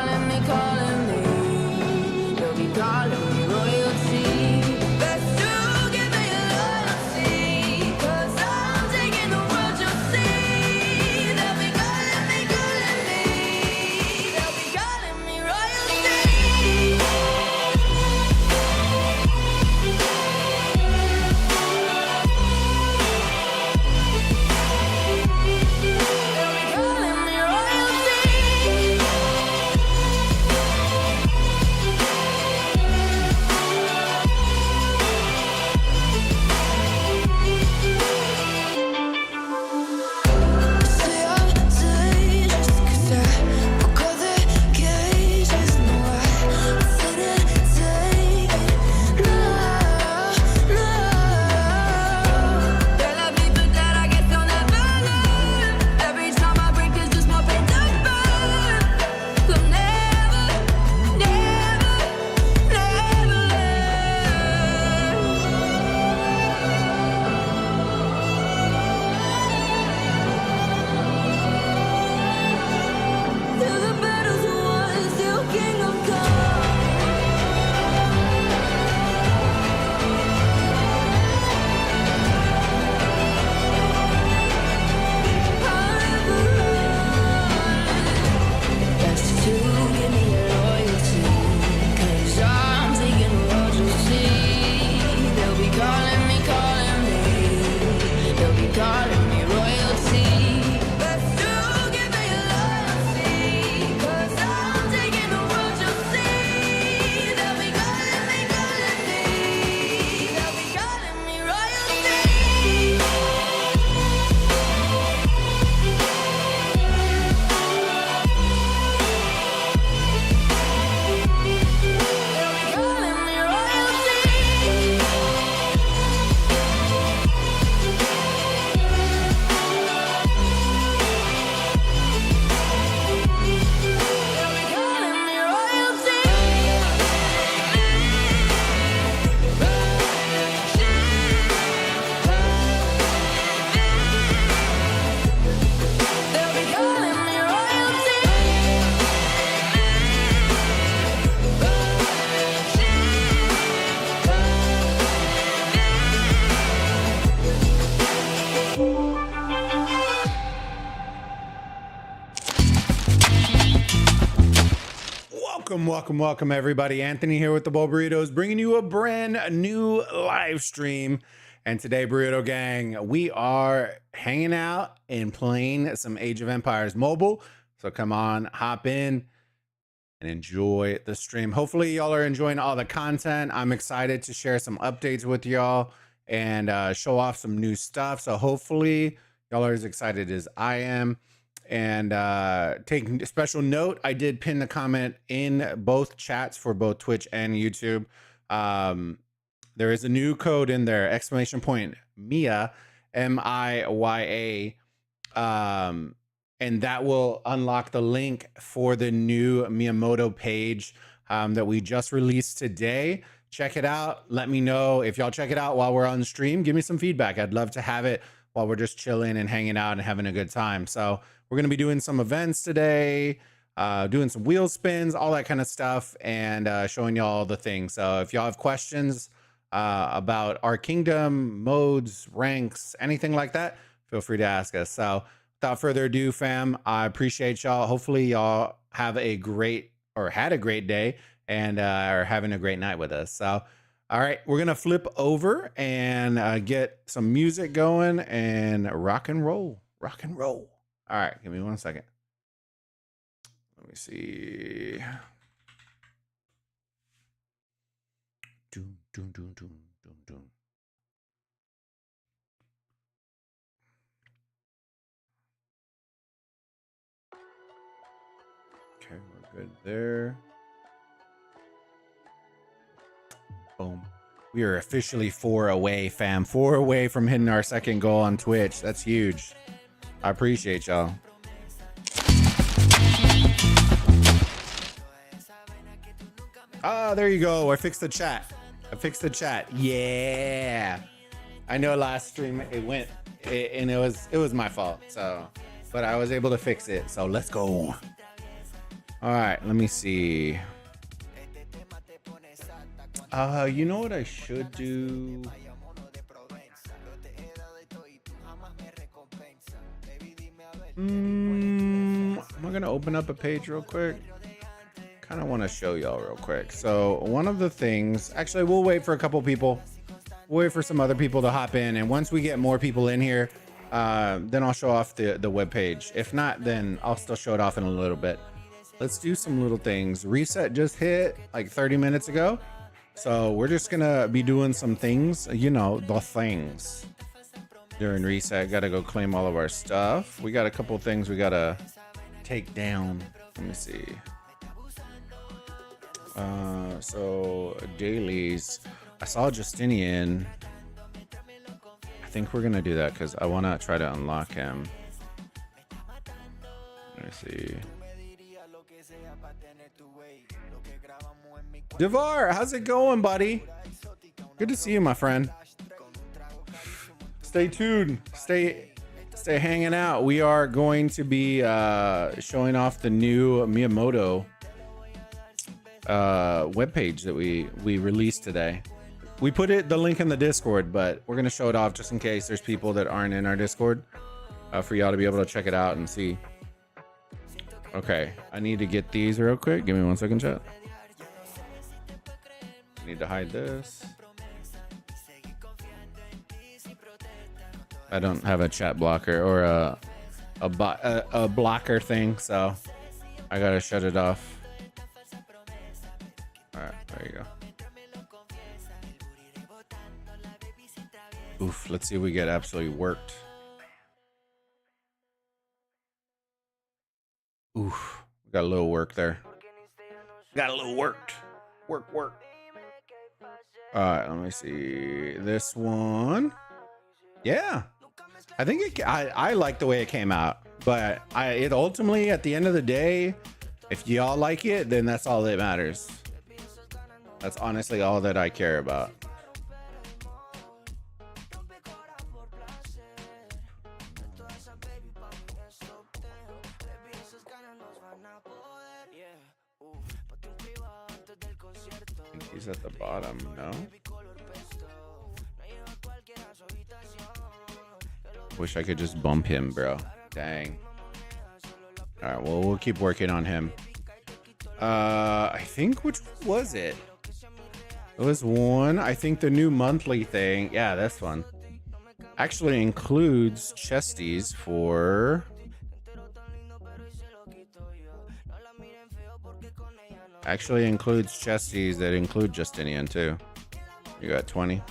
calling me. They'll be calling me royalty. Best to give me loyalty, 'cause I'm taking the world, you'll see. They'll be calling me, calling me. They'll be calling me royalty. Welcome, everybody. Anthony here with the Bulbaritos, bringing you a brand new live stream. And today, Burrito Gang, we are hanging out and playing some Age of Empires mobile. So come on, hop in and enjoy the stream. Hopefully, y'all are enjoying all the content. I'm excited to share some updates with y'all and show off some new stuff. So hopefully, y'all are as excited as I am. And taking special note, I did pin the comment in both chats for both Twitch and YouTube. There is a new code in there, exclamation point Mia, MIYA, and that will unlock the link for the new Miyamoto page that we just released today. Check it out. Let me know if y'all check it out while we're on stream. Give me some feedback. I'd love to have it while we're just chilling and hanging out and having a good time. So we're going to be doing some events today, doing some wheel spins, all that kind of stuff, and showing y'all the things. So if y'all have questions about our kingdom, modes, ranks, anything like that, feel free to ask us. So without further ado, fam, I appreciate y'all. Hopefully y'all have a great or had a great day and are having a great night with us. So, all right, we're going to flip over and get some music going and rock and roll. Rock and roll. All right, give me 1 second. Let me see. Doom, doom, doom, doom, doom, doom. Okay, we're good there. Boom. We are officially 4 away, fam. 4 away from hitting our second goal on Twitch. That's huge. I appreciate y'all. Ah, there you go. I fixed the chat. Yeah. I know last stream and it was my fault. So, but I was able to fix it. So let's go. All right, let me see. You know what I should do? I'm gonna open up a page real quick. Kind of want to show y'all real quick. So one of the things, actually, we'll wait for a couple people. We'll wait for some other people to hop in, and once we get more people in here, then I'll show off the web page. If not, then I'll still show it off in a little bit. Let's do some little things. Reset just hit like 30 minutes ago, so we're just gonna be doing some things. You know, the things during reset. Got to go claim all of our stuff. We got a couple things we gotta take down. Let me see. So dailies. I saw Justinian. I think we're gonna do that because I want to try to unlock him. Let me see. Devar, how's it going, buddy? Good to see you, my friend. Stay tuned. Stay hanging out. We are going to be showing off the new Miyamoto webpage that we released today. We put the link in the Discord, but we're gonna show it off just in case there's people that aren't in our Discord, for y'all to be able to check it out and see. Okay, I need to get these real quick. Give me 1 second, chat. Need to hide this. I don't have a chat blocker or a blocker thing, so I gotta shut it off. All right, there you go. Oof, let's see if we get absolutely worked. Oof, we got a little work there. Got a little worked. Work. All right, let me see this one. Yeah, I think I like the way it came out, but it ultimately, at the end of the day, if y'all like it, then that's all that matters. That's honestly all that I care about. I think he's at the bottom, no? Wish I could just bump him, bro. Dang. All right, well, we'll keep working on him. I think, which was it? It was one. I think the new monthly thing. Yeah, this one actually includes chesties for. Actually includes chesties that include Justinian too. You got 20.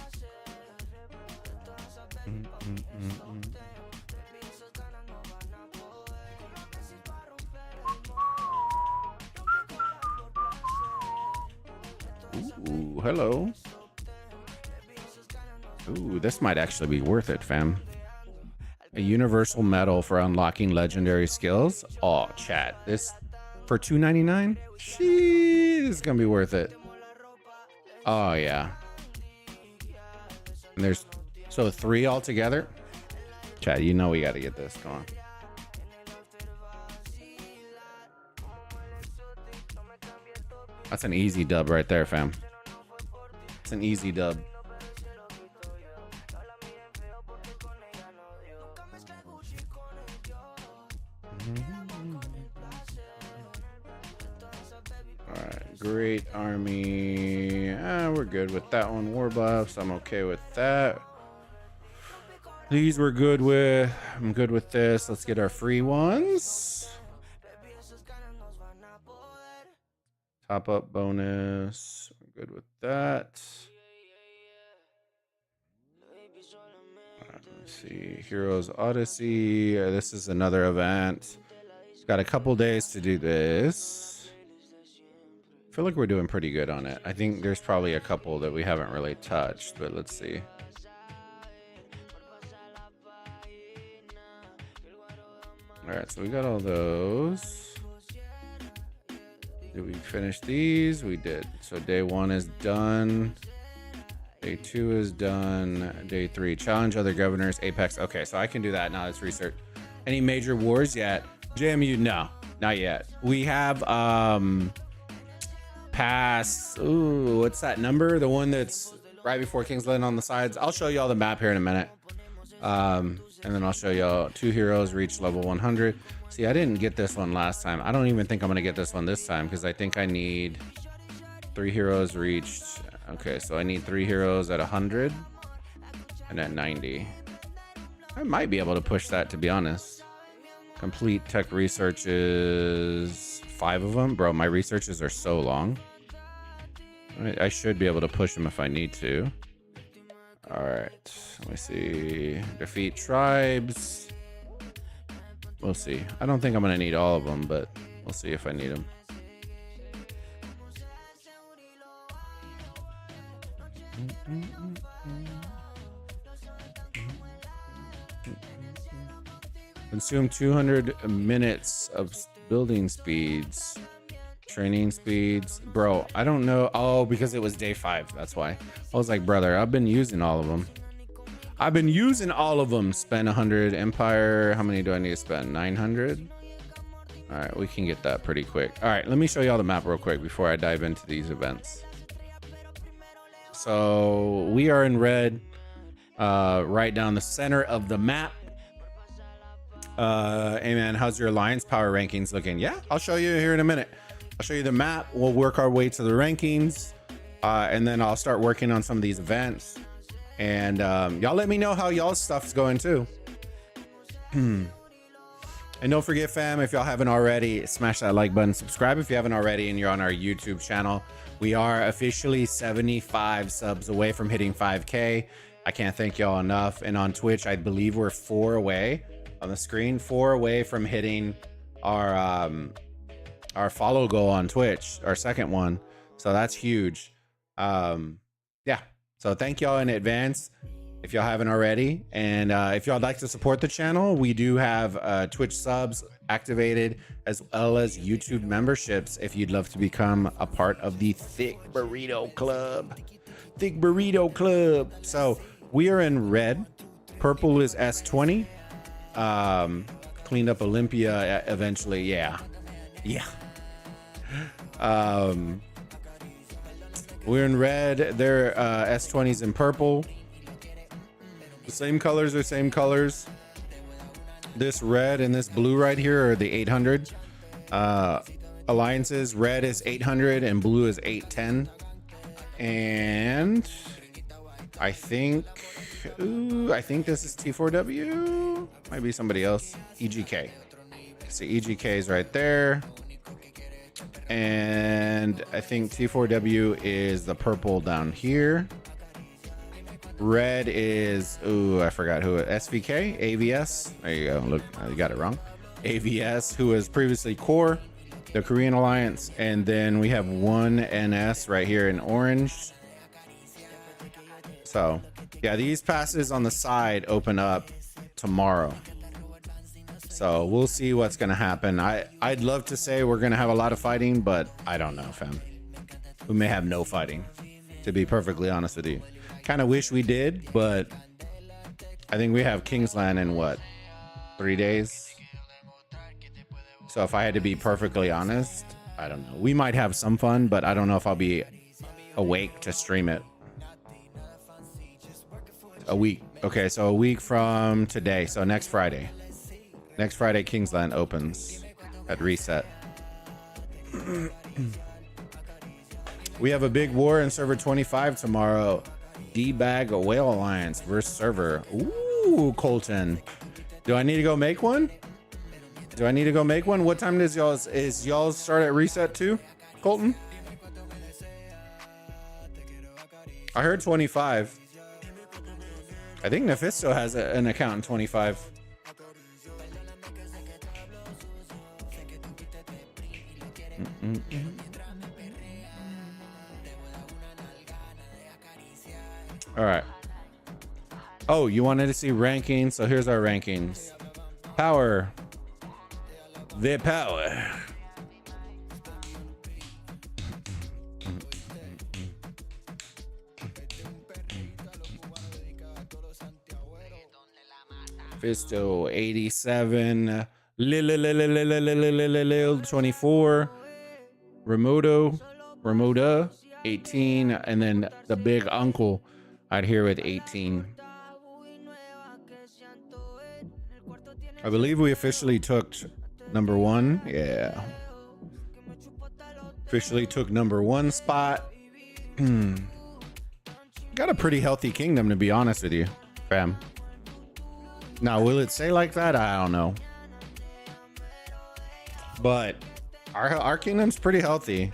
Ooh, hello. Ooh, this might actually be worth it, fam. A universal medal for unlocking legendary skills. Oh, chat. This for $2.99? Sheesh, this is gonna be worth it. Oh yeah. And there's so 3 altogether. Chat, you know we gotta get this. Come on. That's an easy dub right there, fam. It's an easy dub. Alright, great army. We're good with that one. War buffs, I'm okay with that. These we're good with. I'm good with this. Let's get our free ones. Top up bonus. We're good with that. Right, let's see. Heroes Odyssey. This is another event. Got a couple days to do this. I feel like we're doing pretty good on it. I think there's probably a couple that we haven't really touched, but let's see. All right, so we got all those. Did we finish these? We did. So day 1 is done. Day 2 is done. Day 3, challenge other governors, Apex. Okay, so I can do that now. Let's research. Any major wars yet? JMU, no. Not yet. We have past, ooh, what's that number? The one that's right before Kingsland on the sides. I'll show y'all the map here in a minute. And then I'll show y'all 2 heroes reach level 100. See, I didn't get this one last time. I don't even think I'm gonna get this one this time because I think I need 3 heroes reached. Okay, so I need 3 heroes at 100 and at 90. I might be able to push that, to be honest. Complete tech researches, 5 of them. Bro, my researches are so long. I should be able to push them if I need to. All right, let me see. Defeat tribes. We'll see. I don't think I'm gonna need all of them, but we'll see if I need them. Consume 200 minutes of building speeds, training speeds. Bro, I don't know. Oh, because it was day 5. That's why. I was like, brother, I've been using all of them. Spend 100 empire. How many do I need to spend? 900. All right, we can get that pretty quick. All right, let me show y'all the map real quick before I dive into these events. So we are in red, right down the center of the map. Hey man, how's your alliance power rankings looking? Yeah, I'll show you here in a minute. I'll show you the map. We'll work our way to the rankings, and then I'll start working on some of these events. And y'all let me know how y'all's stuff's going too. And don't forget, fam, if y'all haven't already, smash that like button, subscribe if you haven't already, and you're on our YouTube channel. We are officially 75 subs away from hitting 5K. I can't thank y'all enough. And on Twitch, I believe we're 4 away. On the screen, 4 away from hitting our follow goal on Twitch, our second one. So that's huge. Yeah, so thank y'all in advance if y'all haven't already. And if y'all like to support the channel, we do have Twitch subs activated as well as YouTube memberships if you'd love to become a part of the Thick Burrito Club. So we are in red. Purple is S20. Cleaned up Olympia eventually. Yeah. We're in red. They're S20s in purple. The same colors are same colors. This red and this blue right here are the 800 alliances. Red is 800 and blue is 810. And I think this is T4W. Might be somebody else. EGK. So EGK is right there. And I think T4W is the purple down here. Red is, ooh, I forgot who. SVK? AVS? There you go. Look, you got it wrong. AVS, who was previously Core, the Korean Alliance. And then we have 1NS right here in orange. So yeah, these passes on the side open up tomorrow. So we'll see what's gonna happen. I'd love to say we're gonna have a lot of fighting, but I don't know, fam. We may have no fighting, to be perfectly honest with you. Kind of wish we did, but I think we have Kingsland in what, 3 days? So if I had to be perfectly honest, I don't know. We might have some fun, but I don't know if I'll be awake to stream it. A week. Okay, so a week from today. So next Friday. Next Friday, Kingsland opens at reset. We have a big war in server 25 tomorrow. D-Bag Whale Alliance versus server. Ooh, Colton. Do I need to go make one? What time is y'all's start at reset too, Colton? I heard 25. I think Nefisto has an account in 25. All right. Oh, you wanted to see rankings? So here's our rankings. Power. The power. Fisto 87. Lil 24. Remoda 18, and then the big uncle out here with 18. I believe we officially took number 1. Yeah. Officially took number 1 spot. Got a pretty healthy kingdom, to be honest with you, fam. Now, will it say like that? I don't know. But our kingdom's pretty healthy.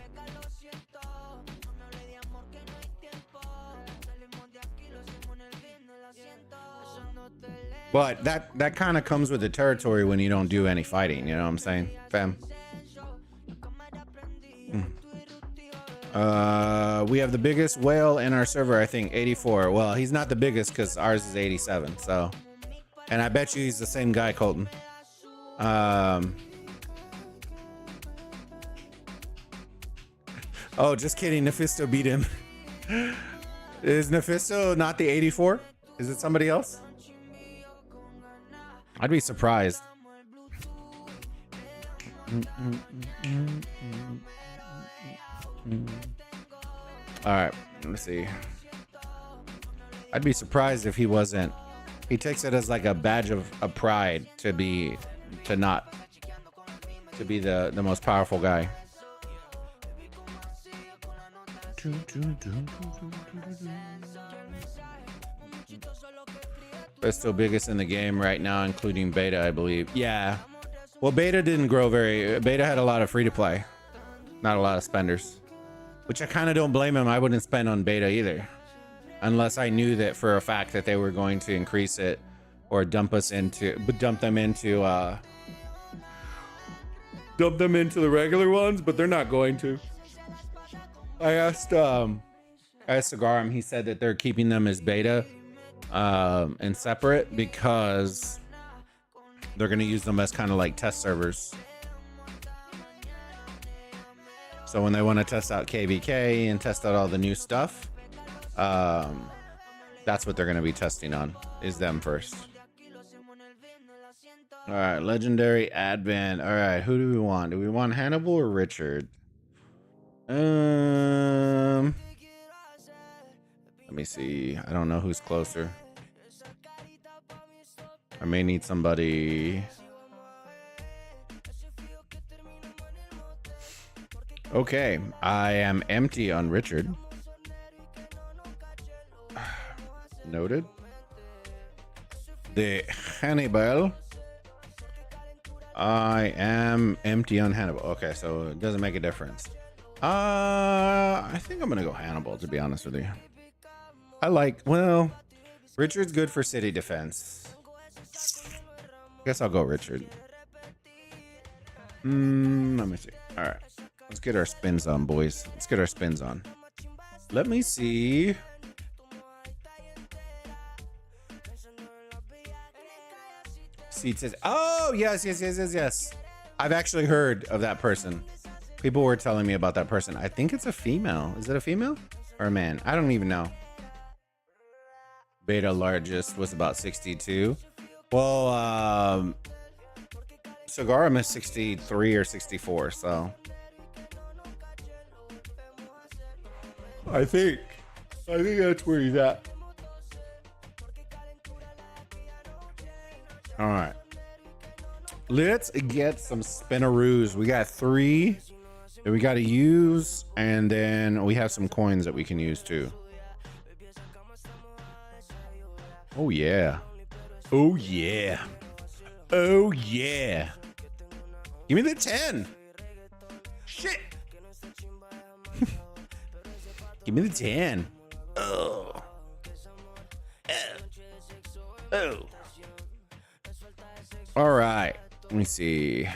But that kind of comes with the territory when you don't do any fighting, you know what I'm saying, fam? We have the biggest whale in our server, I think, 84. Well, he's not the biggest because ours is 87, so. And I bet you he's the same guy, Colton. Oh, just kidding. Nephisto beat him. Is Nephisto not the 84? Is it somebody else? I'd be surprised. All right, let's see. I'd be surprised if he wasn't. He takes it as like a badge of pride to be the most powerful guy. But still biggest in the game right now, including beta, I believe. Yeah. Well, beta didn't grow beta had a lot of free to play, not a lot of spenders, which I kind of don't blame him. I wouldn't spend on beta either, unless I knew that for a fact that they were going to increase it or dump them into the regular ones, but they're not going to. I asked Cigarum, he said that they're keeping them as beta and separate because they're going to use them as kind of like test servers. So when they want to test out KVK and test out all the new stuff, that's what they're going to be testing on, is them first. All right, legendary advent. All right, who do we want? Do we want Hannibal or Richard? Let me see. I don't know who's closer. I may need somebody. Okay, I am empty on Richard. Noted. The Hannibal. I am empty on Hannibal. Okay, so it doesn't make a difference. I think I'm gonna go Hannibal, to be honest with you. Well, Richard's good for city defense. Guess I'll go Richard. Let me see. All right, let's get our spins on, boys. Let's get our spins on. Let me see. Seat says, oh, yes. I've actually heard of that person. People were telling me about that person. I think it's a female. Is it a female or a man? I don't even know. Beta largest was about 62. Well, Cigarum is 63 or 64, so I think that's where he's at. All right, let's get some spinnaroos. We got 3 that we got to use, and then we have some coins that we can use too. Oh yeah. Oh yeah. Oh yeah. Give me the 10. Shit. Give me the 10. Oh. Oh. All right. Let me see.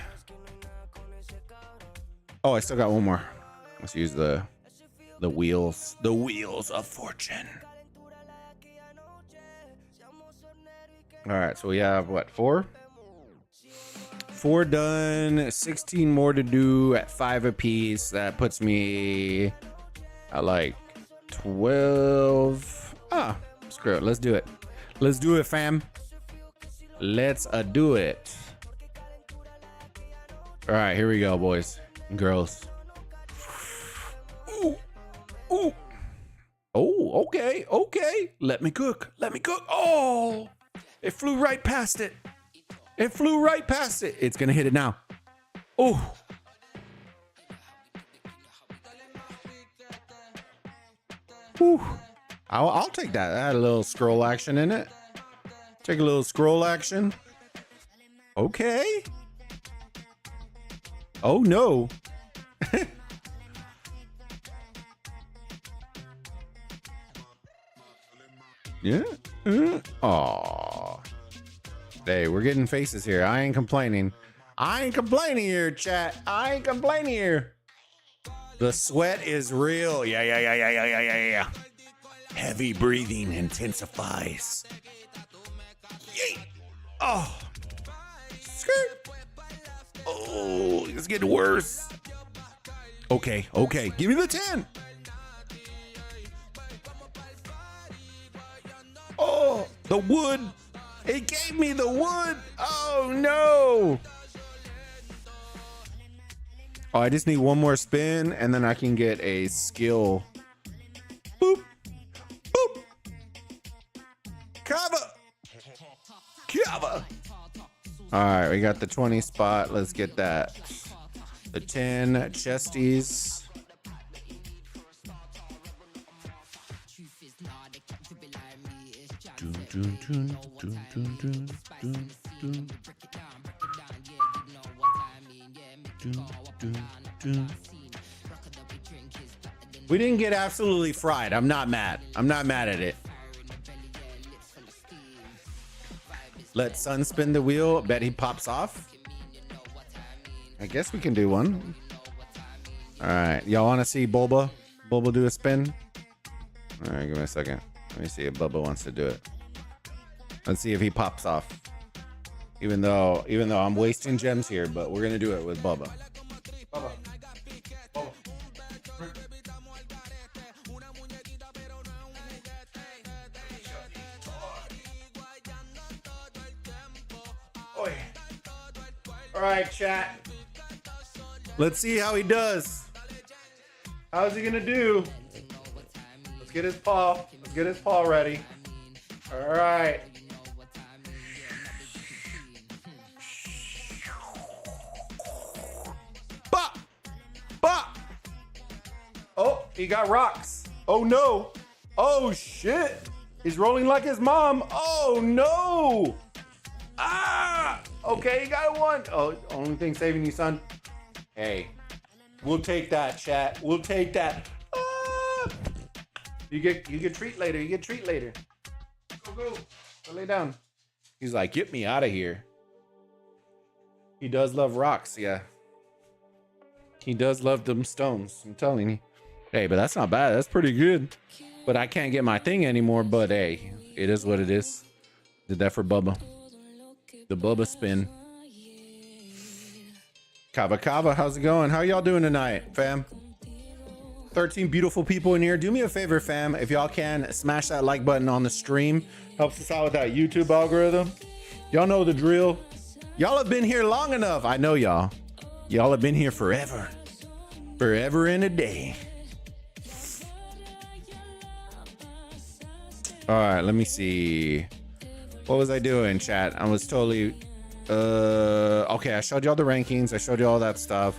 Oh, I still got one more. Let's use the wheels. The wheels of fortune. All right, so we have what, 4? 4 done, 16 more to do at 5 apiece. That puts me at like 12. Screw it. Let's do it. Let's do it, fam. Let's do it. All right, here we go, boys and girls. Ooh, ooh. Oh, okay, okay. Let me cook. Let me cook. Oh, it flew right past it. It flew right past it. It's gonna hit it now. Oh. Whew. I'll take that. That had a little scroll action in it. Take a little scroll action. Okay. Oh no. Yeah. Oh. Hey, we're getting faces here. I ain't complaining. I ain't complaining here, chat. I ain't complaining here. The sweat is real. Yeah. Heavy breathing intensifies. Yeet. Oh. Skirt. Oh, it's getting worse. Okay. Give me the 10. Oh, the wood. It gave me the wood. Oh, no. Oh, I just need one more spin, and then I can get a skill. Boop. Boop. Cover. All right, we got the 20 spot. Let's get that. The 10 chesties. We didn't get absolutely fried. I'm not mad. I'm not mad at it. Let Sun spin the wheel. Bet he pops off. I guess we can do one. All right. Y'all want to see Bulba do a spin? All right, give me a second. Let me see if Bubba wants to do it. Let's see if he pops off. Even though I'm wasting gems here, but we're gonna do it with Bubba. Bubba. Oi. All right, chat. Let's see how he does. How's he gonna do? Let's get his paw. Let's get his paw ready. All right. Bop! Bop! Oh, he got rocks. Oh no. Oh shit. He's rolling like his mom. Oh no. Ah! Okay, he got one. Oh, only thing saving you, son. Hey, we'll take that, chat. We'll take that. Ah! You get treat later. You get treat later. Go lay down. He's like, get me out of here. He does love rocks, yeah. He does love them stones. I'm telling you. Hey, but that's not bad. That's pretty good. But I can't get my thing anymore. But hey, it is what it is. Did that for Bubba. The Bubba spin. Kava, how's it going? How y'all doing tonight, fam? 13 beautiful people in here. Do me a favor, fam. If y'all can, smash that like button on the stream. Helps us out with that YouTube algorithm. Y'all know the drill. Y'all have been here long enough. I know y'all. Y'all have been here forever. Forever and a day. All right, let me see. What was I doing, chat? I was totally... okay, I showed y'all the rankings. I showed you all that stuff.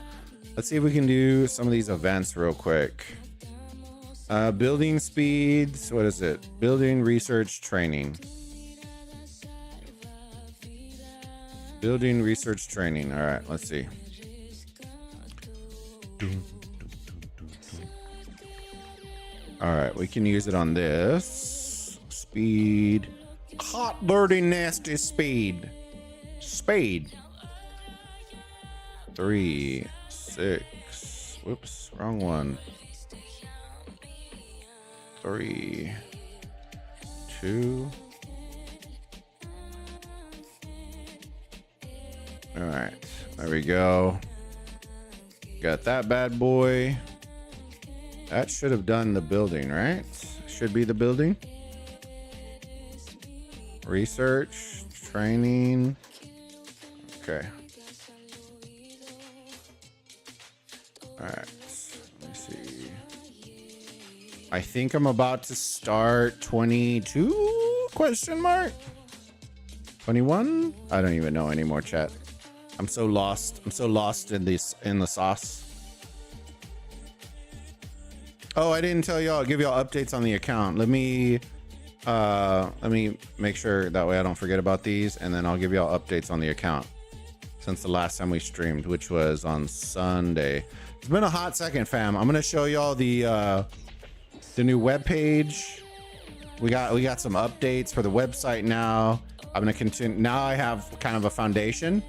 Let's see if we can do some of these events real quick. Building speeds. What is it? Building research training. Building research training. All right, let's see. All right, we can use it on this. Speed. Hot, dirty, nasty speed. Spade. 3, 6. Whoops, wrong one. 3, 2. All right, there we go. Got that bad boy. That should have done the building, right? Should be the building. Research, training. Okay. All right, let me see. I think I'm about to start 22 question mark 21. I don't even know anymore, chat. I'm so lost in the sauce. Oh, I didn't tell y'all. I'll give y'all updates on the account. Let me make sure that way I don't forget about these, and then I'll give y'all updates on the account since the last time we streamed, which was on Sunday. It's been a hot second, fam. I'm gonna show y'all the new web page. We got some updates for the website now. I'm gonna continue. Now I have kind of a foundation,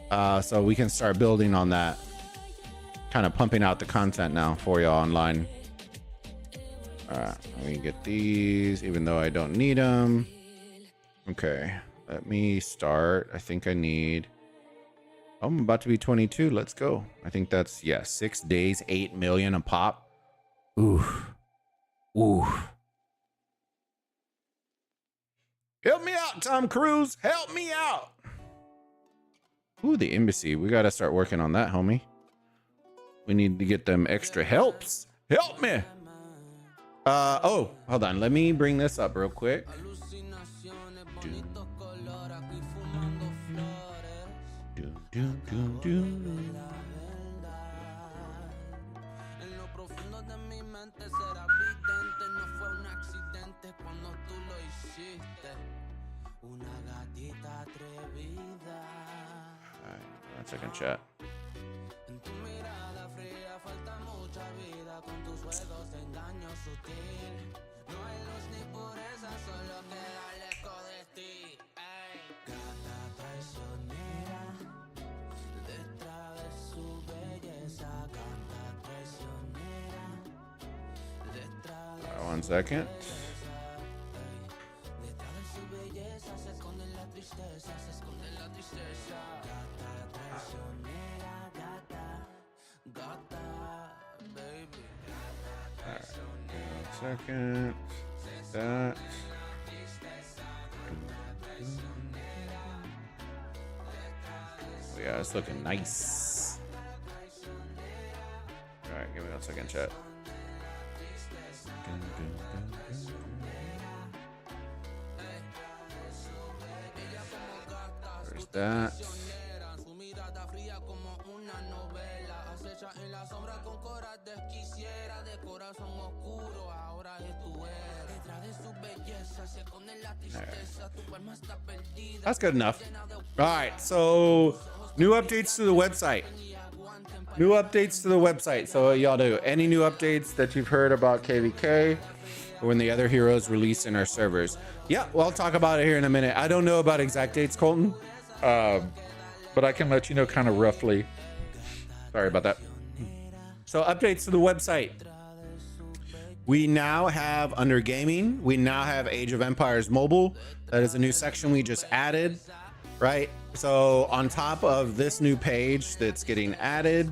so we can start building on that. Kind of pumping out the content now for y'all online. All right, let me get these, even though I don't need them. Okay, let me start. I think I need. Oh, I'm about to be 22. Let's go. I think that's 6 days, 8 million a pop. Oof. Help me out, Tom Cruise. Help me out. Ooh, the embassy. We got to start working on that, homie. We need to get them extra helps. Help me. Oh, hold on. Let me bring this up real quick. One second, chat. One second. Second, that. Oh, yeah, it's looking nice. All right, give me 1 second, chat. There's that. That's good enough. All right, so new updates to the website. So y'all do any new updates that you've heard about KVK or when the other heroes release in our servers? Yeah, well, I'll talk about it here in a minute. I don't know about exact dates, Colton, but I can let you know kind of roughly. Sorry about that. So updates to the website. We now have, under gaming, we now have Age of Empires Mobile. That is a new section we just added, right? So on top of this new page that's getting added,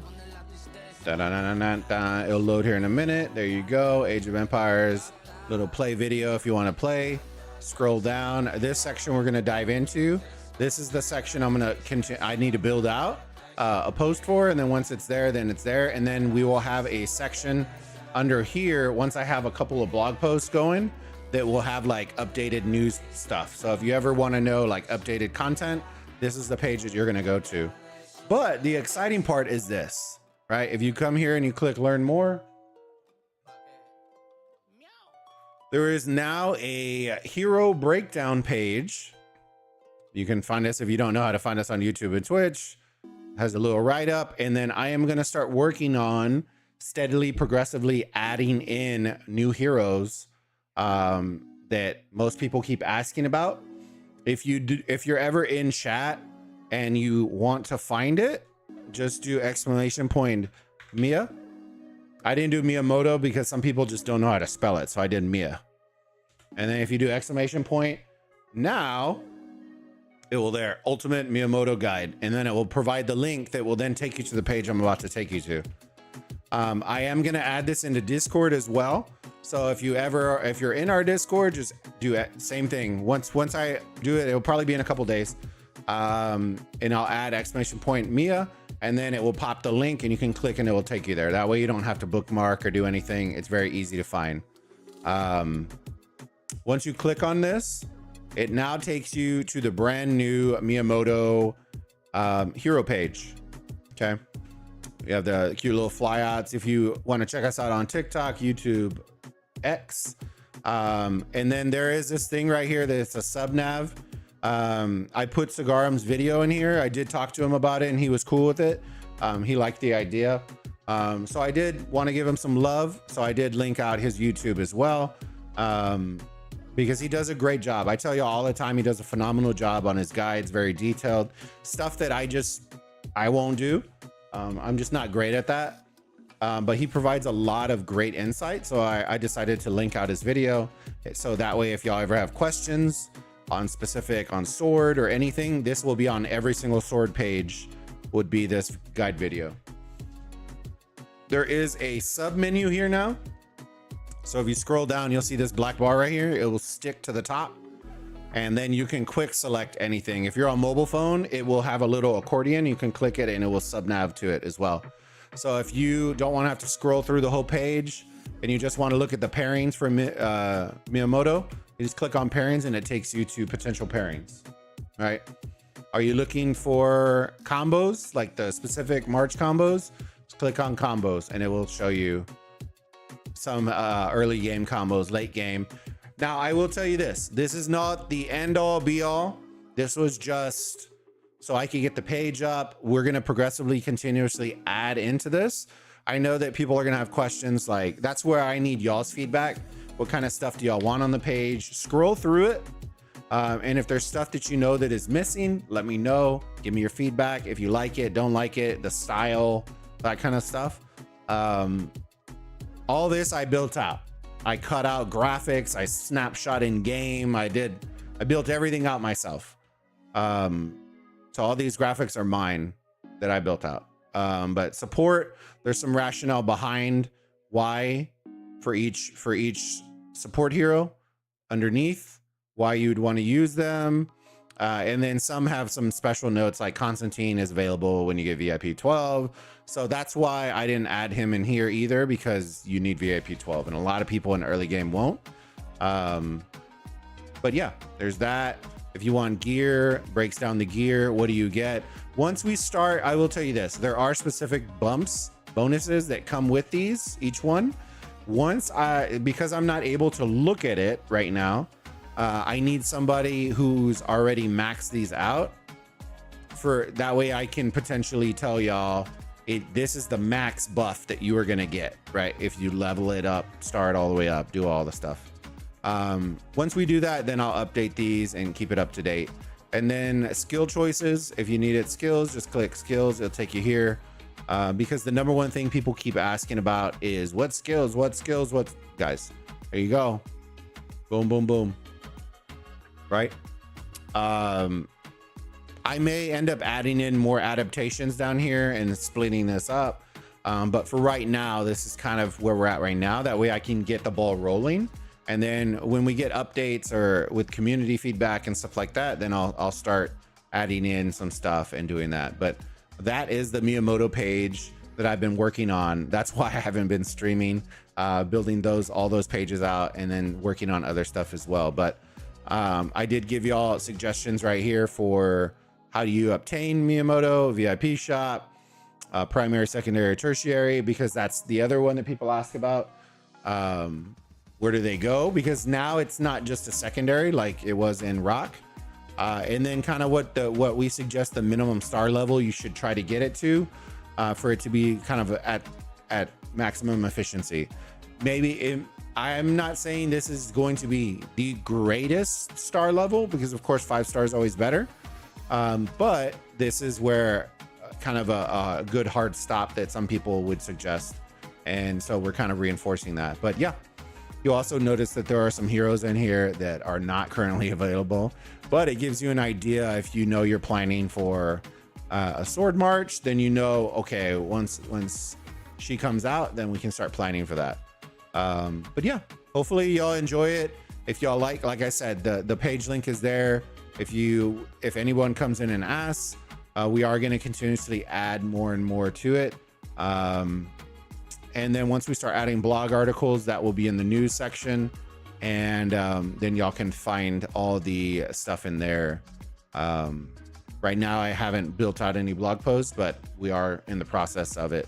it'll load here in a minute. There you go, Age of Empires, little play video if you want to play. Scroll down. This section we're going to dive into. This is the section I'm going to continue. I need to build out a post for, and then once it's there, then it's there. And then we will have a section under here once I have a couple of blog posts going that will have like updated news stuff. So if you ever want to know like updated content, this is the page that you're going to go to. But the exciting part is this, right? If you come here and you click learn more, there is now a hero breakdown page. You can find us if you don't know how to find us on YouTube and Twitch. It has a little write up, and then I am going to start working on steadily, progressively adding in new heroes that most people keep asking about. If you're ever in chat and you want to find it, just do exclamation point Mia. I didn't do Miyamoto because some people just don't know how to spell it, so I did Mia. And then if you do exclamation point now, it will there ultimate Miyamoto guide, and then it will provide the link that will then take you to the page I'm about to take you to. I am going to add this into Discord as well. So if you're in our Discord, just do it. Same thing. Once I do it, it'll probably be in a couple days. And I'll add exclamation point Mia, and then it will pop the link and you can click and it will take you there. That way you don't have to bookmark or do anything. It's very easy to find. Once you click on this, it now takes you to the brand new Miyamoto hero page. Okay. We have the cute little flyouts. If you want to check us out on TikTok, YouTube, X. And then there is this thing right here that's a sub nav. I put Cigarum's video in here. I did talk to him about it and he was cool with it. He liked the idea. So I did want to give him some love. So I did link out his YouTube as well. Because he does a great job. I tell you all the time, he does a phenomenal job on his guides, very detailed stuff that I won't do. I'm just not great at that. But he provides a lot of great insight. So I decided to link out his video. So that way, if y'all ever have questions on sword or anything, this will be on every single sword page, would be this guide video. There is a sub menu here now. So if you scroll down, you'll see this black bar right here. It will stick to the top and then you can quick select anything. If you're on mobile phone, it will have a little accordion. You can click it and it will sub nav to it as well. So if you don't want to have to scroll through the whole page and you just want to look at the pairings for Miyamoto, you just click on pairings and it takes you to potential pairings, right? Are you looking for combos, like the specific March combos? Just click on combos and it will show you some early game combos, late game. Now, I will tell you this is not the end all be all. This was just so I could get the page up. We're going to progressively, continuously add into this. I know that people are going to have questions, like that's where I need y'all's feedback. What kind of stuff do y'all want on the page? Scroll through it. And if there's stuff that you know that is missing, let me know. Give me your feedback. If you like it, don't like it, the style, that kind of stuff. All this I built out. I cut out graphics. I snapshot in game. I built everything out myself. So all these graphics are mine that I built out. But support, there's some rationale behind why for each support hero underneath, why you'd want to use them. And then some have some special notes, like Constantine is available when you get VIP 12. So that's why I didn't add him in here either, because you need VIP 12 and a lot of people in early game won't. But yeah, there's that. If you want gear, breaks down the gear. What do you get? Once we start, I will tell you this, there are specific bonuses that come with these, each one. Because I'm not able to look at it right now, I need somebody who's already maxed these out, for that way I can potentially tell y'all this is the max buff that you are gonna get, right? If you level it up, start all the way up, do all the stuff. Once we do that, then I'll update these and keep it up to date. And then skill choices, if you needed skills, just click skills, it'll take you here. Because the number one thing people keep asking about is what skills, guys, there you go. Boom, boom, boom. Right? I may end up adding in more adaptations down here and splitting this up. But for right now, this is kind of where we're at right now. That way I can get the ball rolling. And then when we get updates or with community feedback and stuff like that, then I'll start adding in some stuff and doing that. But that is the Miyamoto page that I've been working on. That's why I haven't been streaming, building all those pages out and then working on other stuff as well. But I did give y'all suggestions right here for how do you obtain Miyamoto, VIP shop, primary, secondary, tertiary, because that's the other one that people ask about. Where do they go? Because now it's not just a secondary like it was in Rock. And then kind of what we suggest the minimum star level you should try to get it to, for it to be kind of at maximum efficiency. I'm not saying this is going to be the greatest star level, because of course 5 stars is always better. But this is where kind of a good hard stop that some people would suggest. And so we're kind of reinforcing that. But yeah, you also notice that there are some heroes in here that are not currently available, but it gives you an idea. If you know you're planning for a sword march, then you know, okay, once she comes out, then we can start planning for that. But yeah, hopefully y'all enjoy it. If y'all like I said, the page link is there. If anyone comes in and asks, We are going to continuously add more and more to it. And then once we start adding blog articles, that will be in the news section. And then y'all can find all the stuff in there. Right now, I haven't built out any blog posts, but we are in the process of it,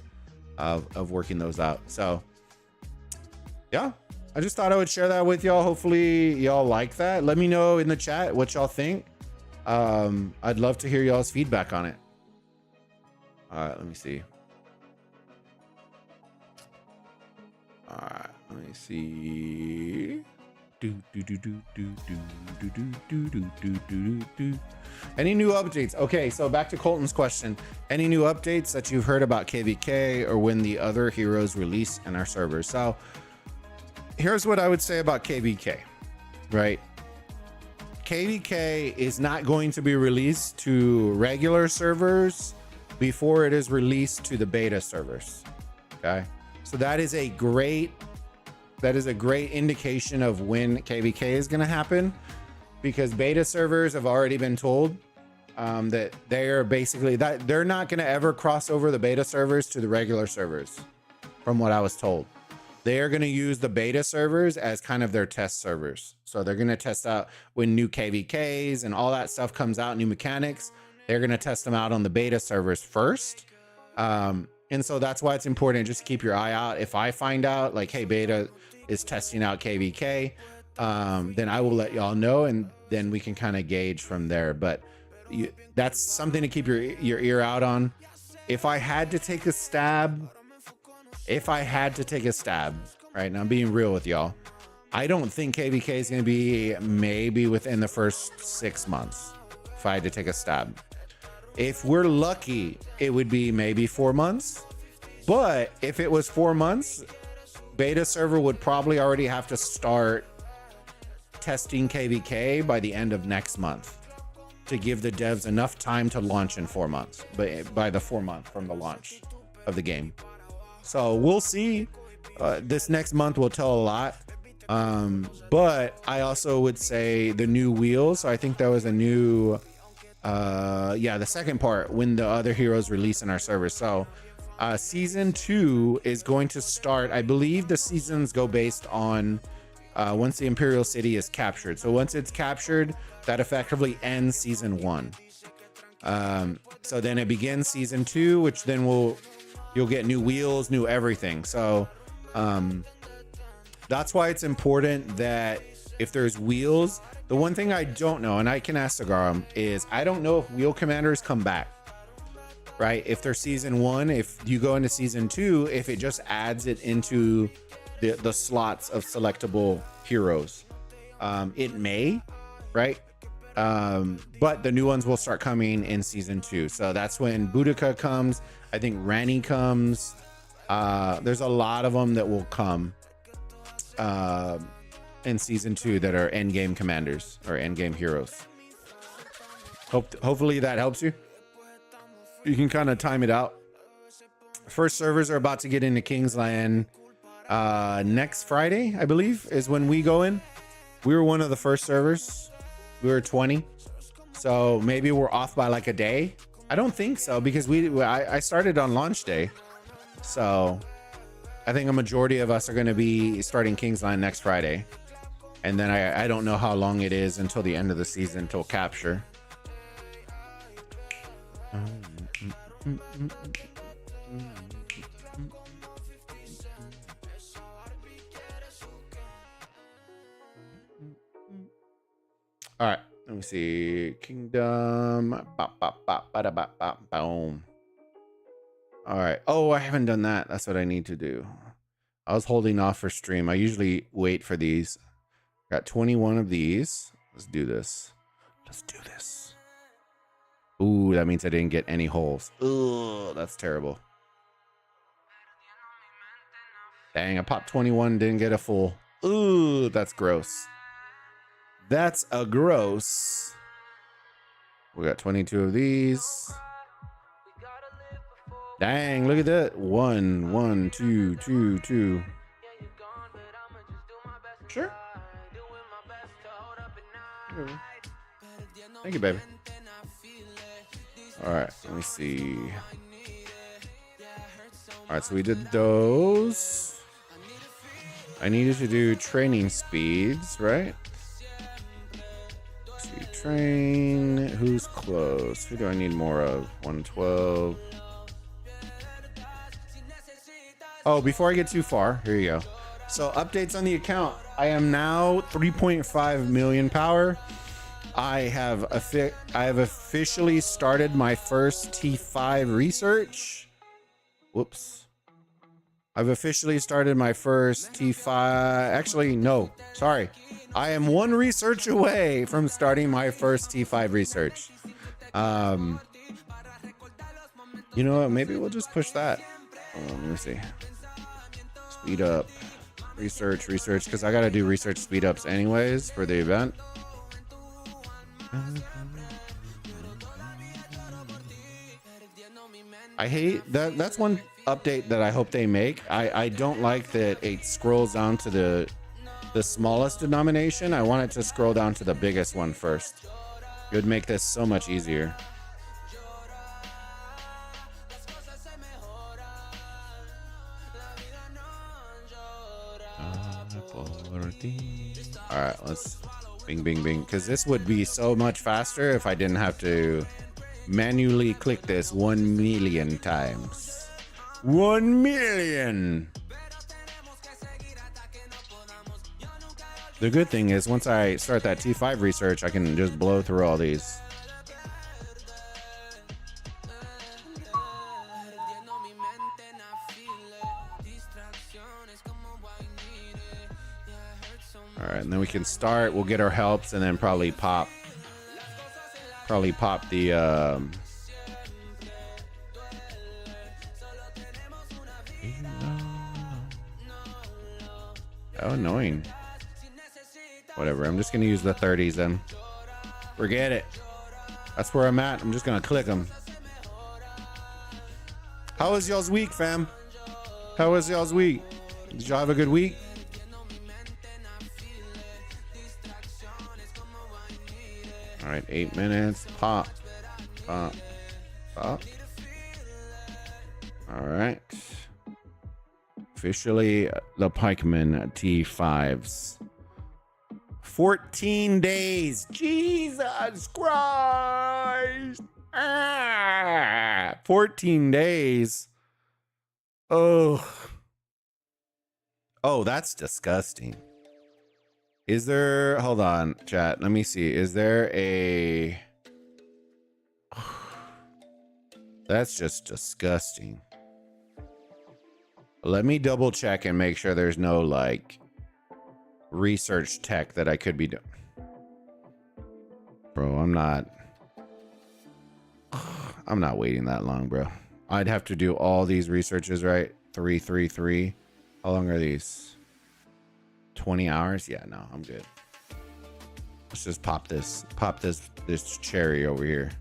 of working those out. So yeah, I just thought I would share that with y'all. Hopefully y'all like that. Let me know in the chat what y'all think. I'd love to hear y'all's feedback on it. All right, let me see. All right, let me see. Any new updates? Okay, so back to Colton's question. Any new updates that you've heard about KVK or when the other heroes release in our servers? So here's what I would say about KVK, right? KVK is not going to be released to regular servers before it is released to the beta servers. Okay, so that is a great indication of when KVK is going to happen, because beta servers have already been told that they're basically that they're not going to ever cross over the beta servers to the regular servers. From what I was told, they are going to use the beta servers as kind of their test servers. So they're going to test out when new KVKs and all that stuff comes out, new mechanics. They're going to test them out on the beta servers first. And so that's why it's important just to keep your eye out. If I find out like, hey, beta is testing out KVK, then I will let y'all know, and then we can kind of gauge from there. But that's something to keep your ear out on. If I had to take a stab, right now, I'm being real with y'all, I don't think KVK is going to be maybe within the first 6 months. If I had to take a stab, if we're lucky, it would be maybe 4 months. But if it was 4 months, beta server would probably already have to start testing KVK by the end of next month to give the devs enough time to launch in 4 months, but by the 4 month from the launch of the game. So we'll see. This next month will tell a lot. But I also would say the new wheels. So I think that was a new, the second part, when the other heroes release in our server. So season 2 is going to start. I believe the seasons go based on once the Imperial City is captured. So once it's captured, that effectively ends season 1. So then it begins season 2, which then you'll get new wheels, new everything. So that's why it's important that if there's wheels, the one thing I don't know, and I can ask Sagaram, is I don't know if wheel commanders come back, right? If they're season 1, if you go into season 2, if it just adds it into the slots of selectable heroes, it may, right? But the new ones will start coming in season 2. So that's when Boudica comes. I think Rani comes. There's a lot of them that will come in season 2 that are end game commanders or end game heroes. Hopefully that helps you. You can kind of time it out. First servers are about to get into Kingsland next Friday, I believe, is when we go in. We were one of the first servers. We were 20, so maybe we're off by like a day. I don't think so, because I started on launch day, so I think a majority of us are going to be starting Kingsland next Friday, and then I don't know how long it is until the end of the season till capture. All right, let me see. Kingdom. Boom. All right. Oh, I haven't done that. That's what I need to do. I was holding off for stream. I usually wait for these. Got 21 of these. Let's do this. Let's do this. Ooh, that means I didn't get any holes. Ugh, that's terrible. Dang, I popped 21, didn't get a full. Ooh, that's gross. That's a gross. We got 22 of these. Dang, look at that. 1, 1, 2, 2, 2. Sure. Thank you, baby. All right, let me see. All right, so we did those. I needed to do training speeds, right? Let's see, train. Who's close? Who do I need more of? 112. Oh, before I get too far, here you go. So updates on the account. I am now 3.5 million power. I have officially started my first T5 research. Whoops. I've officially started my first T5. Actually, no, sorry. I am one research away from starting my first T5 research. You know what? Maybe we'll just push that. Let me see. Speed up. Research, because I got to do research speed ups anyways for the event. I hate that. That's one update that I hope they make. I don't like that it scrolls down to the smallest denomination. I want it to scroll down to the biggest one first. It would make this so much easier. All right, let's bing, bing, bing. Because this would be so much faster if I didn't have to manually click this 1 million times. 1 million. The good thing is once I start that T5 research, I can just blow through all these. All right, and then we can start. We'll get our helps and then probably pop the how annoying. Whatever, I'm just gonna use the 30s then. Forget it. That's where I'm at. I'm just gonna click them. How was y'all's week, fam? How was y'all's week? Did y'all have a good week? All right, 8 minutes. Pop. All right. Officially the Pikeman T5s. 14 days. Jesus Christ. 14 days. Oh, that's disgusting. Is there, hold on, chat. Let me see. Is there a, that's just disgusting. Let me double check and make sure there's no like research tech that I could be doing. Bro, I'm not waiting that long, bro. I'd have to do all these researches, right? 333. How long are these? 20 hours? Yeah, no, I'm good. Let's just pop this cherry over here.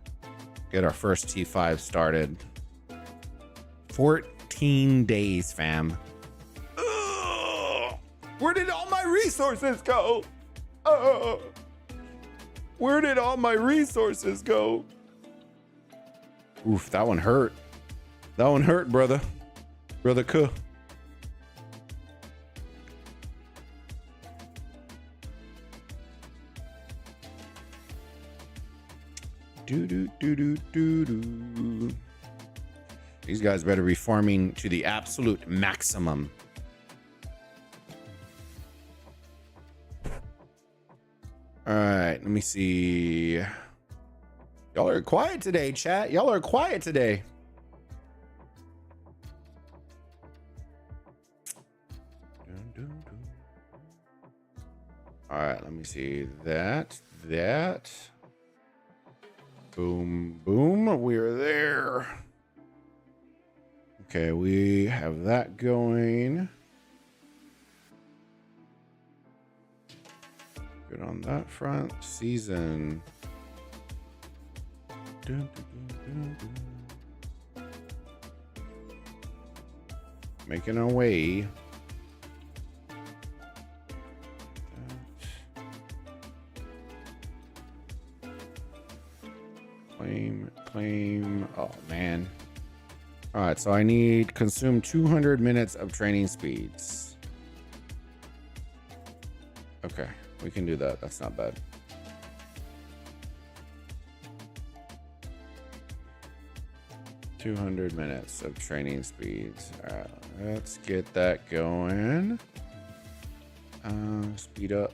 Get our first T5 started. 14 days, fam. Ugh! Where did all my resources go? Where did all my resources go? Oof, that one hurt. That one hurt, brother. Brother Kuh. Do. These guys better be farming to the absolute maximum. All right, let me see. Y'all are quiet today, chat. Y'all are quiet today. All right, let me see that. Boom, boom. We're there. Okay, we have that going. Good on that front. Season. Making our way. Claim. Oh man. All right, so I need consume 200 minutes of training speeds. Okay, we can do that. That's not bad. $200 minutes of training speeds. All right, let's get that going. Speed up.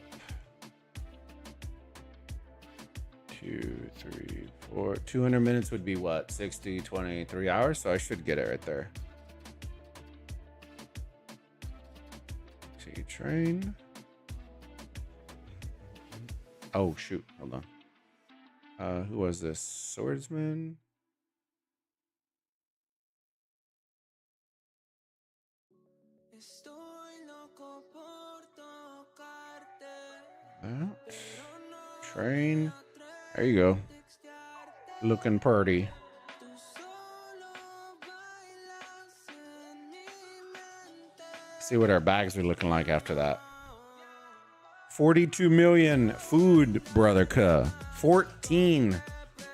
2, 3, 4. 200 minutes would be what? 60, 20, 3 hours. So I should get it right there. See, train. Oh, shoot. Hold on. Who was this? Swordsman? Train. There you go. Looking pretty. See what our bags are looking like after that. 42 million food, brother cuh. 14.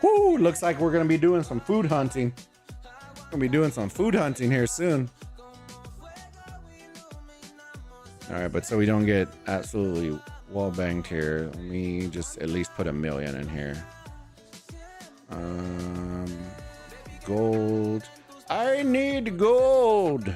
Whoo, looks like we're gonna be doing some food hunting. Gonna be doing some food hunting here soon. All right, but so we don't get absolutely wall banged here, let me just at least put 1 million in here. Gold. I need gold.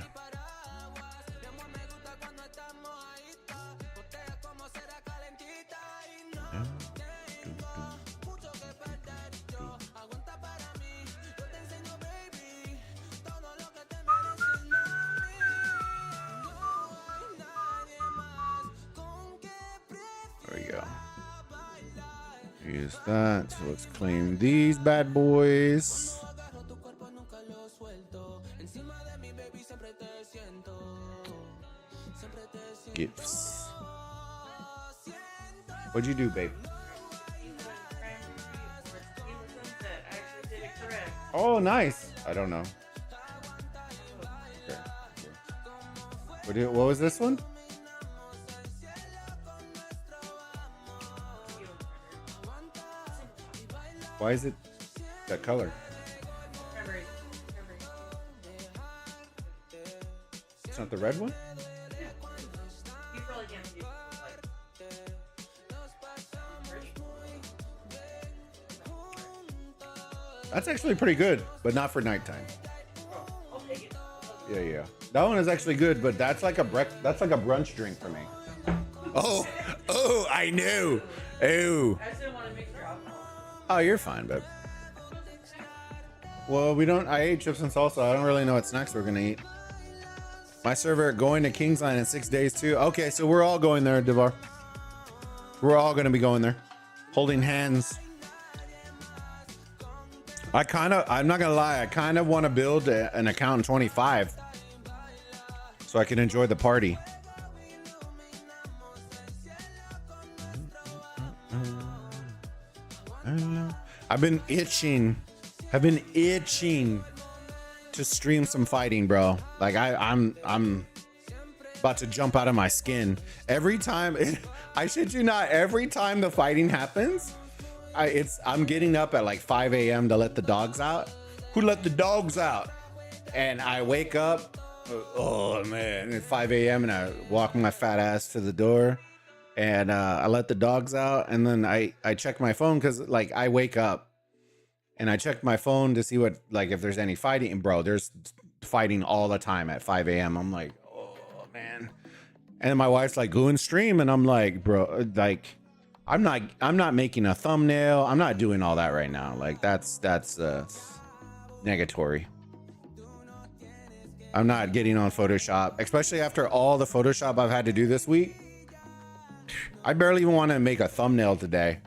There we go. Use that. So let's claim these bad boys. Gifts. What'd you do, babe? Oh, nice. I don't know. Okay. What was this one? Why is it that color? It's not the red one? That's actually pretty good, but not for nighttime. I'll take it. Yeah. That one is actually good, but that's like a brunch drink for me. Oh, I knew. Oh. I just didn't want to mix your alcohol. Oh, you're fine, babe. Well, I ate chips and salsa. I don't really know what snacks we're gonna eat. My server going to Kingsline in 6 days too. Okay, so we're all going there, Devar. We're all gonna be going there. Holding hands. I'm not gonna lie, I kind of want to build an account in 25 so I can enjoy the party. I've been itching to stream some fighting, bro. Like I'm about to jump out of my skin every time. I shit you not, every time the fighting happens, I'm getting up at like 5 a.m. to let the dogs out. Who let the dogs out? And I wake up, oh man, at 5 a.m. and I walk my fat ass to the door and I let the dogs out. And then I check my phone because like I wake up and I check my phone to see what, like if there's any fighting. And bro, there's fighting all the time at 5 a.m. I'm like, oh man. And then my wife's like, go and stream. And I'm like, bro, like, I'm not making a thumbnail. I'm not doing all that right now. Like that's negatory. I'm not getting on Photoshop, especially after all the Photoshop I've had to do this week. I barely even want to make a thumbnail today.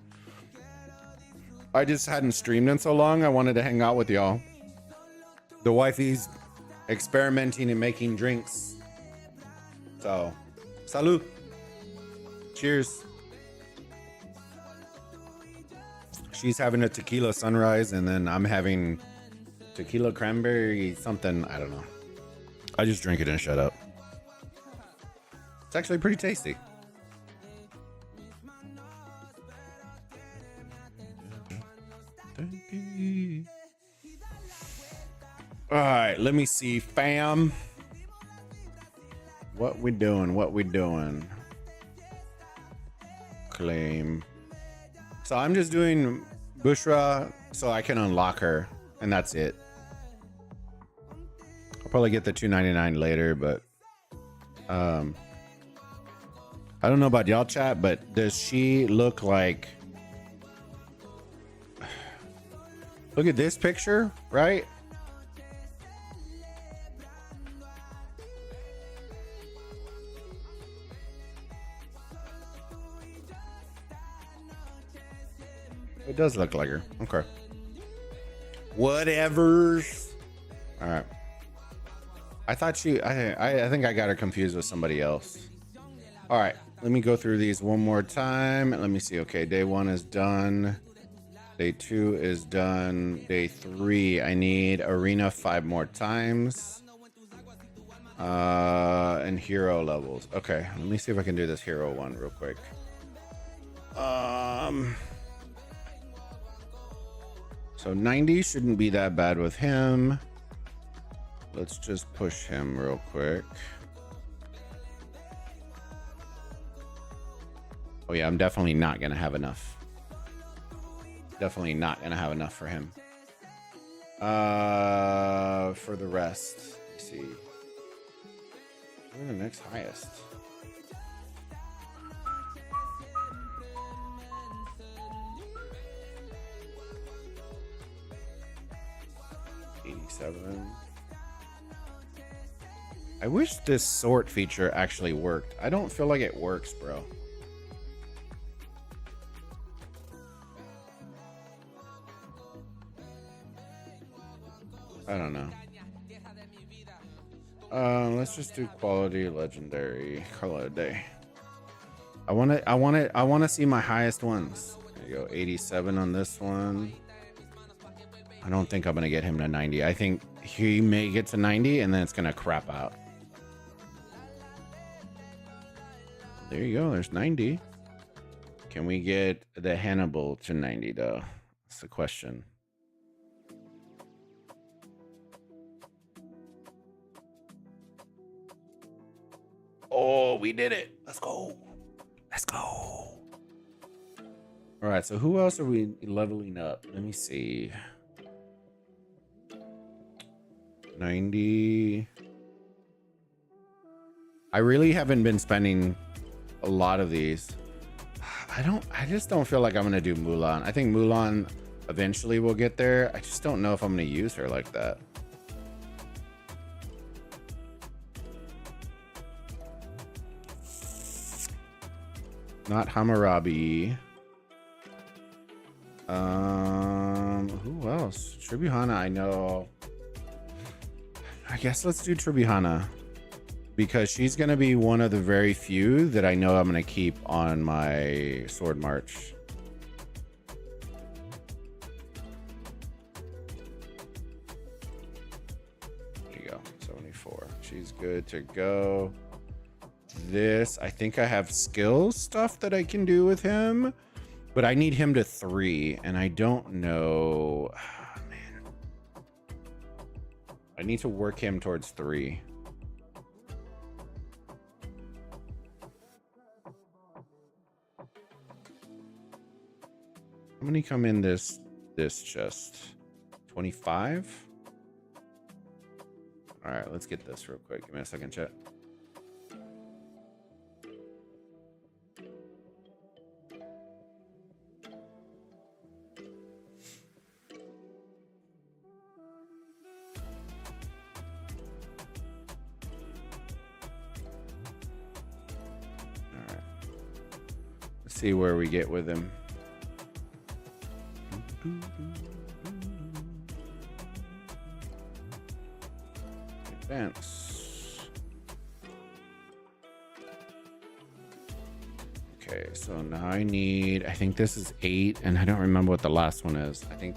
I just hadn't streamed in so long. I wanted to hang out with y'all. The wifey's experimenting and making drinks. So, salud. Cheers. She's having a tequila sunrise, and then I'm having tequila cranberry something. I don't know. I just drink it and shut up. It's actually pretty tasty. All right, let me see, fam. What we doing? What we doing? Claim. So I'm just doing Bushra so I can unlock her, and that's it. I'll probably get the 299 later, but I don't know about y'all chat, but does she look like? Look at this picture, right? It does look like her. Okay. Whatevers. All right. I thought she. I think I got her confused with somebody else. All right. Let me go through these one more time. Let me see. Okay. Day 1 is done. Day 2 is done. Day 3, I need arena 5 more times. And hero levels. Okay. Let me see if I can do this hero one real quick. So 90 shouldn't be that bad with him. Let's just push him real quick. Oh yeah, I'm definitely not gonna have enough. Definitely not gonna have enough for him. For the rest, let's see. Where's the next highest? I wish this sort feature actually worked. I don't feel like it works, bro. I don't know. Let's just do quality legendary. Call it a day. I want to see my highest ones. There you go. 87 on this one. I don't think I'm gonna get him to 90. I think he may get to 90 and then it's gonna crap out. There you go. There's 90. Can we get the Hannibal to 90 though? That's the question. Oh, we did it. Let's go. Let's go. All right. So who else are we leveling up? Let me see. 90. I really haven't been spending a lot of these. I just don't feel like I'm gonna do Mulan. I think Mulan eventually will get there. I just don't know if I'm gonna use her like that. Not Hammurabi. Who else? Tribihana, I know. I guess let's do Tribihana because she's going to be one of the very few that I know I'm going to keep on my sword march. There you go. 74. She's good to go. This, I think I have skill stuff that I can do with him, but I need him to 3 and I don't know. I need to work him towards 3. How many come in this chest? 25? All right, let's get this real quick. Give me a second, chat. See where we get with him. Advance. Okay, so now I think this is 8, and I don't remember what the last one is. I think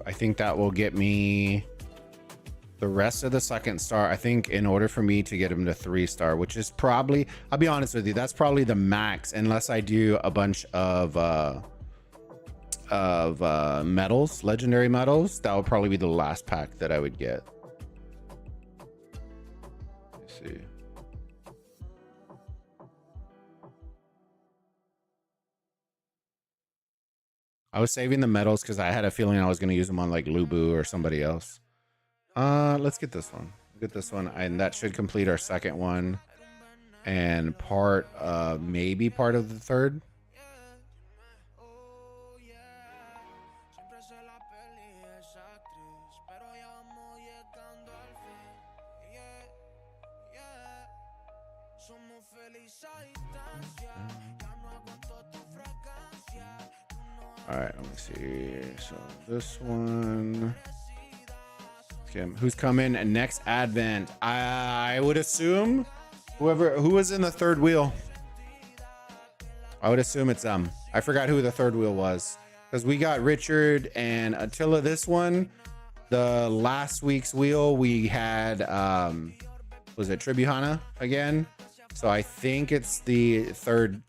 I think that will get me The rest of the second star, I think in order for me to get him to 3-star, which is probably, I'll be honest with you, that's probably the max unless I do a bunch of medals, legendary medals. That would probably be the last pack that I would get. Let's see. I was saving the medals because I had a feeling I was going to use them on like Lubu or somebody else. Let's get this one. Get this one, and that should complete our second one, and maybe part of the third. All right, let me see. So this one. Okay, who's coming next advent? I would assume who was in the third wheel. I would assume it's I forgot who the third wheel was because we got Richard and Attila this one. The last week's wheel we had was it Tribuhana again? So I think it's the third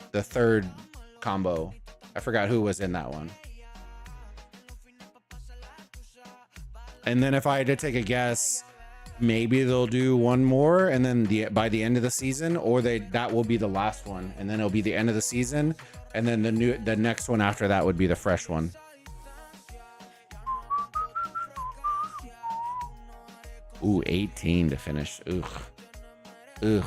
combo. I forgot who was in that one. And then if I had to take a guess, maybe they'll do one more, and then by the end of the season, or that will be the last one, and then it'll be the end of the season, and then the next one after that would be the fresh one. Ooh, 18 to finish. Ugh.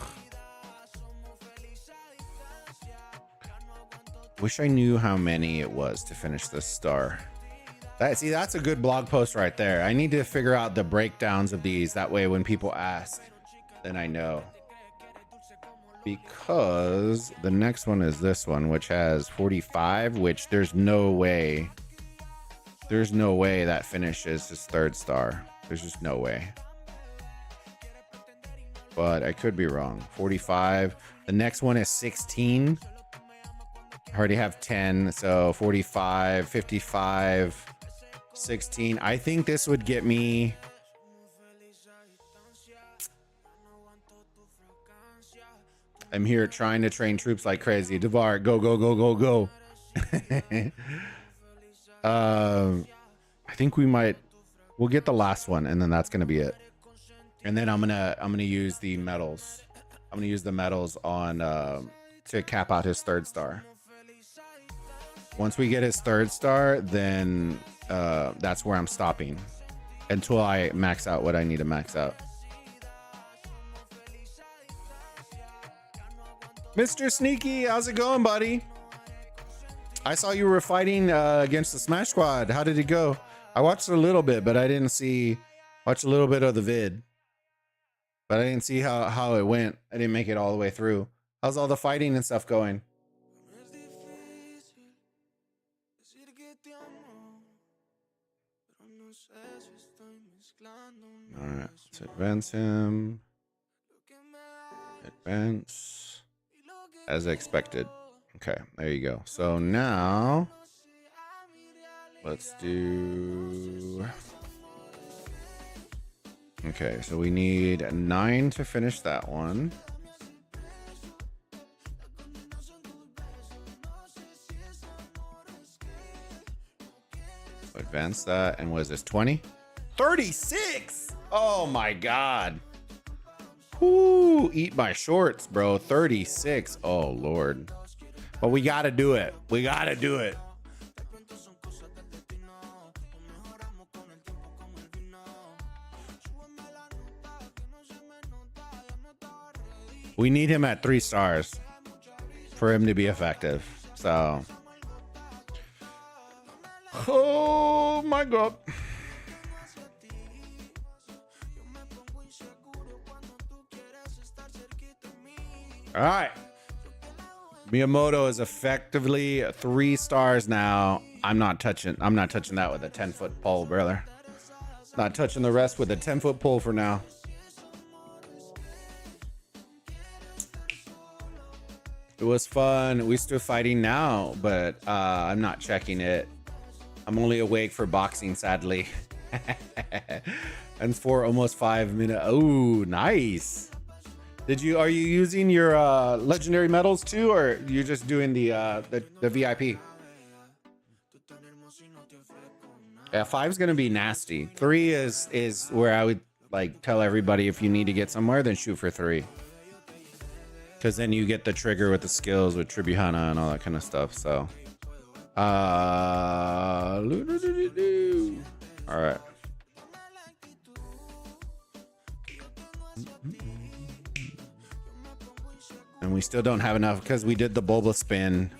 Wish I knew how many it was to finish this star. That's a good blog post right there. I need to figure out the breakdowns of these. That way when people ask, then I know. Because the next one is this one, which has 45, which there's no way that finishes his 3rd star. There's just no way. But I could be wrong. 45. The next one is 16. I already have 10, so 45, 55, 16. I think this would get me. I'm here trying to train troops like crazy. Devar, go, go, go, go, go. I think we'll get the last one, and then that's gonna be it. And then I'm gonna use the medals. I'm gonna use the medals on to cap out his 3rd star. Once we get his 3rd star, then that's where I'm stopping until I max out what I need to max out. Mr. Sneaky, how's it going, buddy? I saw you were fighting against the Smash Squad. How did it go? I watched a little bit, but I didn't watch a little bit of the vid. But I didn't see how it went. I didn't make it all the way through. How's all the fighting and stuff going? All right, let's advance him. Advance. As expected. Okay, there you go. So now let's do. Okay, so we need 9 to finish that one. Advance that. And what is this, 20? 36! Oh my god. Whoo, eat my shorts, bro. 36. Oh lord. But we gotta do it. We gotta do it. We need him at 3 stars for him to be effective. So, oh my god. All right. Miyamoto is effectively 3 stars now. I'm not touching that with a 10-foot pole, brother. Not touching the rest with a 10-foot pole for now. It was fun. We're still fighting now, but I'm not checking it. I'm only awake for boxing, sadly. And for almost 5 minutes. Oh, nice. Are you using your legendary medals too, or you're just doing the VIP? Yeah, 5's gonna be nasty. 3 is where I would like tell everybody, if you need to get somewhere, then shoot for 3. Because then you get the trigger with the skills with Tribihana and all that kind of stuff. So all right. And we still don't have enough because we did the Bulba spin.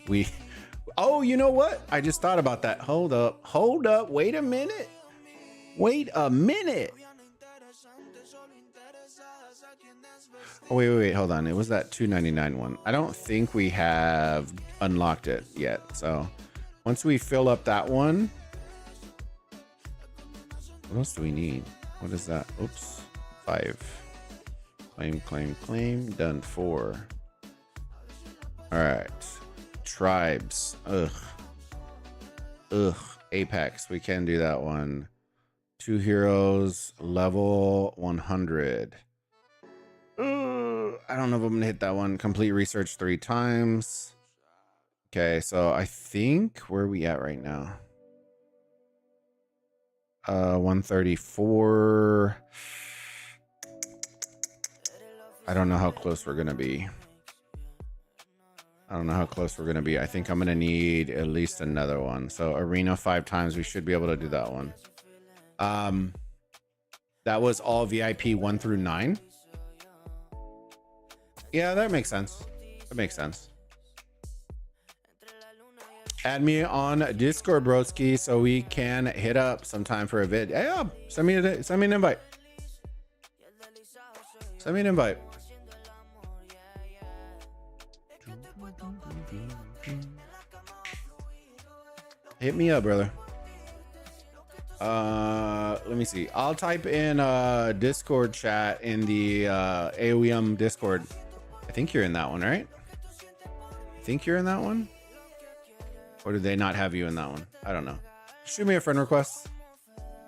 Oh, you know what? I just thought about that. Hold up. Wait a minute. Oh, wait. Hold on. It was that $2.99 one. I don't think we have unlocked it yet. So once we fill up that one, what else do we need? What is that? Oops. 5. Claim. Done 4. All right. Tribes. Ugh. Apex. We can do that one. 2 heroes. Level 100. I don't know if I'm gonna hit that one. Complete research 3 times. Okay, so I think, where are we at right now? 134. I don't know how close we're gonna be. I think I'm gonna need at least another one. So arena 5 times. We should be able to do that one. That was all VIP 1 through 9. Yeah, that makes sense. Add me on Discord, broski, so we can hit up sometime for a vid. Yeah, send me an invite. Hit me up, brother. Let me see. I'll type in Discord chat in the Aoem Discord. I think you're in that one, right? Or do they not have you in that one? I don't know. Shoot me a friend request.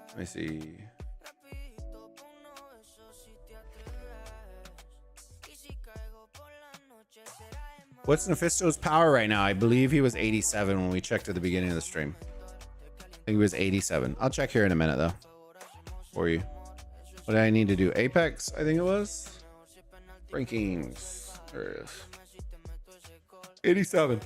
Let me see. What's Nephisto's power right now? I believe he was 87 when we checked at the beginning of the stream. I think he was 87. I'll check here in a minute though. For you. What did I need to do? Apex, I think it was. Rankings. There it is. 87.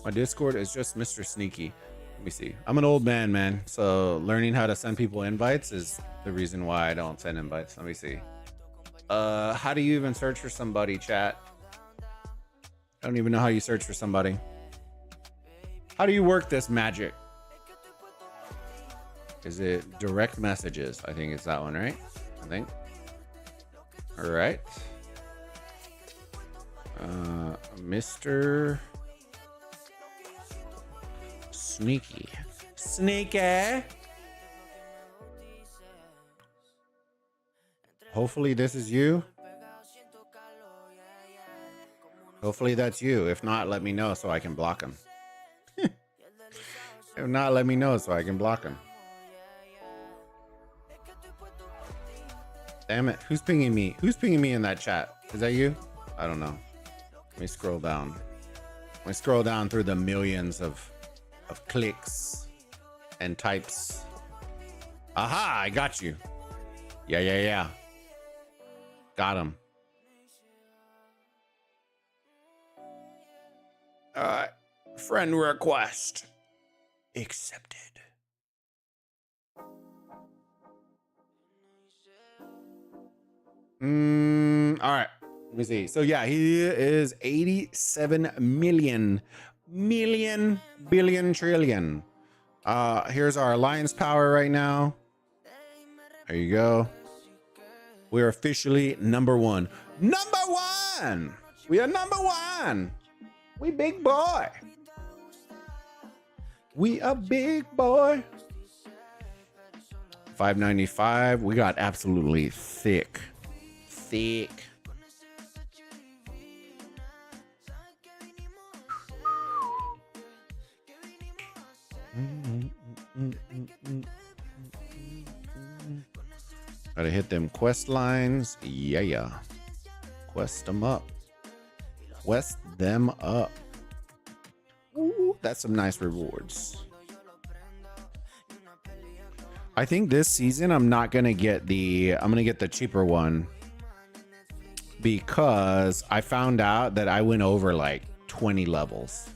My Discord is just Mr. Sneaky. Let me see. I'm an old man, so learning how to send people invites is the reason why I don't send invites. Let me see. How do you even search for somebody, chat? I don't even know how you search for somebody. How do you work this magic? Is it direct messages? I think it's that one, right? I think. All right. Mr. Sneaky. Hopefully this is you. Hopefully that's you. If not, let me know so I can block him. If not, let me know so I can block him. Damn it. Who's pinging me? Who's pinging me in that chat? Is that you? I don't know. Let me scroll down. Let me scroll down through the millions of clicks and types. Aha, I got you. Yeah. Got him. All right. Friend request accepted. All right. Let me see. So yeah, he is 87 million billion trillion. Here's our alliance power right now. There you go. We're officially number 1. Number 1. We are number 1. We big boy. We a big boy. 595. We got absolutely thick. Gotta hit them quest lines. Yeah. Quest them up. Quest them up. Ooh, that's some nice rewards. I think this season I'm not gonna get I'm gonna get the cheaper one because I found out that I went over like 20 levels.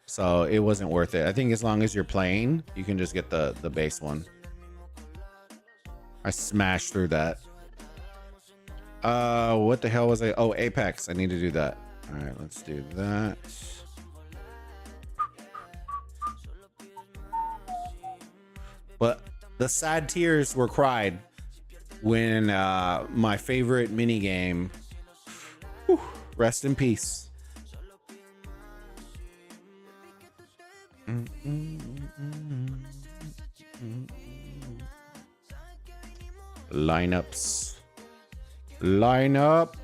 So it wasn't worth it. I think as long as you're playing, you can just get the base one. I smashed through that. What the hell was I? Oh, Apex. I need to do that. All right, let's do that. But the sad tears were cried when my favorite mini game, rest in peace. Lineups. Line up.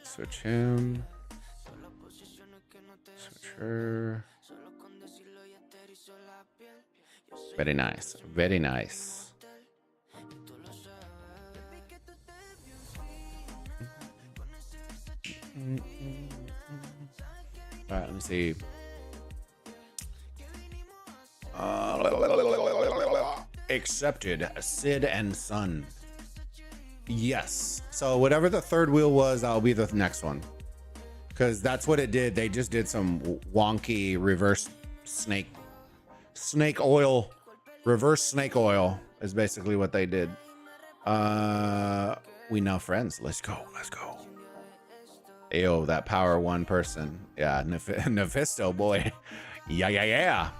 Switch him. Switch her. Very nice. Very nice. All right, let me see. Accepted. Sid and Son. Yes. So whatever the third wheel was, I'll be the next one. Because that's what it did. They just did some wonky reverse snake oil. Reverse snake oil is basically what they did. We now friends. Let's go. Let's go. Ayo, that power one person. Yeah, Nephisto boy. Yeah.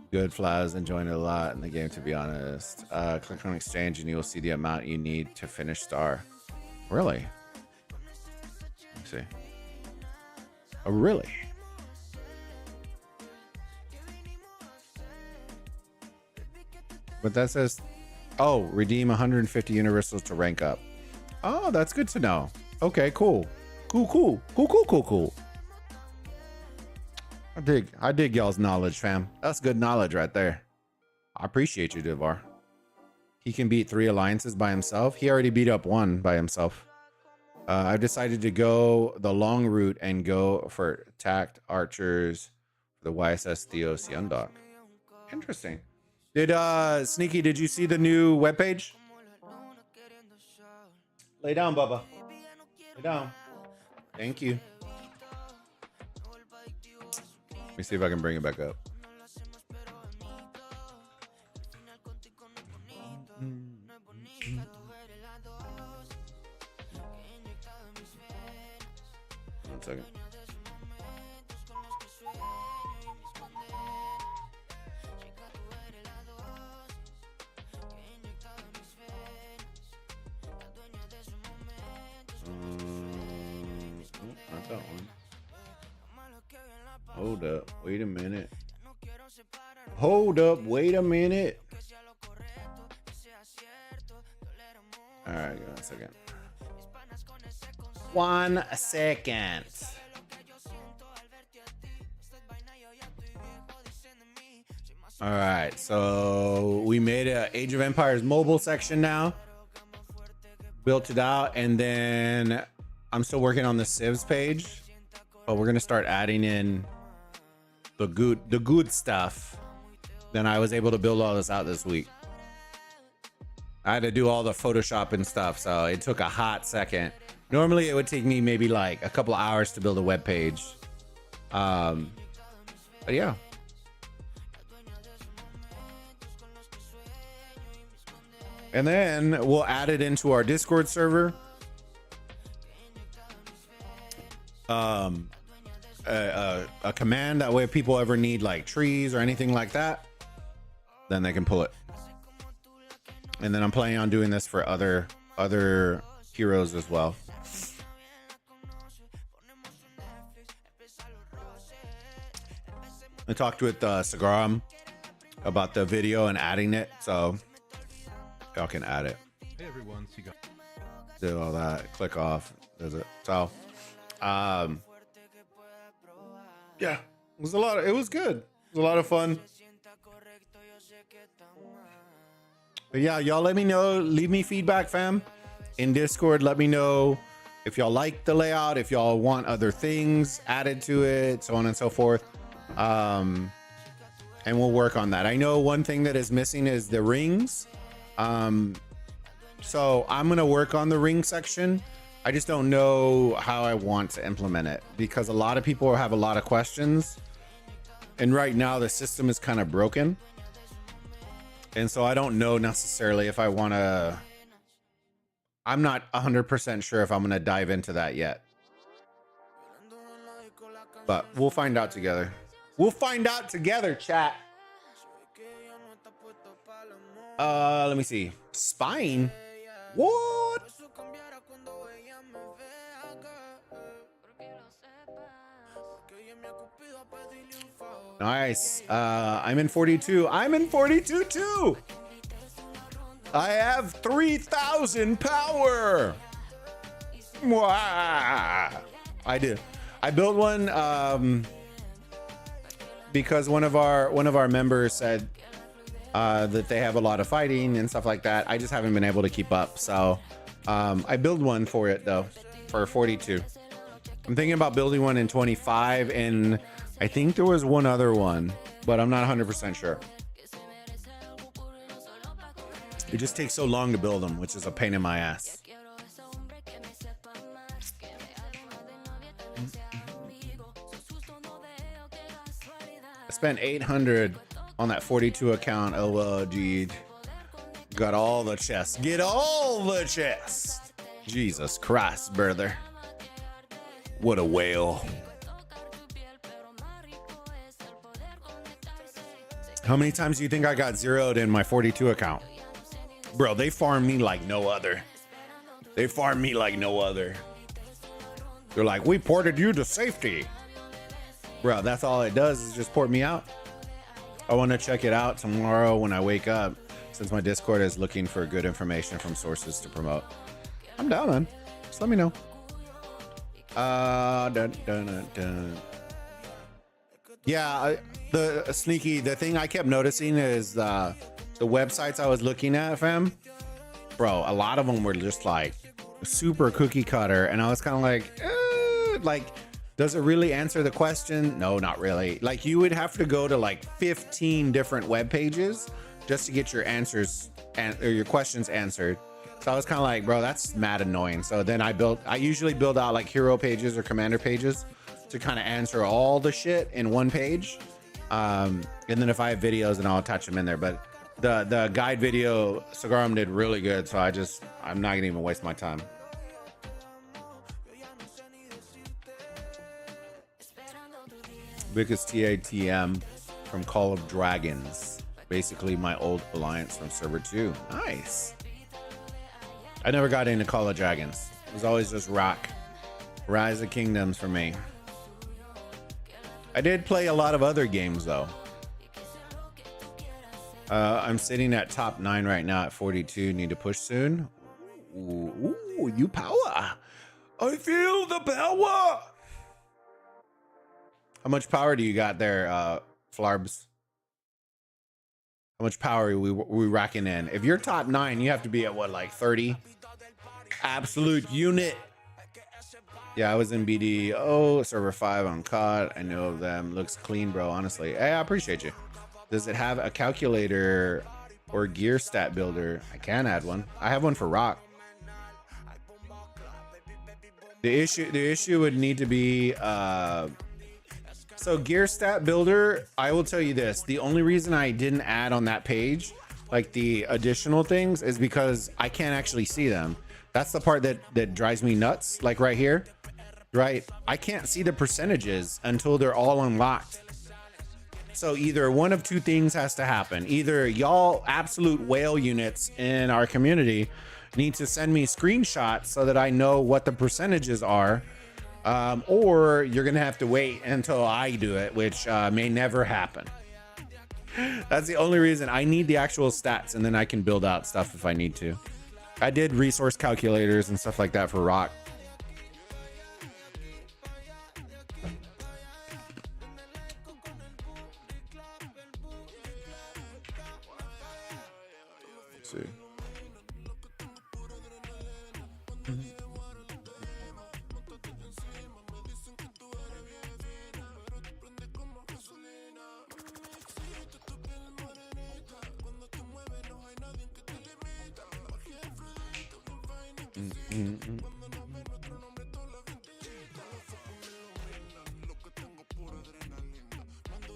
Good flies, enjoying it a lot in the game, to be honest. Click on exchange and you will see the amount you need to finish star. Really? Let's see. Oh, really? But that says, oh, redeem 150 universals to rank up. Oh, that's good to know. Okay, cool. Cool. I dig y'all's knowledge, fam. That's good knowledge right there. I appreciate you, Divar. He can beat 3 alliances by himself. He already beat up 1 by himself. I've decided to go the long route and go for tact archers for the YSS Theos Yundok. Interesting. Did Sneaky, did you see the new webpage? Lay down, Bubba. Lay down. Thank you. Let me see if I can bring it back up. One second. Not that one. Hold up. Wait a minute. Hold up. Wait a minute. All right. Give me a second. 1 second. All right. So we made a Age of Empires mobile section now. Built it out. And then I'm still working on the Civs page. But we're going to start adding in the good stuff. Then I was able to build all this out this week. I had to do all the Photoshop and stuff, so it took a hot second. Normally it would take me maybe like a couple hours to build a web page. But yeah. And then we'll add it into our Discord server. A command that way if people ever need like trees or anything like that, then they can pull it. And then I'm planning on doing this for other heroes as well. I talked with Sagaram about the video and adding it, so y'all can add it. Hey everyone, Cigar. Did all that, click off, does it? So, yeah, it was it was good. It was a lot of fun. But yeah, y'all let me know, leave me feedback, fam, in Discord. Let me know if y'all like the layout, if y'all want other things added to it, so on and so forth. And we'll work on that. I know one thing that is missing is the rings. So I'm gonna work on the ring section. I just don't know how I want to implement it because a lot of people have a lot of questions. And right now the system is kind of broken. And so I don't know necessarily if I want to, I'm not 100% sure if I'm going to dive into that yet. But we'll find out together. We'll find out together, chat. Let me see. Spine? What? Nice. I'm in 42. I'm in 42 too. I have 3,000 power. Mwah. I did. I built one because one of our members said that they have a lot of fighting and stuff like that. I just haven't been able to keep up. So I build one for it though, for 42. I'm thinking about building one in 25, and I think there was one other one, but I'm not 100% sure. It just takes so long to build them, which is a pain in my ass. I spent 800 on that 42 account. Oh, gee. Got all the chests. Get all the chests. Jesus Christ, brother. What a whale. How many times do you think I got zeroed in my 42 account? Bro, they farm me like no other. They farm me like no other. They're like, we ported you to safety. Bro, that's all it does is just port me out. I want to check it out tomorrow when I wake up, since my Discord is looking for good information from sources to promote. I'm down, man. Just let me know. Yeah, the thing I kept noticing is the websites I was looking at, fam. Bro, a lot of them were just like super cookie cutter, and I was kind of like, does it really answer the question? No, not really. Like, you would have to go to like 15 different web pages just to get your answers or your questions answered. So I was kind of like, bro, that's mad annoying. So then I usually build out like hero pages or commander pages to kind of answer all the shit in one page. And then if I have videos, then I'll attach them in there. But the guide video, Sagaram did really good. So I'm not gonna even waste my time. Biggest TATM from Call of Dragons. Basically my old alliance from server 2. Nice. I never got into Call of Dragons. It was always just rock. Rise of Kingdoms for me. I did play a lot of other games though. I'm sitting at top 9 right now at 42. Need to push soon. Ooh, you power. I feel the power. How much power do you got there, Flarbs? How much power are we racking in? If you're top 9, you have to be at what, like 30? Absolute unit. Yeah, I was in BDO, server 5 on COD. I know of them. Looks clean, bro, honestly. Hey, I appreciate you. Does it have a calculator or gear stat builder? I can add one. I have one for rock. The issue would need to be so gear stat builder, I will tell you this. The only reason I didn't add on that page, like the additional things, is because I can't actually see them. That's the part that drives me nuts. Like right here, right? I can't see the percentages until they're all unlocked. So either one of two things has to happen. Either y'all absolute whale units in our community need to send me screenshots so that I know what the percentages are Or you're gonna have to wait until I do it, which may never happen. That's the only reason. I need the actual stats, and then I can build out stuff if I need to. I did resource calculators and stuff like that for rock. Let's see.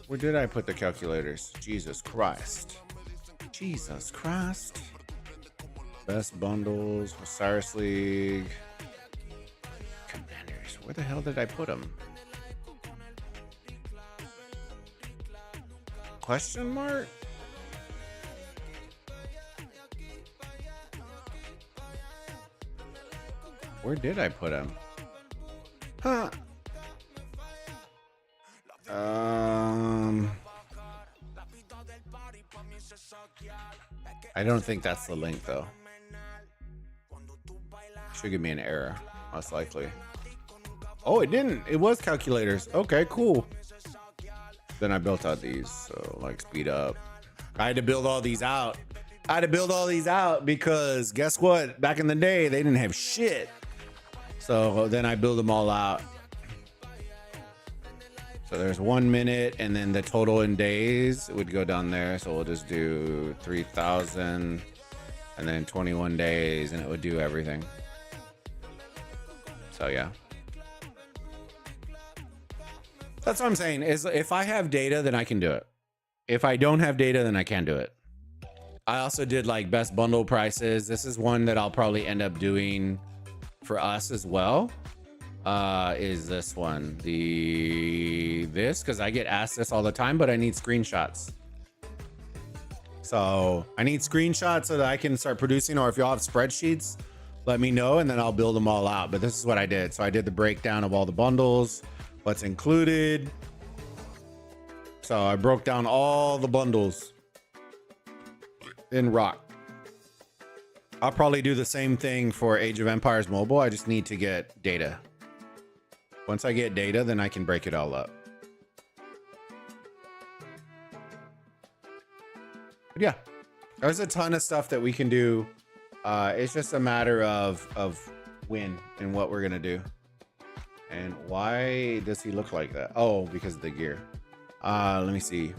Where did I put the calculators? Jesus Christ. Jesus Christ. Best bundles, Osiris League. Commanders. Where the hell did I put them? Question mark? Where did I put him? Huh. I don't think that's the link though. Should give me an error, most likely. Oh, it didn't. It was calculators. Okay, cool. Then I built out these, so like speed up. I had to build all these out. I had to build all these out because guess what? Back in the day, they didn't have shit. So then I build them all out. So there's 1 minute, and then the total in days would go down there. So we'll just do 3,000 and then 21 days, and it would do everything. So yeah. That's what I'm saying is if I have data, then I can do it. If I don't have data, then I can't do it. I also did like best bundle prices. This is one that I'll probably end up doing for us as well. Is this one this because I get asked this all the time, but I need screenshots. So I need screenshots so that I can start producing, or if y'all have spreadsheets, let me know and then I'll build them all out. But this is what I did. So I did the breakdown of all the bundles, what's included. So I broke down all the bundles in Rock. I'll probably do the same thing for Age of Empires Mobile. I just need to get data. Once I get data, then I can break it all up. But yeah, there's a ton of stuff that we can do. It's just a matter of when and what we're gonna do. And why does he look like that? Oh, because of the gear. Let me see.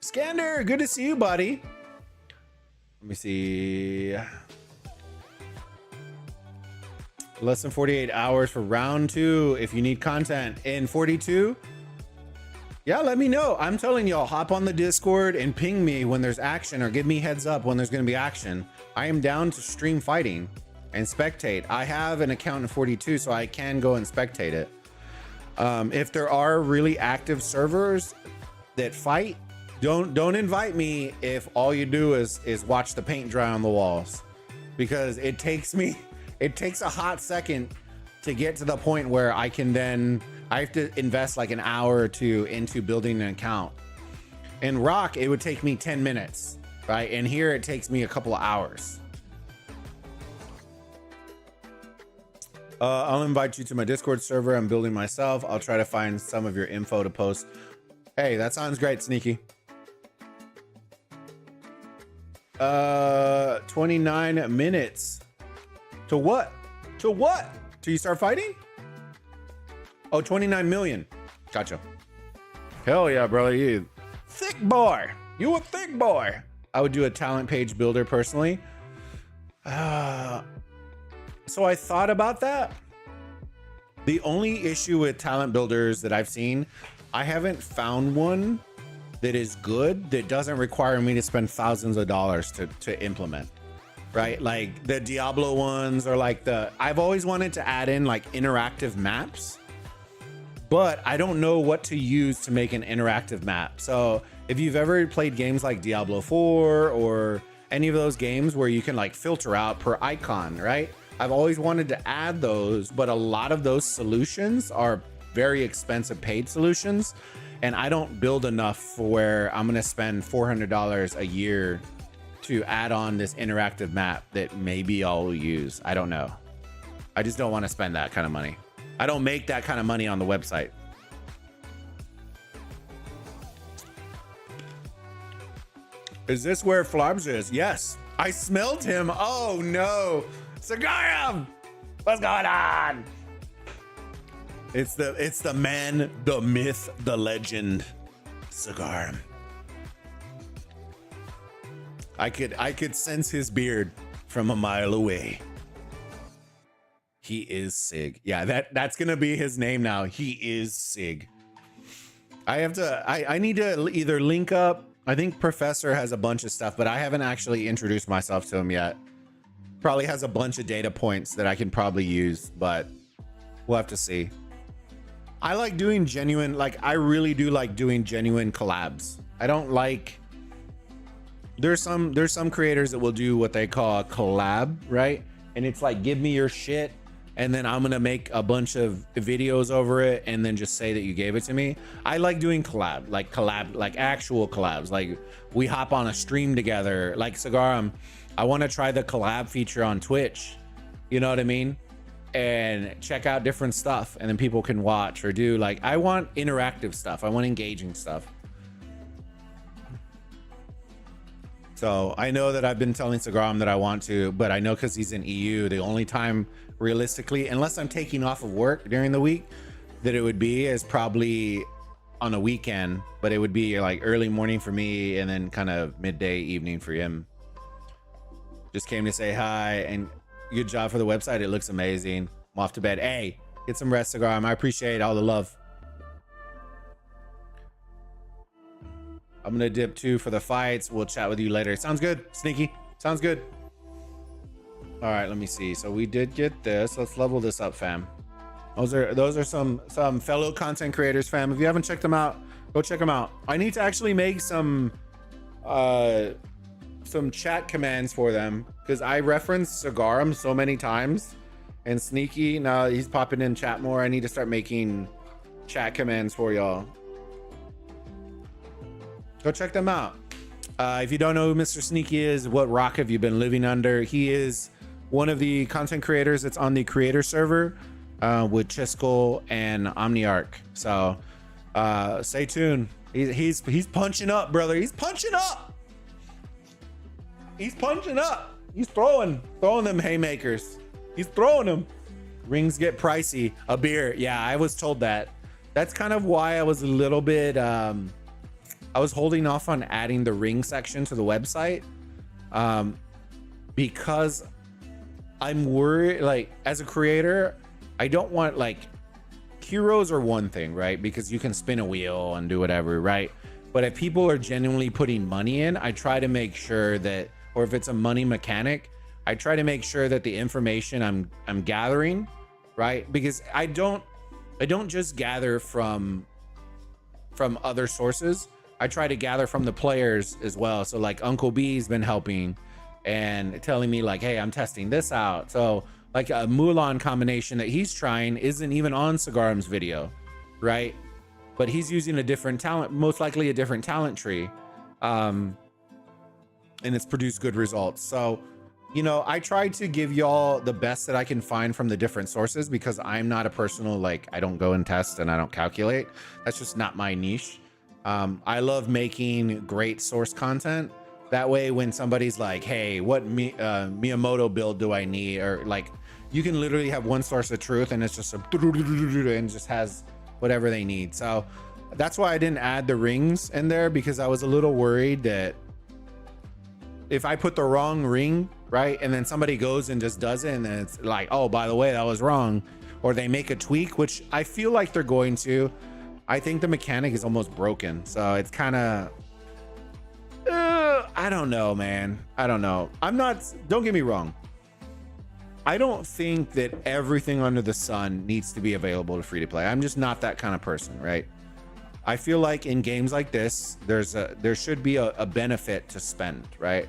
Skander, good to see you, buddy. Let me see. Less than 48 hours for round 2. If you need content in 42, yeah, let me know. I'm telling y'all, hop on the Discord and ping me when there's action, or give me heads up when there's going to be action. I am down to stream fighting and spectate. I have an account in 42, so I can go and spectate it. If there are really active servers that fight, don't invite me if all you do is watch the paint dry on the walls, because it takes a hot second to get to the point where I have to invest like an hour or two into building an account. In Rock, it would take me 10 minutes, right? And here it takes me a couple of hours. I'll invite you to my Discord server. I'm building myself. I'll try to find some of your info to post. Hey, that sounds great, Sneaky. 29 minutes. To what? To what? Till you start fighting? Oh, 29 million. Gotcha. Hell yeah, brother. You thick boy. You a thick boy. I would do a talent page builder personally. So I thought about that. The only issue with talent builders that I've seen, I haven't found one that is good, that doesn't require me to spend thousands of dollars to implement, right? Like the Diablo ones, or like I've always wanted to add in like interactive maps, but I don't know what to use to make an interactive map. So if you've ever played games like Diablo 4 or any of those games where you can like filter out per icon, right? I've always wanted to add those, but a lot of those solutions are very expensive paid solutions. And I don't build enough for where I'm going to spend $400 a year to add on this interactive map that maybe I'll use. I don't know. I just don't want to spend that kind of money. I don't make that kind of money on the website. Is this where Flarbs is? Yes. I smelled him. Oh no. Cigarum! What's going on? It's the man, the myth, the legend, Cigarum. I could sense his beard from a mile away. He is Sig. Yeah, that's gonna be his name now. He is Sig. I need to either link up. I think Professor has a bunch of stuff, but I haven't actually introduced myself to him yet. Probably has a bunch of data points that I can probably use, but we'll have to see. I like doing genuine, like I really do like doing genuine collabs. I don't like, there's some creators that will do what they call a collab, right? And it's like, give me your shit, and then I'm gonna make a bunch of videos over it and then just say that you gave it to me. I like doing collab, like actual collabs. Like we hop on a stream together, like Cigarum. I want to try the collab feature on Twitch. You know what I mean? And check out different stuff, and then people can watch or do, like, I want interactive stuff. I want engaging stuff. So I know that I've been telling Cigarum that I want to, but I know because he's in EU, the only time realistically, unless I'm taking off of work during the week, that it would be is probably on a weekend, but it would be like early morning for me and then kind of midday evening for him. Just came to say hi and good job for the website. It looks amazing. I'm off to bed. Hey, get some rest, Cigarum. I appreciate all the love. I'm gonna dip too for the fights. We'll chat with you later. Sounds good, Sneaky. Sounds good. All right, let me see. So we did get this. Let's level this up, fam. Those are some fellow content creators, fam. If you haven't checked them out, go check them out. I need to actually make some chat commands for them because I referenced Cigarum so many times, and Sneaky, now he's popping in chat more. I need to start making chat commands for y'all. Go check them out. If you don't know who Mr. Sneaky is, what rock have you been living under? He is one of the content creators that's on the creator server with Chiskel and OmniArc. So stay tuned. He's punching up, brother. He's punching up. He's punching up. He's throwing them haymakers. He's throwing them. Rings get pricey. A beer. Yeah, I was told that. That's kind of why I was a little bit, I was holding off on adding the ring section to the website, because I'm worried, like, as a creator, I don't want, like, heroes are one thing, right? Because you can spin a wheel and do whatever, right? But if people are genuinely putting money in, I try to make sure that, or if it's a money mechanic, I try to make sure that the information I'm gathering, right? Because I don't just gather from other sources. I try to gather from the players as well. So like Uncle B's been helping and telling me like, hey, I'm testing this out. So like a Mulan combination that he's trying isn't even on Cigarum's video, right? But he's using a different talent, most likely a different talent tree. And it's produced good results. So, you know, I try to give y'all the best that I can find from the different sources because I'm not a personal, like, I don't go and test and I don't calculate. That's just not my niche. I love making great source content. That way, when somebody's like, hey, what Miyamoto build do I need? Or like, you can literally have one source of truth and it's just and just has whatever they need. So that's why I didn't add the rings in there, because I was a little worried that if I put the wrong ring, right, and then somebody goes and just does it, and then it's like, oh, by the way, that was wrong, or they make a tweak, which I feel like they're going to. I think the mechanic is almost broken, so it's kind of I don't know, man. I don't know. Don't get me wrong, I don't think that everything under the sun needs to be available to free to play. I'm just not that kind of person, right? I feel like in games like this, there should be a benefit to spend, right?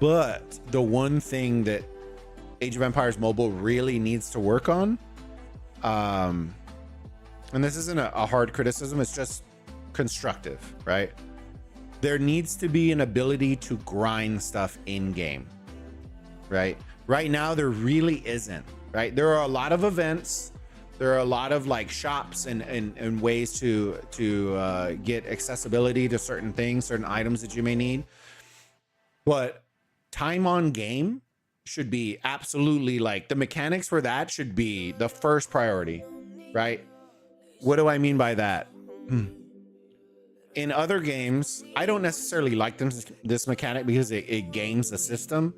But the one thing that Age of Empires Mobile really needs to work on, and this isn't a hard criticism, it's just constructive, right? There needs to be an ability to grind stuff in game, right? Right now, there really isn't, right? There are a lot of events. There are a lot of like shops and ways to get accessibility to certain things, certain items that you may need. But time on game should be absolutely, like, the mechanics for that should be the first priority, right? What do I mean by that? In other games, I don't necessarily like this mechanic because it games the system.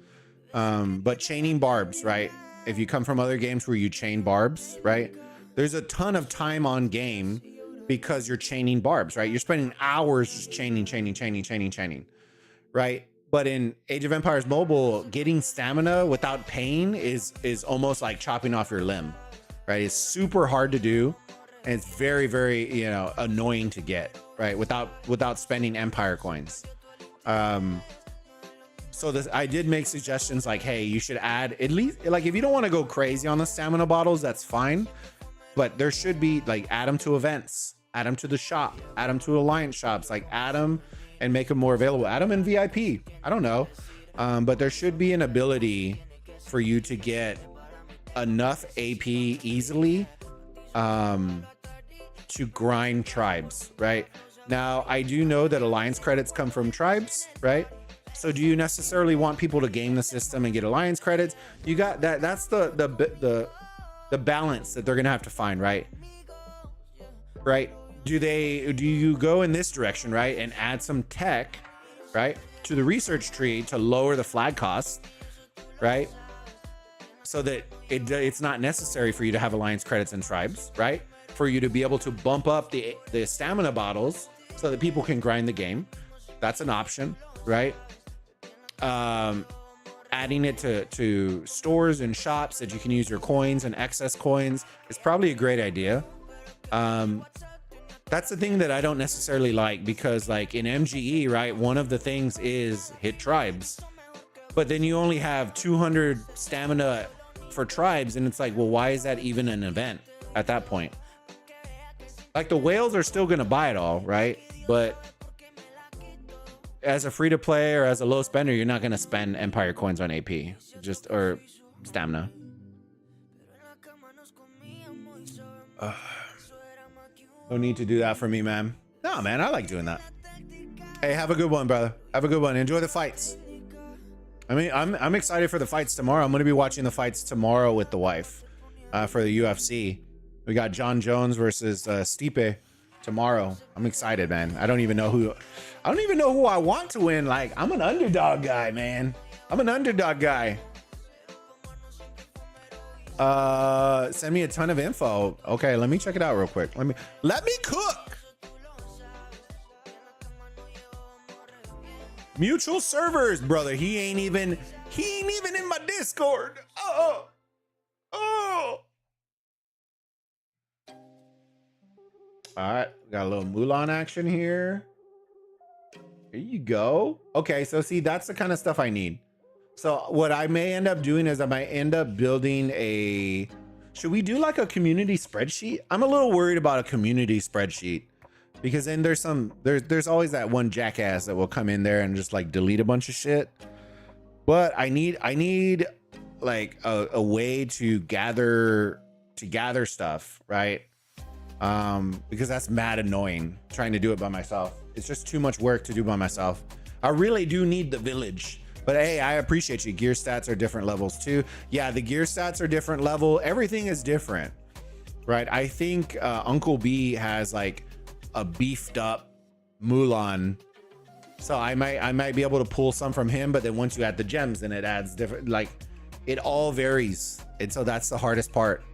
But chaining barbs, right? If you come from other games where you chain barbs, right? There's a ton of time on game because you're chaining barbs, right? You're spending hours just chaining, right? But in Age of Empires Mobile, getting stamina without pain is almost like chopping off your limb, right? It's super hard to do, and it's very, very, you know, annoying to get, right? Without spending Empire coins. So I did make suggestions like, hey, you should add at least, like, if you don't want to go crazy on the stamina bottles, that's fine. But there should be, like, add them to events, add them to the shop, add them to alliance shops, like add them and make them more available. Add them in VIP. I don't know. But there should be an ability for you to get enough AP easily to grind tribes, right? Now, I do know that alliance credits come from tribes, right? So do you necessarily want people to game the system and get alliance credits? You got that. That's the balance that they're gonna have to find, right? Right? Do you go in this direction, right, and add some tech, right, to the research tree to lower the flag costs, right, so that it's not necessary for you to have alliance credits and tribes, right, for you to be able to bump up the stamina bottles so that people can grind the game. That's an option, right? Adding it to stores and shops that you can use your coins and excess coins is probably a great idea. That's the thing that I don't necessarily like, because, like, in MGE, right, one of the things is hit tribes, but then you only have 200 stamina for tribes, and it's like, well, why is that even an event at that point? Like, the whales are still gonna buy it all, right? But as a free to play or as a low spender, you're not gonna spend Empire coins on AP, or stamina. No need to do that for me, man. No, man, I like doing that. Hey, have a good one, brother. Have a good one. Enjoy the fights. I mean, I'm excited for the fights tomorrow. I'm going to be watching the fights tomorrow with the wife for the UFC. We got John Jones versus Stipe tomorrow. I'm excited, man. I don't even know who I want to win. Like, I'm an underdog guy, man. I'm an underdog guy. Send me a ton of info. Okay, let me check it out real quick. Let me cook. Mutual servers, brother. He ain't even in my Discord. Oh. All right, got a little Mulan action here. Here you go. Okay, so see, that's the kind of stuff I need. So what I may end up doing is I might end up building should we do like a community spreadsheet? I'm a little worried about a community spreadsheet, because then there's always that one jackass that will come in there and just like delete a bunch of shit. But I need like a way to gather stuff, right? Because that's mad annoying trying to do it by myself. It's just too much work to do by myself. I really do need the village. But hey, I appreciate you. Gear stats are different levels too. Yeah, the gear stats are different level. Everything is different, right? I think Uncle B has like a beefed up Mulan, so I might be able to pull some from him. But then once you add the gems, then it adds different. Like, it all varies, and so that's the hardest part.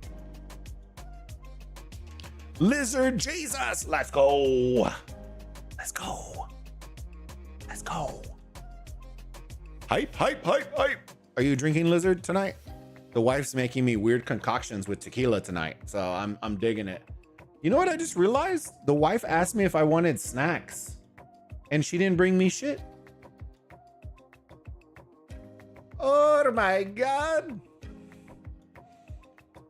Lizard Jesus, let's go. Let's go. Let's go. Hype. Are you drinking Lizard tonight? The wife's making me weird concoctions with tequila tonight, so I'm digging it. You know what I just realized? The wife asked me if I wanted snacks, and she didn't bring me shit. Oh my God.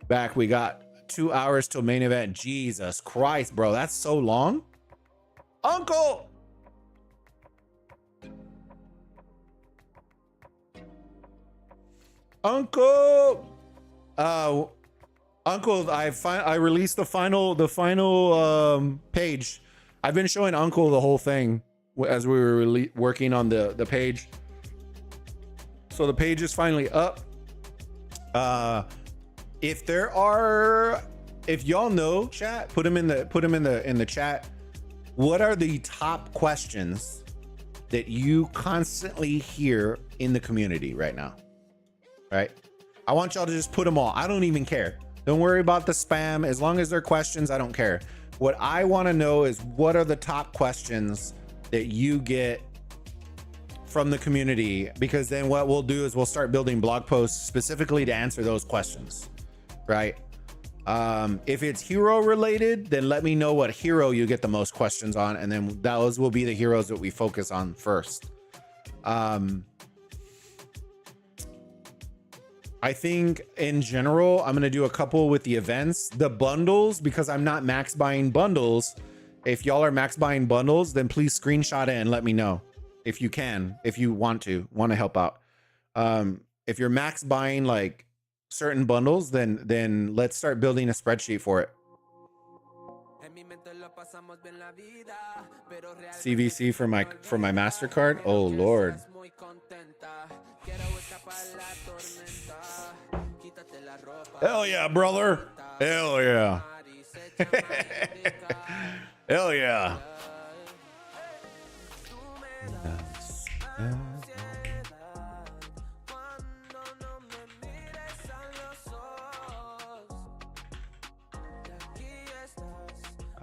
Back, we got 2 hours till main event. Jesus Christ, bro, that's so long. Uncle. Uncle. Uncle, I released the final page. I've been showing Uncle the whole thing as we were working on the page. So the page is finally up. If y'all know, chat, put them in the chat. What are the top questions that you constantly hear in the community right now? Right? I want y'all to just put them all. I don't even care. Don't worry about the spam. As long as they're questions, I don't care. What I want to know is what are the top questions that you get from the community, because then what we'll do is we'll start building blog posts specifically to answer those questions, right? If it's hero related, then let me know what hero you get the most questions on, and then those will be the heroes that we focus on first. I think in general, I'm going to do a couple with the events, the bundles, because I'm not max buying bundles. If y'all are max buying bundles, then please screenshot it and let me know if you can, if you want to help out. If you're max buying like certain bundles, then let's start building a spreadsheet for it. CVC for my MasterCard. Oh Lord. Hell yeah, brother. Hell yeah. Hell yeah.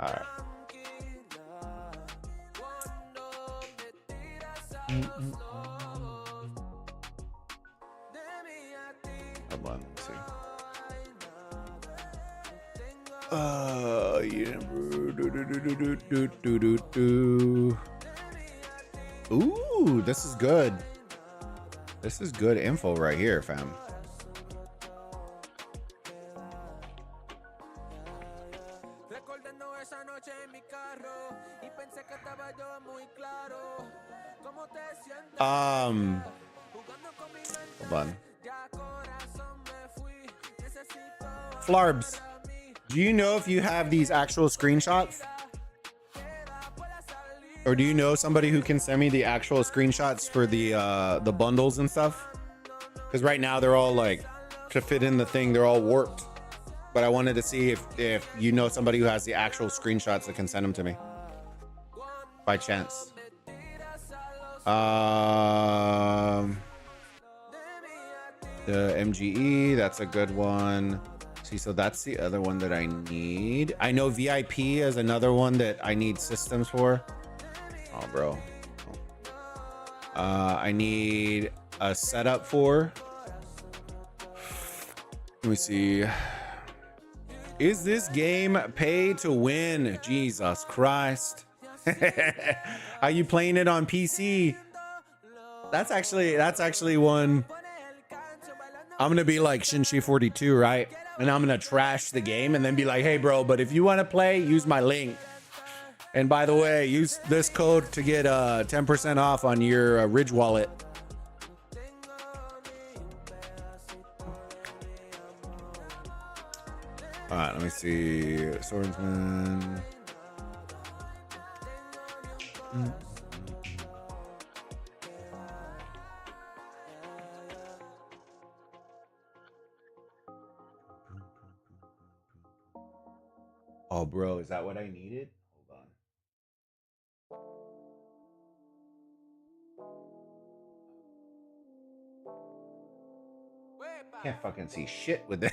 All right. Hold on, let's see. Yeah. Ooh, this is good. This is good info right here, fam. Hold on. Flarbs, do you know if you have these actual screenshots? Or do you know somebody who can send me the actual screenshots for the bundles and stuff? Because right now they're all like, to fit in the thing, they're all warped. But I wanted to see if you know somebody who has the actual screenshots that can send them to me. By chance. The MGE, that's a good one. See, so that's the other one that I need. I know VIP is another one that I need systems for. Oh, bro. I need a setup for. Let me see. Is this game pay to win? Jesus Christ. Are you playing it on PC? That's actually one. I'm gonna be like Shinshi 42, right? And I'm gonna trash the game and then be like, hey bro, but if you want to play, use my link. And by the way, use this code to get 10% off on your Ridge wallet. All right, let me see. Swordsman. Oh, bro, is that what I needed? Hold on. Can't fucking see shit with it.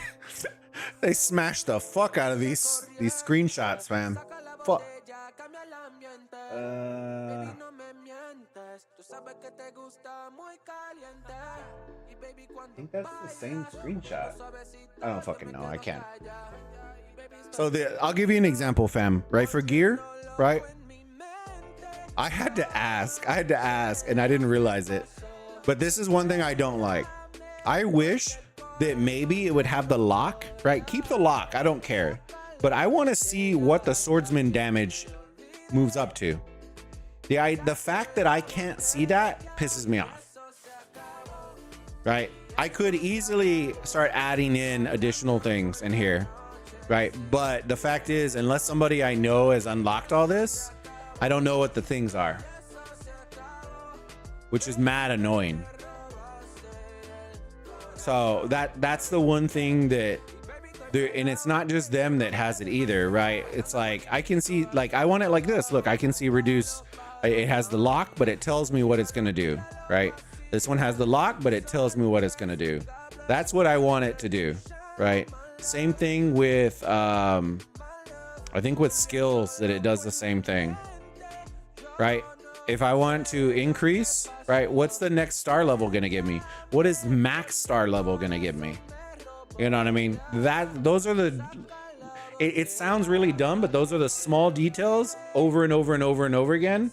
They smashed the fuck out of these screenshots, man. Fuck. I think that's the same screenshot. I don't fucking know. I can't. So I'll give you an example, fam. Right, for gear, right? I had to ask, and I didn't realize it. But this is one thing I don't like. I wish that maybe it would have the lock, right? Keep the lock, I don't care. But I want to see what the swordsman damage moves up to. The fact that I can't see that pisses me off, right? I could easily start adding in additional things in here, right? But the fact is, unless somebody I know has unlocked all this, I don't know what the things are, which is mad annoying. So that's the one thing that and it's not just them that has it either, right? It's like I can see, like, I want it like this. Look, I can see reduce. It has the lock, but it tells me what it's gonna do, right? This one has the lock, but it tells me what it's gonna do. That's what I want it to do, right? Same thing with I think with skills, that it does the same thing, right? If I want to increase, right, what's the next star level gonna give me? What is max star level gonna give me? You know what I mean? Those are the, it sounds really dumb, but those are the small details over and over and over and over again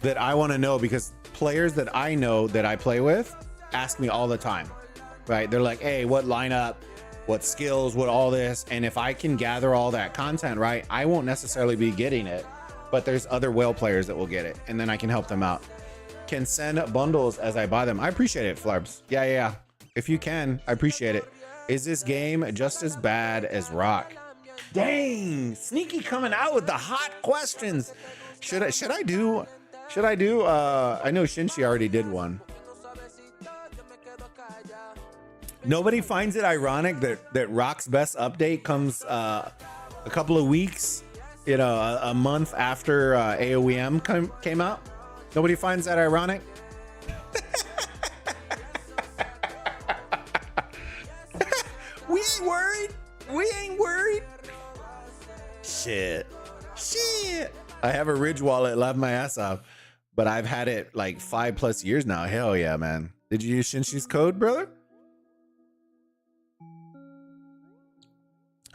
that I want to know, because players that I know that I play with ask me all the time, right? They're like, hey, what lineup, what skills, what all this. And if I can gather all that content, right, I won't necessarily be getting it, but there's other whale players that will get it, and then I can help them out. Can send bundles as I buy them. I appreciate it, Flarbs. Yeah. If you can, I appreciate it. Is this game just as bad as Rock? Dang, Sneaky coming out with the hot questions. Should I do? I know Shinshi already did one. Nobody finds it ironic that Rock's best update comes a couple of weeks, you know, a month after Aoem came out. Nobody finds that ironic? We ain't worried. We ain't worried. Shit. I have a Ridge wallet, laugh my ass off, but I've had it like 5+ years now. Hell yeah, man. Did you use Shinshi's code, brother?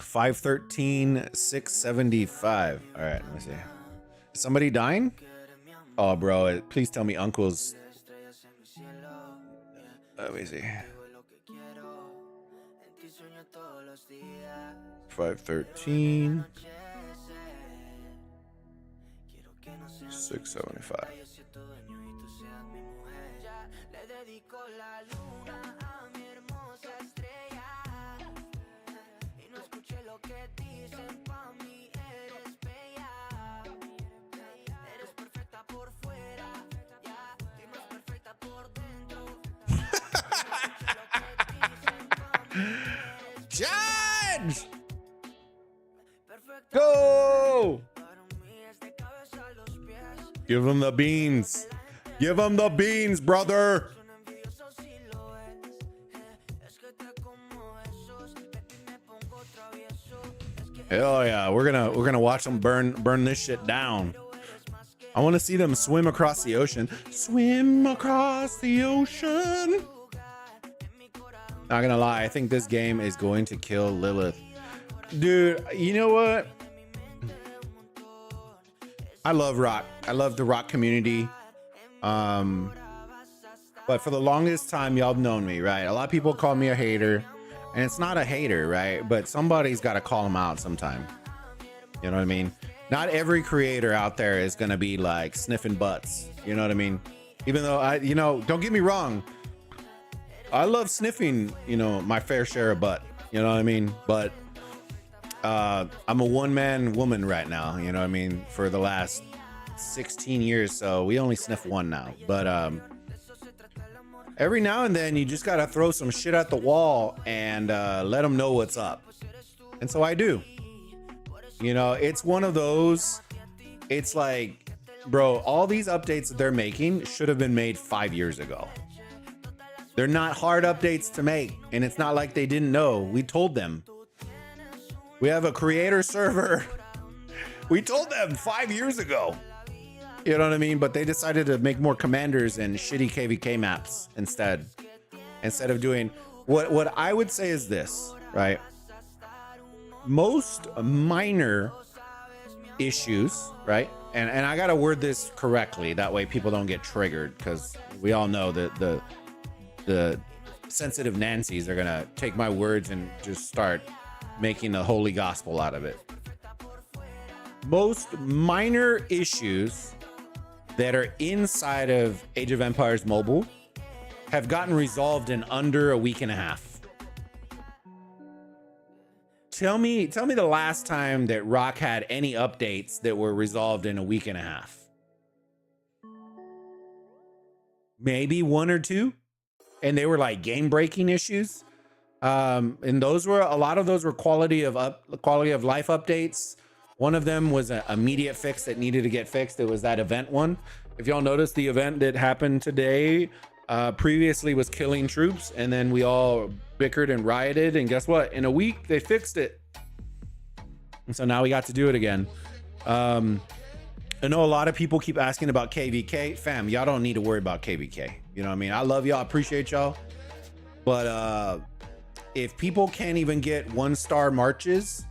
513-675. All right, let me see. Somebody dying? Oh, bro, please tell me uncle's. Let me see. 513. 675. Judge! Go! Give him the beans. Give him the beans, brother. Hell yeah, we're gonna watch them burn this shit down. I want to see them swim across the ocean. Swim across the ocean. Not gonna lie, I think this game is going to kill Lilith. Dude, you know what? I love Rock. I love the Rock community. But for the longest time, y'all have known me, right? A lot of people call me a hater, and it's not a hater, right? But somebody's got to call them out sometime. You know what I mean? Not every creator out there is gonna be like sniffing butts. You know what I mean? Even though don't get me wrong. I love sniffing, my fair share of butt. You know what I mean? But I'm a one-man woman right now. You know what I mean? For the last 16 years, so we only sniff one now. But every now and then, you just gotta throw some shit at the wall and let them know what's up. And so I do. It's one of those. It's like, bro, all these updates that they're making should have been made 5 years ago. They're not hard updates to make, and it's not like they didn't know. We told them. We have a creator server. We told them 5 years ago. You know what I mean? But they decided to make more commanders and shitty KVK maps instead of doing what I would say is this, right? Most minor issues, right? And I gotta word this correctly, that way people don't get triggered, because we all know that the the sensitive Nancys are gonna take my words and just start making a holy gospel out of it. Most minor issues that are inside of Age of Empires Mobile have gotten resolved in under a week and a half. Tell me the last time that Rock had any updates that were resolved in a week and a half. Maybe one or two, and they were like game-breaking issues. And those were, a lot of those were quality of life updates. One of them was an immediate fix that needed to get fixed. It was that event one. If y'all noticed, the event that happened today previously was killing troops, and then we all bickered and rioted, and guess what? In a week, they fixed it. And so now we got to do it again. I know a lot of people keep asking about KVK. Fam, y'all don't need to worry about KVK. You know what I mean? I love y'all, appreciate y'all. But if people can't even get 1-star marches,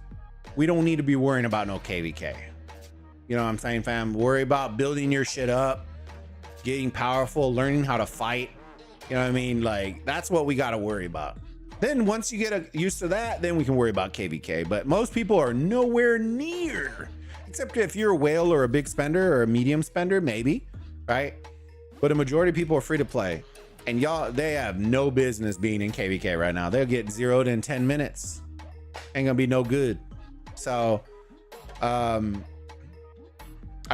we don't need to be worrying about no KVK. You know what I'm saying, fam? Worry about building your shit up, getting powerful, learning how to fight. You know what I mean? Like, that's what we got to worry about. Then once you get used to that, then we can worry about KVK. But most people are nowhere near, except if you're a whale or a big spender or a medium spender, maybe, right? But a majority of people are free to play. And y'all, they have no business being in KVK right now. They'll get zeroed in 10 minutes. Ain't gonna be no good. So, I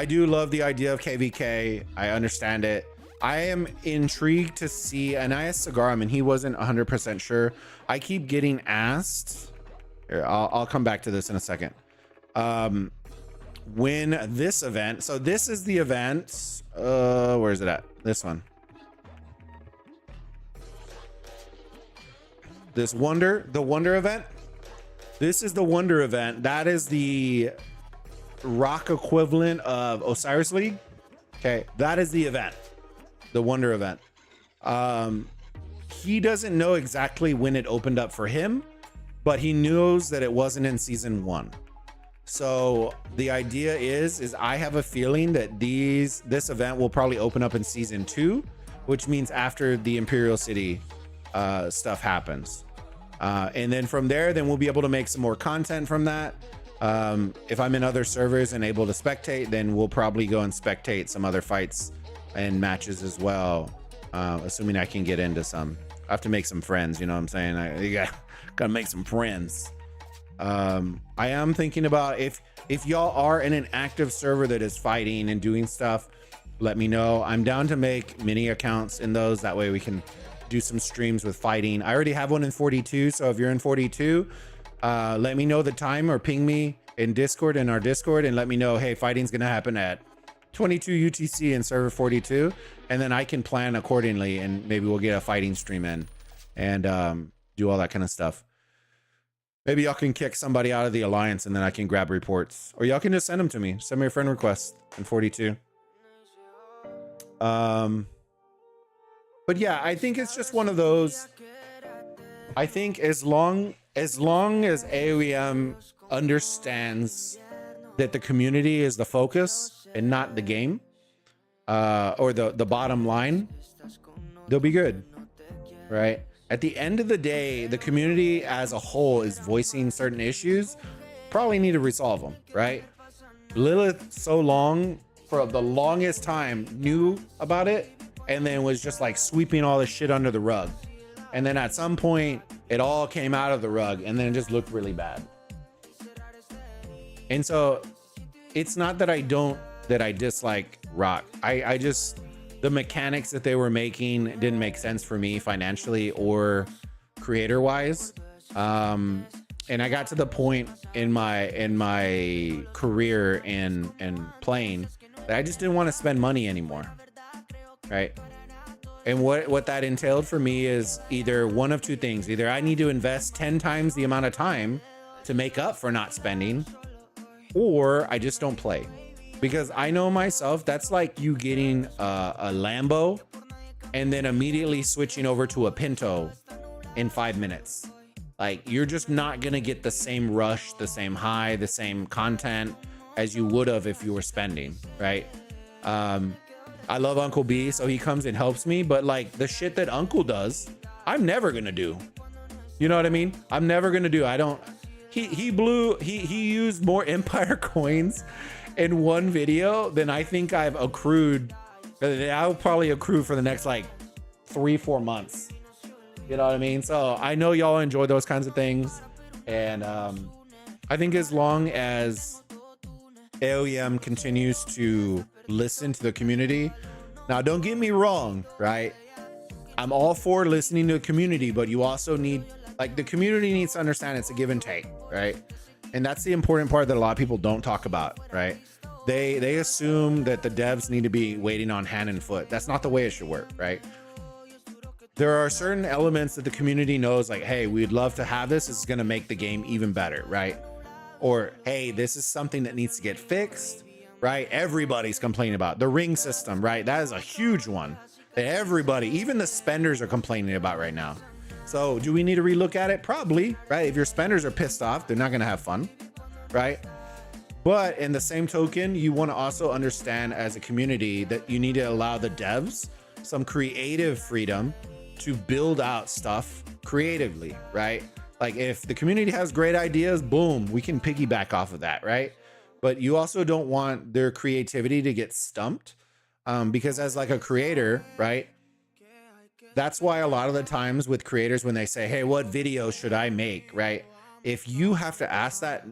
do love the idea of KVK. I understand it. I am intrigued to see, and I asked Cigarum and he wasn't 100% sure. I keep getting asked, here, I'll come back to this in a second. When this event, so this is the event, where is it at? This one. This the Wonder event. This is the Wonder event. That is the Rock equivalent of Osiris League. Okay, that is the event, the Wonder event. He doesn't know exactly when it opened up for him, but he knows that it wasn't in season 1. So the idea is I have a feeling that this event will probably open up in season 2, which means after the Imperial City stuff happens. And then from there, then we'll be able to make some more content from that. If I'm in other servers and able to spectate, then we'll probably go and spectate some other fights and matches as well. Assuming I can get into some. I have to make some friends, you know what I'm saying? You gotta make some friends. I am thinking about if y'all are in an active server that is fighting and doing stuff, let me know. I'm down to make mini accounts in those. That way we can do some streams with fighting. I already have one in 42, so if you're in 42, let me know the time or ping me in Discord, in our Discord, and let me know, hey, fighting's gonna happen at 22 UTC in server 42, and then I can plan accordingly, and maybe we'll get a fighting stream in and do all that kind of stuff. Maybe y'all can kick somebody out of the alliance and then I can grab reports, or y'all can just send them to me. Send me a friend request in 42. But yeah, I think it's just one of those. I think as long as Aoem understands that the community is the focus and not the game, or the bottom line, they'll be good, right? At the end of the day, the community as a whole is voicing certain issues, probably need to resolve them, right? Lilith so long, for the longest time, knew about it and then was just like sweeping all this shit under the rug. And then at some point, it all came out of the rug and then it just looked really bad. And so it's not that I dislike Rock. I just, the mechanics that they were making didn't make sense for me financially or creator wise. And I got to the point in my career in playing that I just didn't want to spend money anymore. Right. And what that entailed for me is either one of two things. Either I need to invest 10 times the amount of time to make up for not spending, or I just don't play. Because I know myself, that's like you getting a Lambo and then immediately switching over to a Pinto in 5 minutes. Like, you're just not gonna get the same rush, the same high, the same content as you would have if you were spending, right? I love Uncle B, so he comes and helps me. But like the shit that Uncle does, I'm never gonna do. You know what I mean? I'm never gonna do. I don't. He used more Empire coins in one video than I think I've accrued. I'll probably accrue for the next like 3-4 months. You know what I mean? So I know y'all enjoy those kinds of things, and I think as long as Aoem continues to listen to the community. Now, don't get me wrong, right? I'm all for listening to the community, but you also need, like, the community needs to understand it's a give and take, right? And that's the important part that a lot of people don't talk about, right? They assume that the devs need to be waiting on hand and foot. That's not the way it should work, right? There are certain elements that the community knows, like, hey, we'd love to have this. This is going to make the game even better, right? Or, hey, this is something that needs to get fixed, right? Everybody's complaining about the ring system, right? That is a huge one that everybody, even the spenders, are complaining about right now. So do we need to relook at it? Probably, right? If your spenders are pissed off, they're not going to have fun, right? But in the same token, you want to also understand as a community that you need to allow the devs some creative freedom to build out stuff creatively, right? Like if the community has great ideas, boom, we can piggyback off of that, right? But you also don't want their creativity to get stumped, because as like a creator, right? That's why a lot of the times with creators, when they say, hey, what video should I make, right? If you have to ask that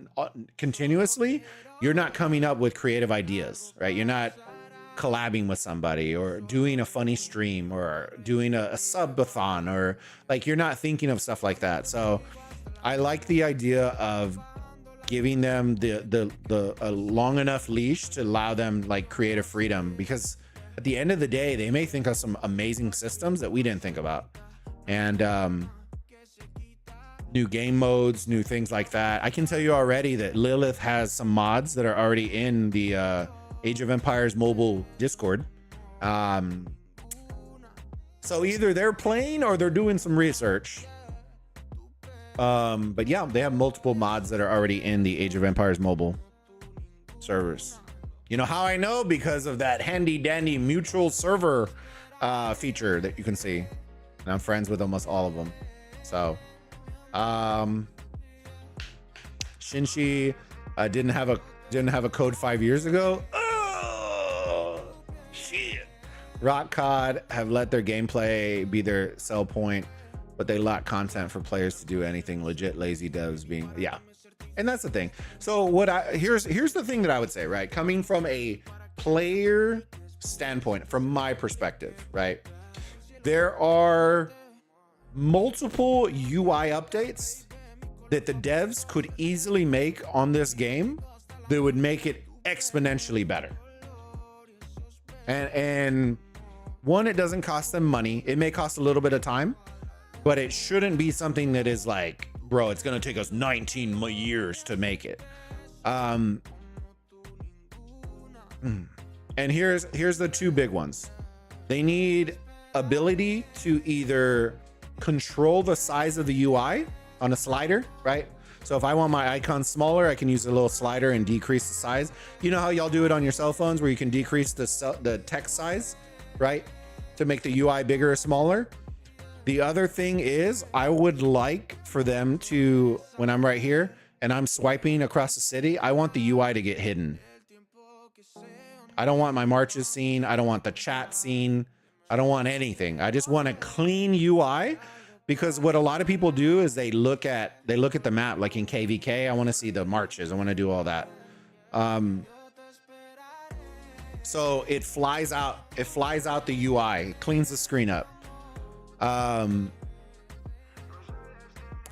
continuously, you're not coming up with creative ideas, right? You're not collabing with somebody or doing a funny stream or doing a subathon, or like you're not thinking of stuff like that. So I like the idea of giving them a long enough leash to allow them like creative freedom, because at the end of the day, they may think of some amazing systems that we didn't think about, and new game modes, new things like that. I can tell you already that Lilith has some mods that are already in the Age of Empires mobile Discord. So either they're playing or they're doing some research. But yeah, they have multiple mods that are already in the Age of Empires mobile servers. You know how I know? Because of that handy dandy mutual server feature that you can see. And I'm friends with almost all of them. So Shinshi didn't have a code 5 years ago. Oh shit. Rock COD have let their gameplay be their sell point, but they lack content for players to do anything. Legit lazy devs being, yeah. And that's the thing. So here's the thing that I would say, right? Coming from a player standpoint, from my perspective, right? There are multiple UI updates that the devs could easily make on this game that would make it exponentially better. And one, it doesn't cost them money. It may cost a little bit of time, but it shouldn't be something that is like, bro, it's gonna take us 19 years to make it. And here's the two big ones. They need ability to either control the size of the UI on a slider, right? So if I want my icon smaller, I can use a little slider and decrease the size. You know how y'all do it on your cell phones where you can decrease the text size, right? To make the UI bigger or smaller. The other thing is, I would like for them to, when I'm right here and I'm swiping across the city, I want the UI to get hidden. I don't want my marches seen. I don't want the chat seen. I don't want anything. I just want a clean UI, because what a lot of people do is they look at the map, like in KVK. I want to see the marches. I want to do all that. So it flies out the UI, it cleans the screen up. And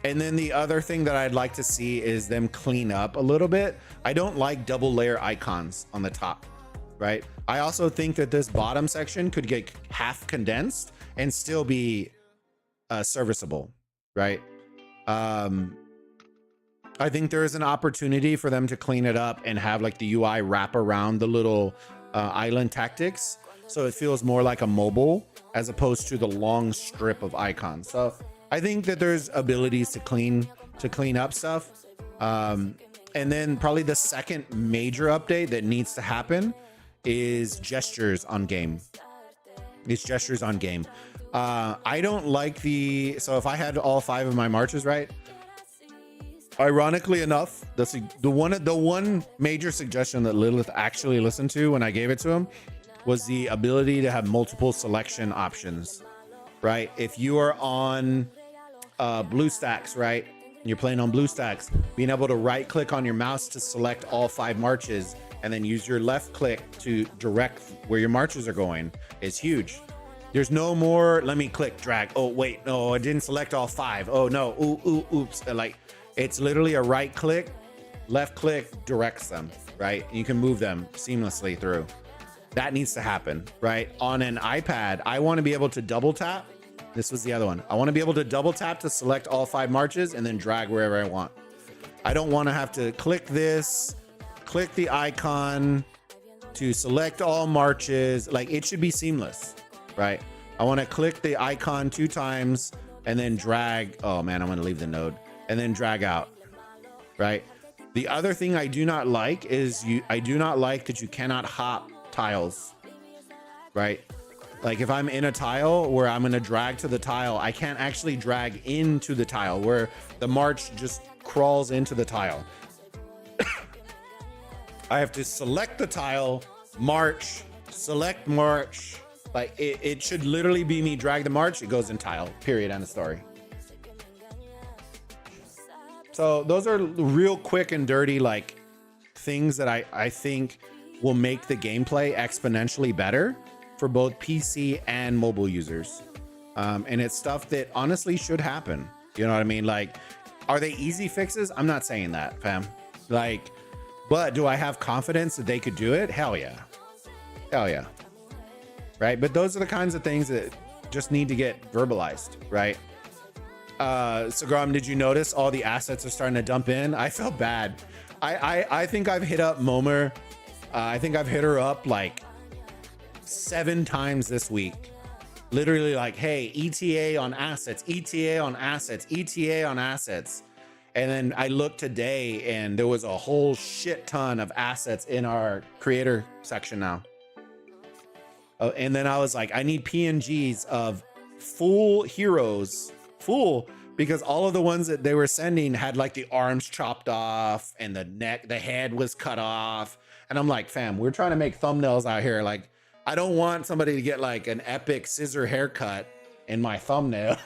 then the other thing that I'd like to see is them clean up a little bit. I don't like double layer icons on the top, right? I also think that this bottom section could get half condensed and still be serviceable, right? I think there is an opportunity for them to clean it up and have like the UI wrap around the little island tactics, so it feels more like a mobile as opposed to the long strip of icons. So I think that there's abilities to clean up stuff. And then probably the second major update that needs to happen is gestures on game. It's gestures on game. I don't like so if I had all 5 of my marches right, ironically enough, the one major suggestion that Lilith actually listened to when I gave it to him was the ability to have multiple selection options, right? If you are on BlueStacks, right? You're playing on BlueStacks, being able to right click on your mouse to select all 5 marches and then use your left click to direct where your marches are going is huge. There's no more, let me click, drag. Oh, wait, no, I didn't select all 5. Oh no, oops. Like, it's literally a right click, left click directs them, right? And you can move them seamlessly through. That needs to happen, right? On an iPad, I want to be able to double tap. This was the other one. I want to be able to double tap to select all 5 marches and then drag wherever I want. I don't want to have to click this, click the icon to select all marches. Like, it should be seamless, right? I want to click the icon 2 times and then drag. Oh man, I'm going to leave the node and then drag out, right? The other thing I do not like is I do not like that you cannot hop tiles, right? Like if I'm in a tile where I'm going to drag to the tile, I can't actually drag into the tile where the march just crawls into the tile. I have to select the tile, march, select march. Like it should literally be me drag the march, it goes in tile, period, end of story. So those are real quick and dirty like things that I think will make the gameplay exponentially better for both PC and mobile users. And it's stuff that honestly should happen. You know what I mean? Like, are they easy fixes? I'm not saying that, fam. Like, but do I have confidence that they could do it? Hell yeah. Hell yeah. Right? But those are the kinds of things that just need to get verbalized, right? Sagram, did you notice all the assets are starting to dump in? I felt bad. I think I've hit up Momer. I think I've hit her up like 7 times this week. Literally like, hey, ETA on assets, ETA on assets, ETA on assets. And then I looked today and there was a whole shit ton of assets in our creator section now. And then I was like, I need PNGs of full heroes, because all of the ones that they were sending had like the arms chopped off and the head was cut off. And I'm like, fam, we're trying to make thumbnails out here. Like, I don't want somebody to get like an epic scissor haircut in my thumbnail.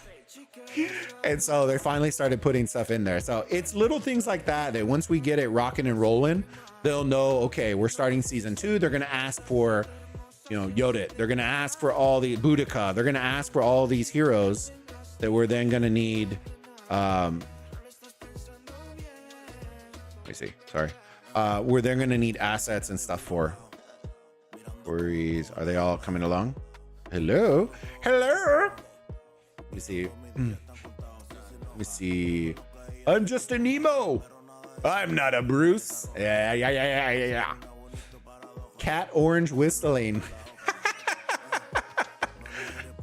And so they finally started putting stuff in there. So it's little things like that once we get it rocking and rolling, they'll know, okay, we're starting season 2. They're going to ask for, you know, Yodit. They're going to ask for all the Boudica. They're going to ask for all these heroes that we're then going to need. Let me see. Sorry. We're then going to need assets and stuff for. Worries. Are they all coming along? Hello. Hello. Let me see. Let me see. I'm just a Nemo. I'm not a Bruce. Yeah. Cat orange whistling.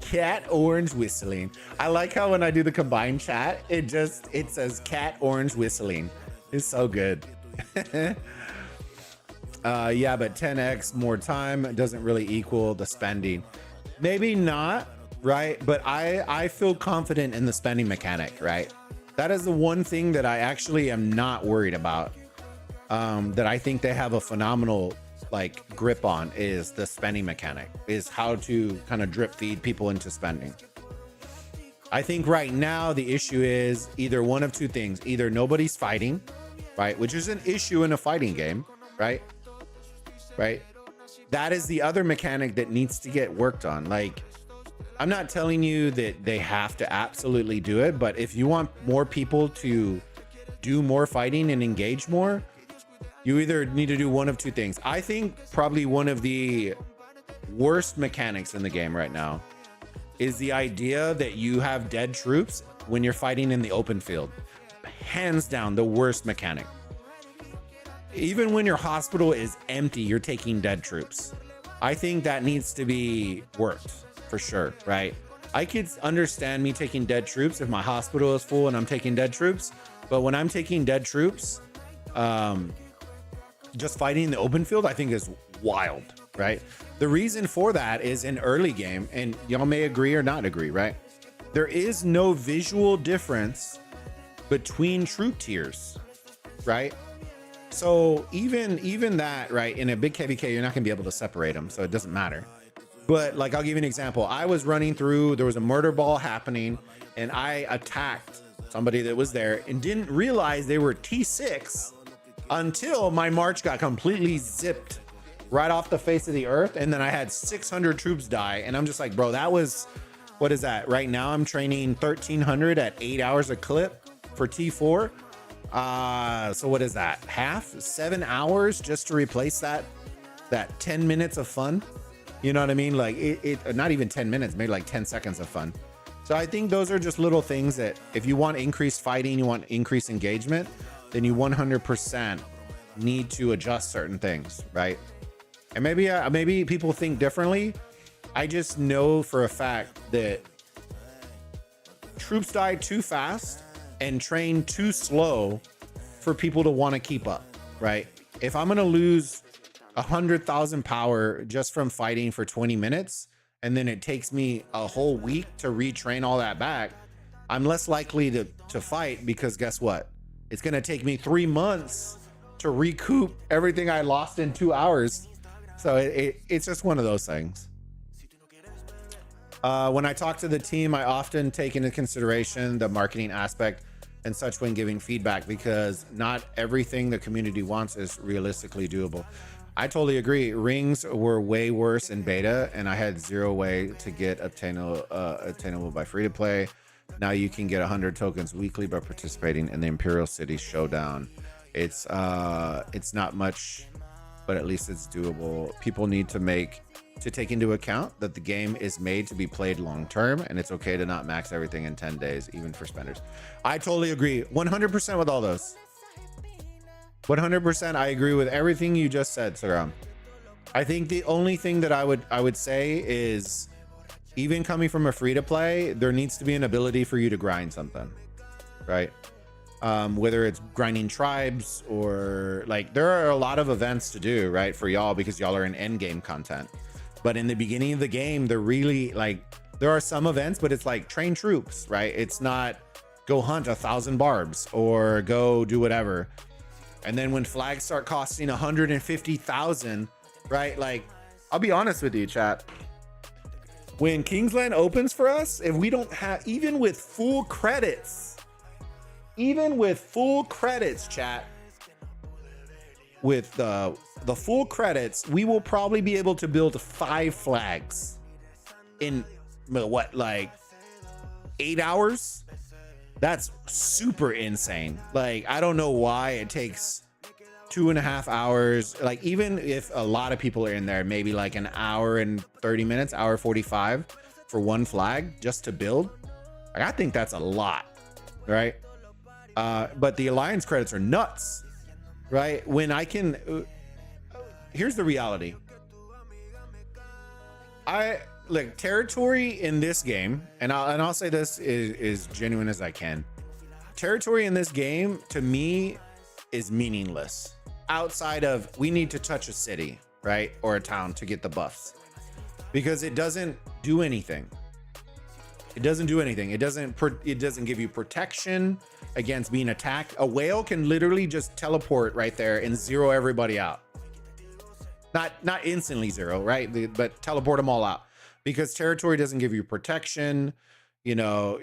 Cat orange whistling. I like how when I do the combined chat, it says cat orange whistling. It's so good. Yeah, but 10x more time doesn't really equal the spending. Maybe not, right? But I feel confident in the spending mechanic, right? That is the one thing that I actually am not worried about. That I think they have a phenomenal like grip on is the spending mechanic, is how to kind of drip feed people into spending. I think right now the issue is either one of two things. Either nobody's fighting, right? Which is an issue in a fighting game, right? Right? That is the other mechanic that needs to get worked on. Like, I'm not telling you that they have to absolutely do it, but if you want more people to do more fighting and engage more, you either need to do one of two things. I think probably one of the worst mechanics in the game right now is the idea that you have dead troops when you're fighting in the open field. Hands down, the worst mechanic. Even when your hospital is empty, you're taking dead troops. I think that needs to be worked for sure, right? I could understand me taking dead troops if my hospital is full and I'm taking dead troops. But when I'm taking dead troops, just fighting in the open field, I think is wild. right? The reason for that is in early game, and y'all may agree or not agree, right? There is no visual difference between troop tiers, right? So even that, right, in a big KVK, you're not gonna be able to separate them, so it doesn't matter. But like, I'll give you an example. I was running through, there was a murder ball happening, and I attacked somebody that was there and didn't realize they were T6 until my march got completely zipped right off the face of the earth. And then I had 600 troops die. And I'm just like, bro, that was, what is that? Right now I'm training 1300 at 8 hours a clip for T4. So what is that? Half, 7 hours just to replace that 10 minutes of fun. You know what I mean? Like it not even 10 minutes, maybe like 10 seconds of fun. So I think those are just little things that if you want increased fighting, you want increased engagement, then you 100% need to adjust certain things, right? And maybe people think differently. I just know for a fact that troops die too fast and train too slow for people to want to keep up, right? If I'm going to lose 100,000 power just from fighting for 20 minutes, and then it takes me a whole week to retrain all that back, I'm less likely to fight, because guess what? It's going to take me 3 months to recoup everything I lost in 2 hours. So it's just one of those things. When I talk to the team, I often take into consideration the marketing aspect and such when giving feedback, because not everything the community wants is realistically doable. I totally agree. Rings were way worse in beta, and I had zero way to get attainable by free to play. Now you can get 100 tokens weekly by participating in the Imperial City Showdown. It's not much, but at least it's doable. People need to take into account that the game is made to be played long term, and it's okay to not max everything in 10 days, even for spenders. I totally agree 100% with all those. 100%. I agree with everything you just said, Saram. I think the only thing that I would say is, even coming from a free to play, there needs to be an ability for you to grind something, right? Whether it's grinding tribes or like, there are a lot of events to do, right, for y'all, because y'all are in end game content. But in the beginning of the game, they're really like, there are some events, but it's like train troops, right? It's not go hunt 1,000 barbs or go do whatever. And then when flags start costing 150,000, right? Like, I'll be honest with you, chat. When Kingsland opens for us, if we don't have, even with full credits, chat, with the full credits, we will probably be able to build 5 flags in what, like 8 hours? That's super insane. Like, I don't know why it takes 2.5 hours. Like, even if a lot of people are in there, maybe like an hour and 30 minutes, hour 45 for one flag just to build. Like, I think that's a lot, right? But the alliance credits are nuts, right? When I can, here's the reality. Like, territory in this game, and I'll say this is genuine as I can. Territory in this game, to me, is meaningless. Outside of, we need to touch a city, right, or a town to get the buffs, because it doesn't do anything. It doesn't do anything. It doesn't give you protection against being attacked. A whale can literally just teleport right there and zero everybody out. Not instantly zero, right? But teleport them all out. Because territory doesn't give you protection. You know,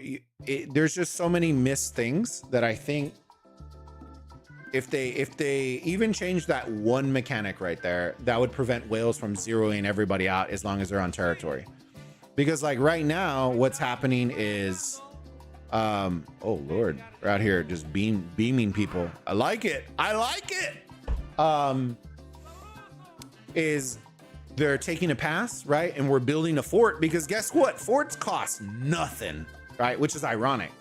there's just so many missed things that I think if they even change that one mechanic right there, that would prevent whales from zeroing everybody out as long as they're on territory. Because like right now, what's happening is, oh Lord, we're out here just beaming people. I like it. Is they're taking a pass, right? And we're building a fort, because guess what? Forts cost nothing, right? Which is ironic.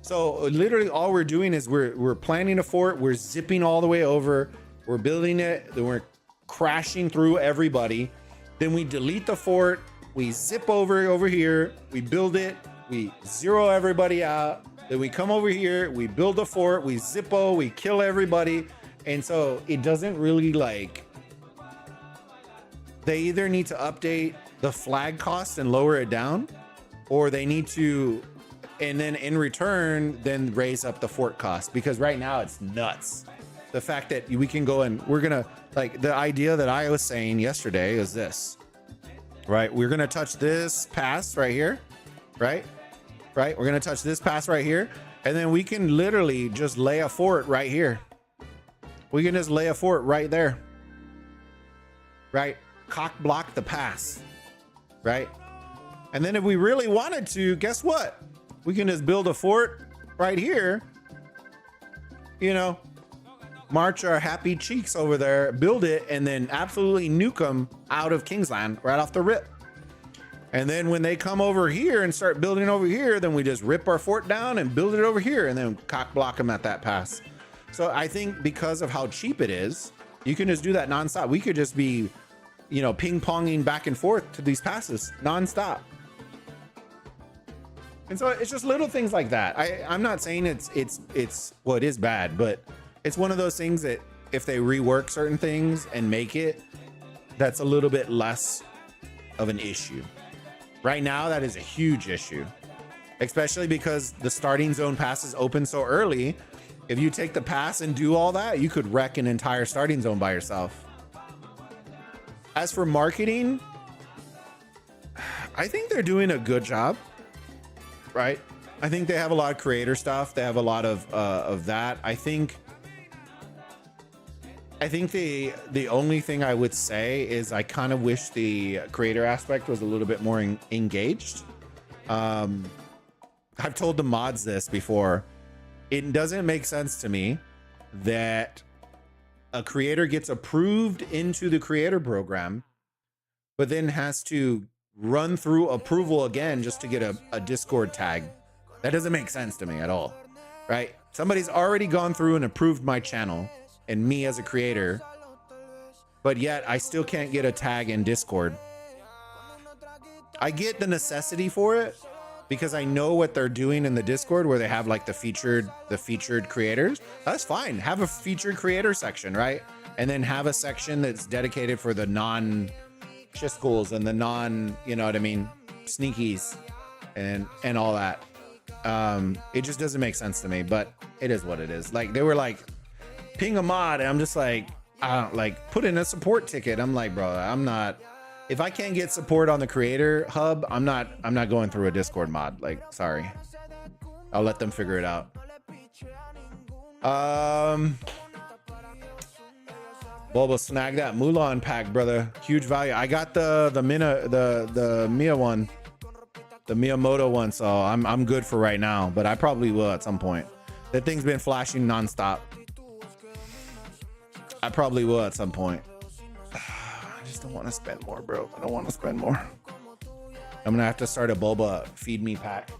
So literally all we're doing is we're planning a fort. We're zipping all the way over. We're building it. Then we're crashing through everybody. Then we delete the fort. We zip over here. We build it. We zero everybody out. Then we come over here. We build a fort. We zippo. We kill everybody. And so it doesn't really like, they either need to update the flag cost and lower it down, or they need to, and then in return, then raise up the fort cost, because right now it's nuts. The fact that we can go and we're gonna, like, the idea that I was saying yesterday is this, right? We're gonna touch this pass right here, right? Right? We're gonna touch this pass right here, and then we can literally just lay a fort right here. We can just lay a fort right there, right? Cock block the pass, right? And then if we really wanted to, guess what? We can just build a fort right here, you know, march our happy cheeks over there, build it, and then absolutely nuke them out of Kingsland right off the rip. And then when they come over here and start building over here, then we just rip our fort down and build it over here and then cock block them at that pass. So I think because of how cheap it is, you can just do that nonstop. We could just be, you know, ping-ponging back and forth to these passes nonstop. And so it's just little things like that. I'm not saying it's well, it is bad, but it's one of those things that if they rework certain things and make it, that's a little bit less of an issue. Right now, that is a huge issue, especially because the starting zone passes open so early. If you take the pass and do all that, you could wreck an entire starting zone by yourself. As for marketing, I think they're doing a good job, right? I think they have a lot of creator stuff. They have a lot of that. I think the only thing I would say is I kind of wish the creator aspect was a little bit more engaged. I've told the mods this before. It doesn't make sense to me that a creator gets approved into the creator program, but then has to run through approval again just to get a Discord tag. That doesn't make sense to me at all, right? Somebody's already gone through and approved my channel and me as a creator, but yet I still can't get a tag in Discord. I get the necessity for it because I know what they're doing in the Discord where they have like the featured creators. That's fine. Have a featured creator section, right? And then have a section that's dedicated for the non-chiscals and the non, you know what I mean, sneakies and all that. It just doesn't make sense to me, but it is what it is. Like they were like, ping a mod, and I'm just like, I don't like put in a support ticket. I'm like, bro, I'm not, if I can't get support on the creator hub, I'm not going through a Discord mod. Like, sorry, I'll let them figure it out. Bulba, snag that Mulan pack, brother. Huge value. I got the Mia one, the Miyamoto one, so I'm good for right now, but I probably will at some point. That thing's been flashing nonstop. I probably will at some point. I just don't want to spend more, bro. I don't want to spend more. I'm gonna have to start a Bulba feed me pack.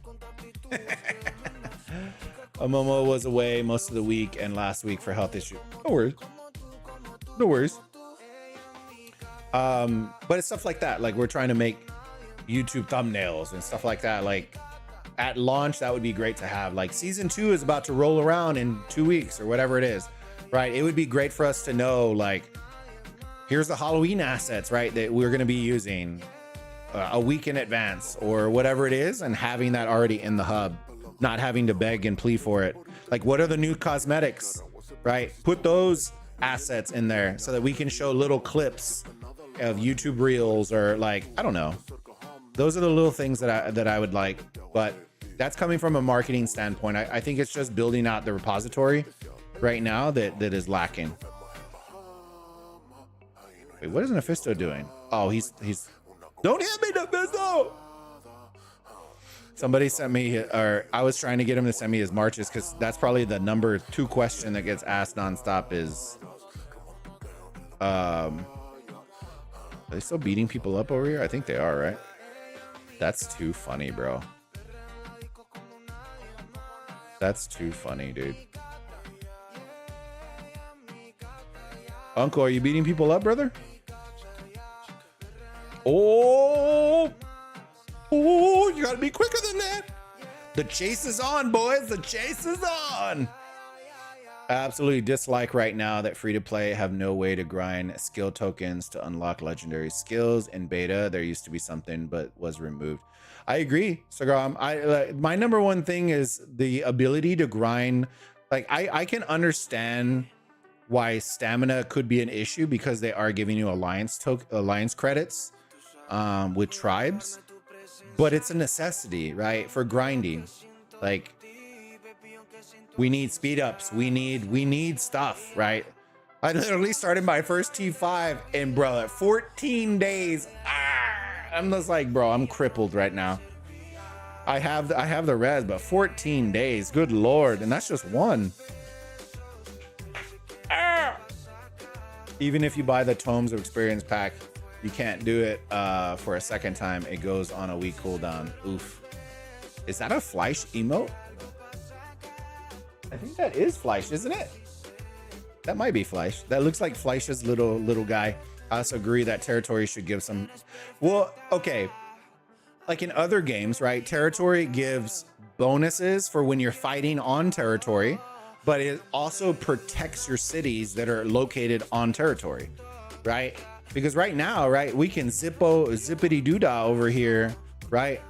Momo was away most of the week and last week for health issues. No worries. No worries. But it's stuff like that. Like we're trying to make YouTube thumbnails and stuff like that. Like at launch, that would be great to have. Like season 2 is about to roll around in 2 weeks or whatever it is. Right, it would be great for us to know, like, here's the Halloween assets, right, that we're going to be using a week in advance or whatever it is, and having that already in the hub, not having to beg and plea for it. Like, what are the new cosmetics, right? Put those assets in there so that we can show little clips of YouTube reels or like, I don't know. Those are the little things that I would like, but that's coming from a marketing standpoint. I think it's just building out the repository right now that is lacking. Wait, what is Mephisto doing? Oh, he's don't hit me, Mephisto. Somebody sent me, or I was trying to get him to send me his marches, because that's probably the number 2 question that gets asked nonstop is are they still beating people up over here? I think they are, right? That's too funny, bro. That's too funny, dude. Uncle, are you beating people up, brother? Oh, you gotta be quicker than that. The chase is on, boys. The chase is on. Absolutely dislike right now that free to play have no way to grind skill tokens to unlock legendary skills. In beta, there used to be something, but was removed. I agree, Sagram. My number one thing is the ability to grind. Like I can understand why stamina could be an issue because they are giving you alliance credits with tribes, but it's a necessity, right? For grinding. Like we need speed ups. We need stuff, right? I literally started my first T5 and bro, at 14 days, I'm just like, bro, I'm crippled right now. I have the res, but 14 days, good Lord. And that's just one. Even if you buy the Tomes of Experience pack, you can't do it for a second time. It goes on a week cooldown. Oof. Is that a Fleisch emote? I think that is Fleisch, isn't it? That might be Fleisch. That looks like Fleisch's little guy. I also agree that territory should give some. Well, okay. Like in other games, right? Territory gives bonuses for when you're fighting on territory, but it also protects your cities that are located on territory, right? Because right now, right, we can zippity doodah over here, right?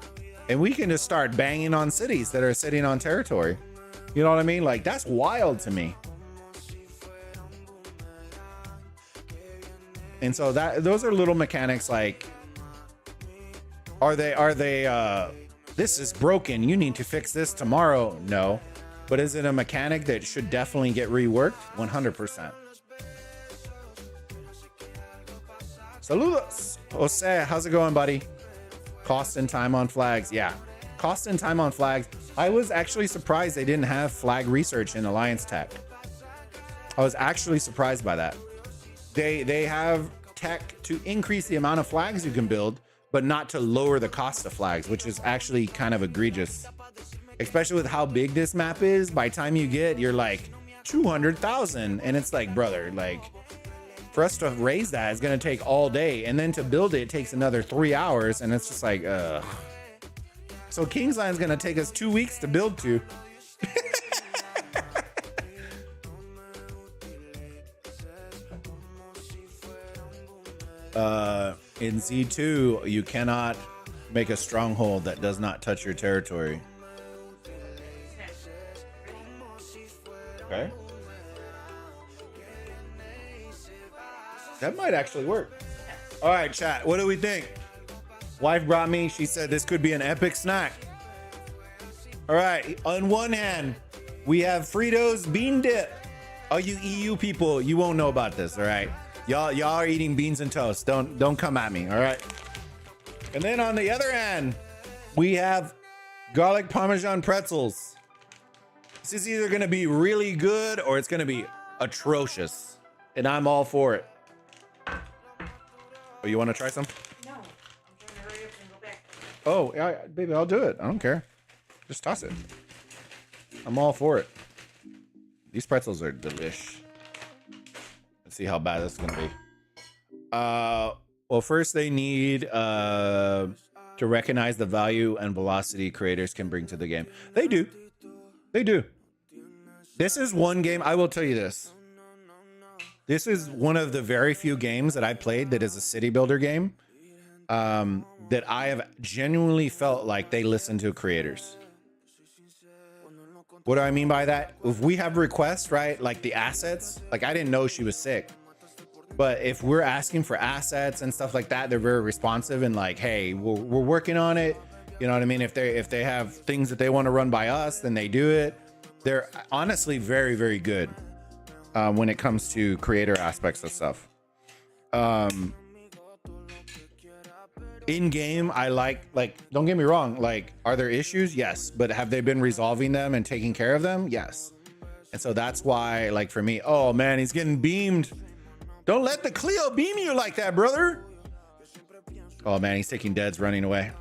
And we can just start banging on cities that are sitting on territory. You know what I mean? Like that's wild to me. And so those are little mechanics like, are they this is broken, you need to fix this tomorrow? No. But is it a mechanic that should definitely get reworked? 100%. Saludos. Jose, how's it going, buddy? Cost and time on flags. Yeah. Cost and time on flags. I was actually surprised they didn't have flag research in Alliance Tech. I was actually surprised by that. They have tech to increase the amount of flags you can build, but not to lower the cost of flags, which is actually kind of egregious. Especially with how big this map is. By the time you get, you're like 200,000. And it's like, brother, like for us to raise that is going to take all day. And then to build it takes another 3 hours. And it's just like, So Kingsland's going to take us 2 weeks to build to. In Z2, you cannot make a stronghold that does not touch your territory. Okay. That might actually work. All right, chat. What do we think? Wife brought me. She said this could be an epic snack. All right. On one hand, we have Fritos bean dip. All you EU people, you won't know about this. All right. Y'all are eating beans and toast. Don't come at me. All right. And then on the other hand, we have garlic parmesan pretzels. This is either going to be really good or it's going to be atrocious. And I'm all for it. Oh, you want to try some? No, I'm trying to hurry up and go back. Oh, yeah, baby, I'll do it. I don't care. Just toss it. I'm all for it. These pretzels are delish. Let's see how bad this is going to be. Well, first they need to recognize the value and velocity creators can bring to the game. They do. They do. This is one game, I will tell you this. This is one of the very few games that I played that is a city builder game that I have genuinely felt like they listen to creators. What do I mean by that? If we have requests, right? Like the assets, like I didn't know she was sick. But if we're asking for assets and stuff like that, they're very responsive and like, hey, we're working on it. You know what I mean? If they have things that they want to run by us, then they do it. They're honestly very, very good when it comes to creator aspects of stuff. In game, I like, don't get me wrong. Like, are there issues? Yes. But have they been resolving them and taking care of them? Yes. And so that's why, like for me, oh man, he's getting beamed. Don't let the Clio beam you like that, brother. Oh man, he's taking deads running away.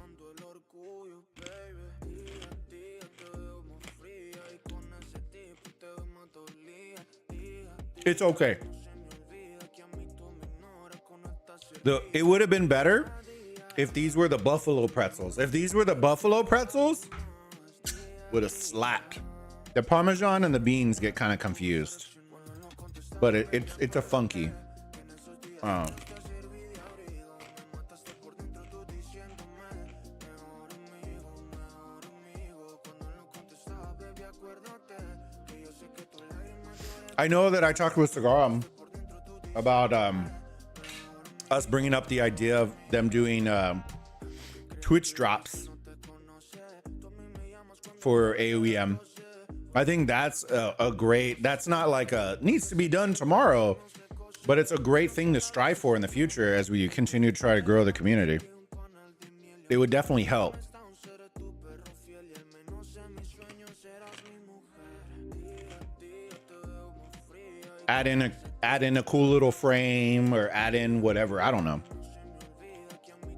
It's okay. It would have been better if these were the buffalo pretzels. If these were the buffalo pretzels, would have slapped. The Parmesan and the beans get kind of confused, but it's a funky. I know that I talked with Cigar about us bringing up the idea of them doing Twitch drops for Aoem. I think that's a great, that's not like a needs to be done tomorrow, but it's a great thing to strive for in the future as we continue to try to grow the community. It would definitely help. Add in a cool little frame or add in whatever. I don't know.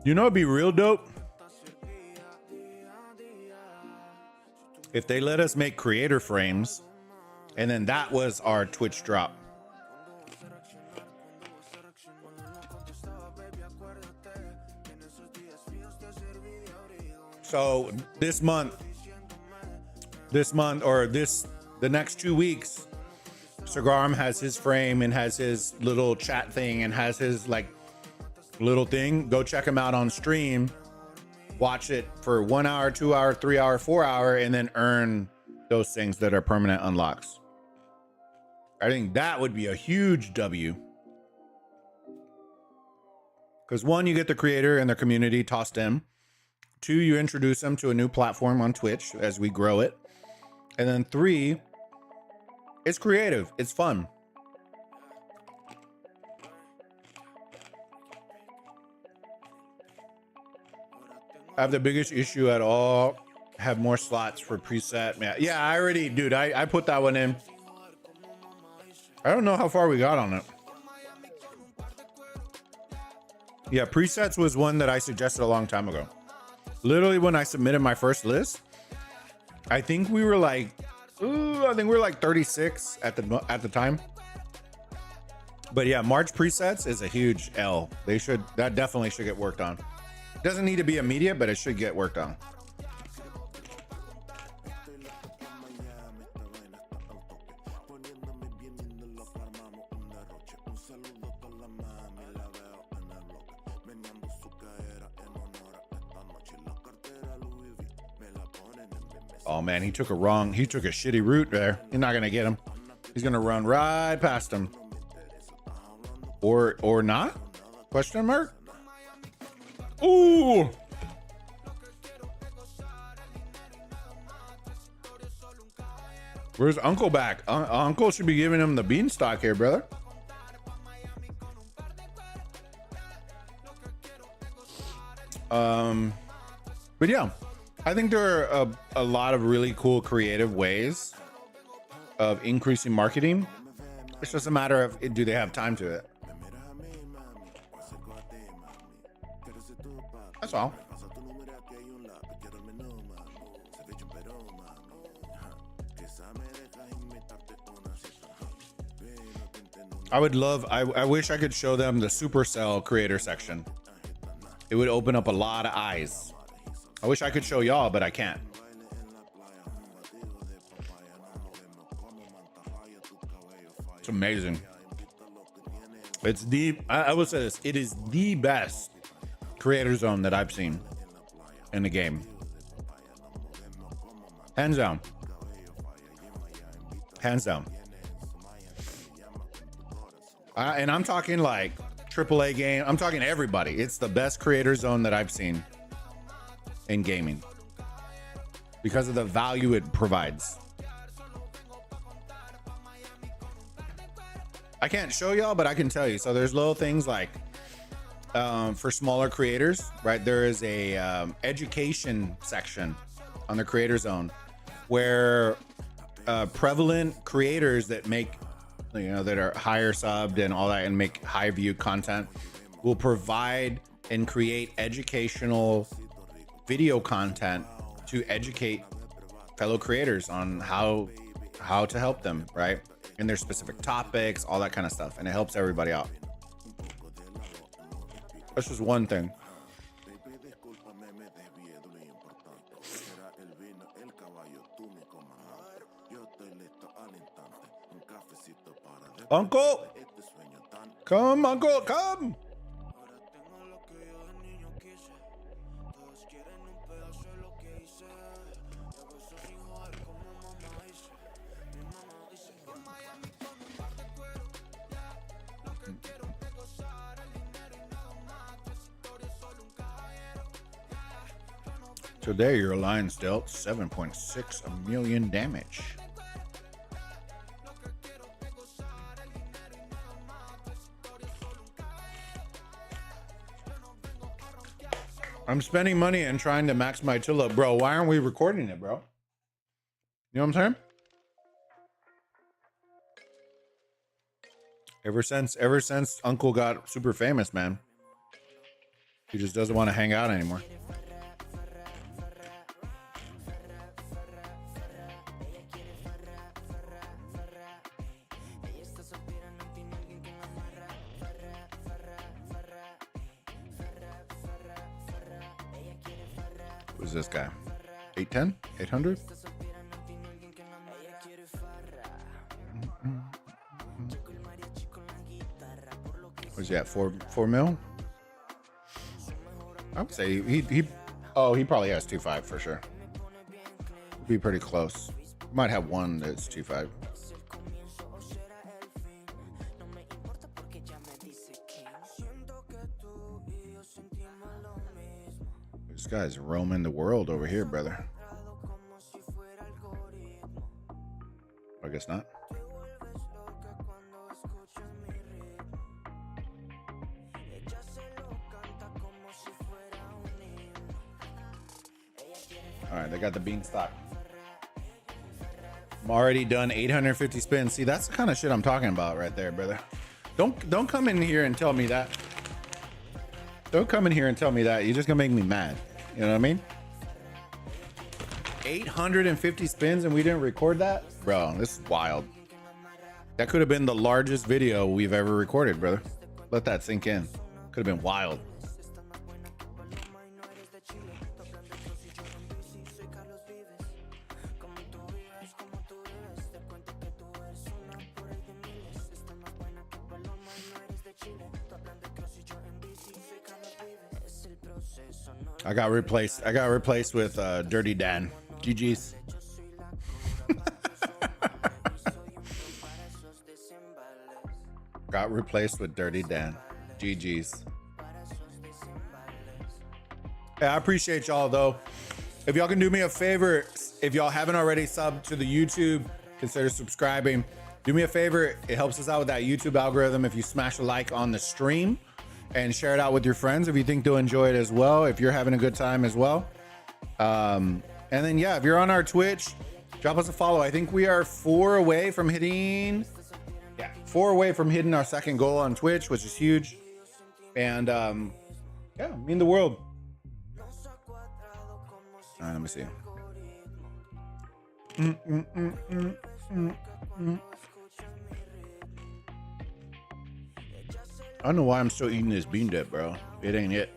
You know, it'd be real dope if they let us make creator frames and then that was our Twitch drop. So the next 2 weeks, Cigarm has his frame and has his little chat thing and has his like little thing. Go check him out on stream. Watch it for 1 hour, 2 hour, 3 hour, 4 hour, and then earn those things that are permanent unlocks. I think that would be a huge W. Because 1, you get the creator and their community tossed in. 2, you introduce them to a new platform on Twitch as we grow it. And then 3, it's creative. It's fun. I have the biggest issue at all. Have more slots for preset. Yeah, I already, dude, I put that one in. I don't know how far we got on it. Yeah, presets was one that I suggested a long time ago. Literally when I submitted my first list, I think we were like, I think we were like 36 at the time. But yeah, March presets is a huge L. That definitely should get worked on. Doesn't need to be immediate, but it should get worked on. Oh man, he took a shitty route there. You're not gonna get him. He's gonna run right past him. Or not? Question mark? Ooh! Where's Uncle back? Uncle should be giving him the beanstalk here, brother. But yeah, I think there are a lot of really cool creative ways of increasing marketing. It's just a matter of, do they have time to it? That's all. I wish I could show them the Supercell creator section. It would open up a lot of eyes. I wish I could show y'all, but I can't. It's amazing. It's I will say this, it is the best creator zone that I've seen in the game. Hands down. Hands down. And I'm talking like AAA game. I'm talking everybody. It's the best creator zone that I've seen in gaming because of the value it provides. I can't show y'all, but I can tell you. So there's little things like for smaller creators, right? There is a education section on the creator zone where prevalent creators that make, that are higher subbed and all that and make high view content will provide and create educational video content to educate fellow creators on how to help them, right? In their specific topics, all that kind of stuff. And it helps everybody out. That's just one thing. Uncle! Come, uncle, come! Today, your alliance dealt 7.6 million damage. I'm spending money and trying to max my tulip. Bro, why aren't we recording it, bro? You know what I'm saying? Ever since Uncle got super famous, man, he just doesn't want to hang out anymore. Who's this guy? 810? 800? Where's he at? 4 mil? I would say he probably has 2.5 for sure. Be pretty close. Might have one that's 2.5. This guy's roaming the world over here, brother. I guess not. All right, they got the beanstalk. I'm already done 850 spins. See, that's the kind of shit I'm talking about right there, brother. Don't come in here and tell me that. Don't come in here and tell me that. You're just gonna make me mad. You know what I mean? 850 spins and we didn't record that? Bro, this is wild. That could have been the largest video we've ever recorded, brother. Let that sink in. Could have been wild. I got replaced with Dirty Dan. GG's. Got replaced with Dirty Dan. GG's. Yeah, I appreciate y'all though. If y'all can do me a favor, if y'all haven't already subbed to the YouTube, consider subscribing. Do me a favor, it helps us out with that YouTube algorithm if you smash a like on the stream and share it out with your friends if you think they'll enjoy it as well, if you're having a good time as well. And then yeah, if you're on our Twitch, drop us a follow. I think we are 4 away from hitting our second goal on Twitch, which is huge. And yeah, mean the world. All right, let me see. I don't know why I'm still eating this bean dip, bro. It ain't it.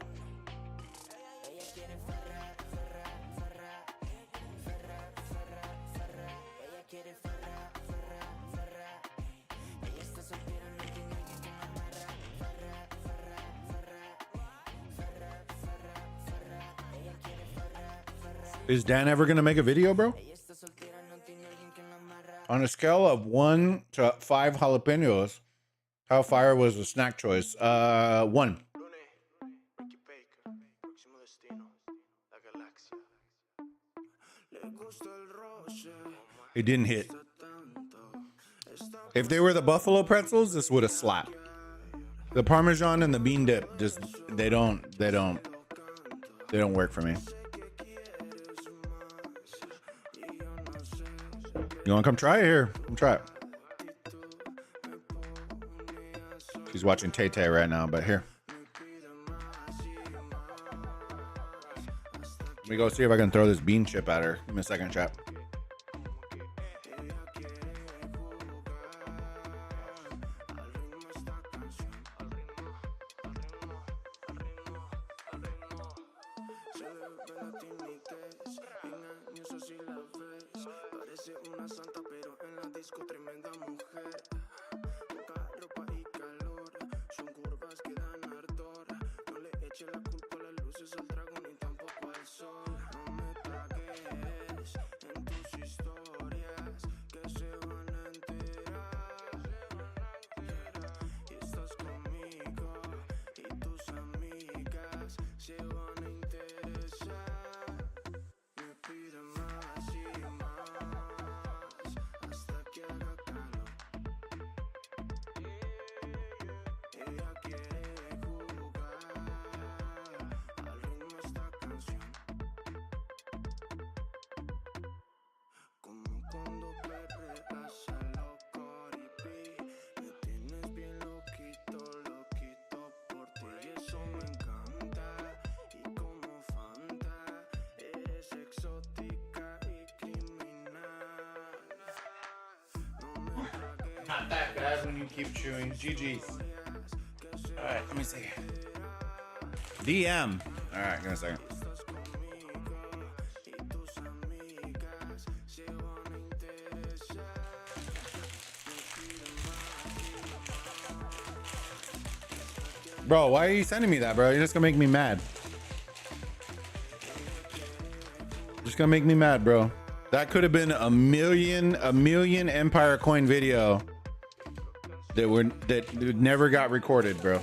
Is Dan ever gonna make a video, bro? On a scale of 1 to 5 jalapenos, how fire was the snack choice? 1. It didn't hit. If they were the buffalo pretzels, this would have slapped. The Parmesan and the bean dip just they don't work for me. You wanna come try it here? Come try it. She's watching Tay Tay right now, but here. Let me go see if I can throw this bean chip at her. Give me a second, chat. Santa conozco tremenda mujer. Poca ropa y calor. Son curvas que dan ardor. No le eche la culpa a las luces, al trago ni tampoco al sol. No me tagues en tus historias que se van a enterar. Y estás conmigo y tus amigas se van a interesar. Me pide más y más hasta que haga calor. Ella quiere jugar al ritmo de esta canción. Como cuando perreas a lo Caribe. Me tienes bien loquito, loquito por ti. Y eso me encanta. Y como Fanta, eres exótica y criminal. No me tragues. Not that bad when you keep chewing. GG's. All right, let me see. DM. All right, give me a second. Estás conmigo y tus amigas se van a interesar. Me piden más. Bro, why are you sending me that, bro? You're just gonna make me mad. Just gonna make me mad, bro. That could have been a million Empire Coin video that never got recorded, bro.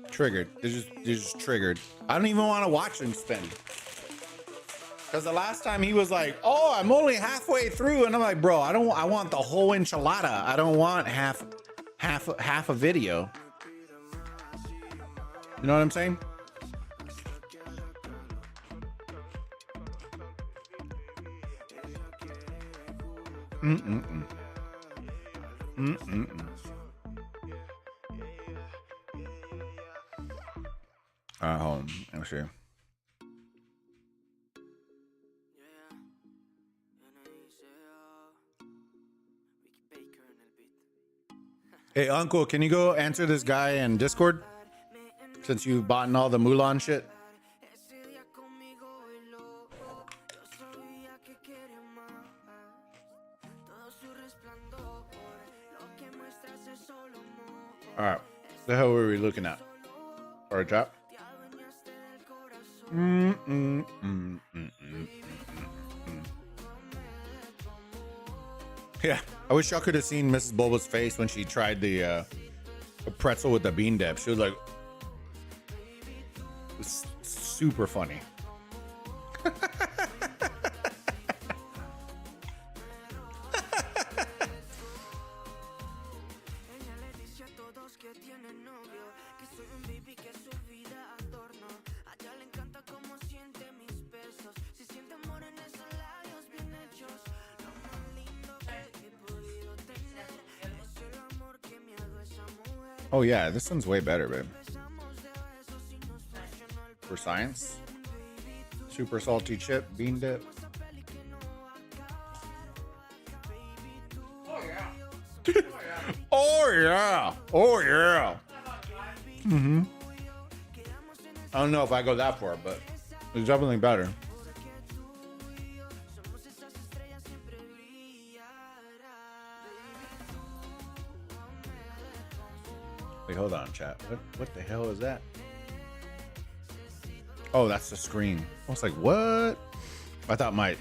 Triggered. It's just triggered. I don't even want to watch him spin. Cause the last time he was like, "Oh, I'm only halfway through," and I'm like, "Bro, I want the whole enchilada. I don't want half a video." You know what I'm saying? Hold on. Let me see. Hey, Uncle, can you go answer this guy in Discord? Since you bought in all the Mulan shit. All right. The hell were we looking at? Or a drop? Yeah, I wish y'all could have seen Mrs. Bulba's face when she tried the pretzel with the bean dip. She was like, it was super funny. Oh yeah, this one's way better, babe. For science. Super salty chip, bean dip. Oh yeah. Oh yeah. Oh yeah. Mm-hmm. I don't know if I go that far, but it's definitely better. Wait, hold on, chat. What the hell is that? Oh, that's the screen. I was like, what? I thought my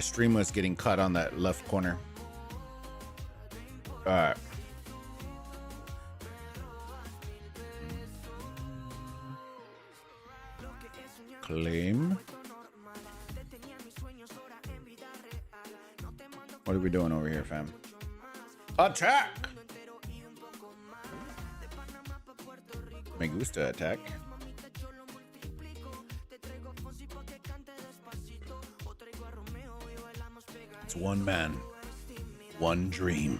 stream was getting cut on that left corner. All right. Claim. What are we doing over here, fam? Attack! Me gusta attack. It's one man, one dream.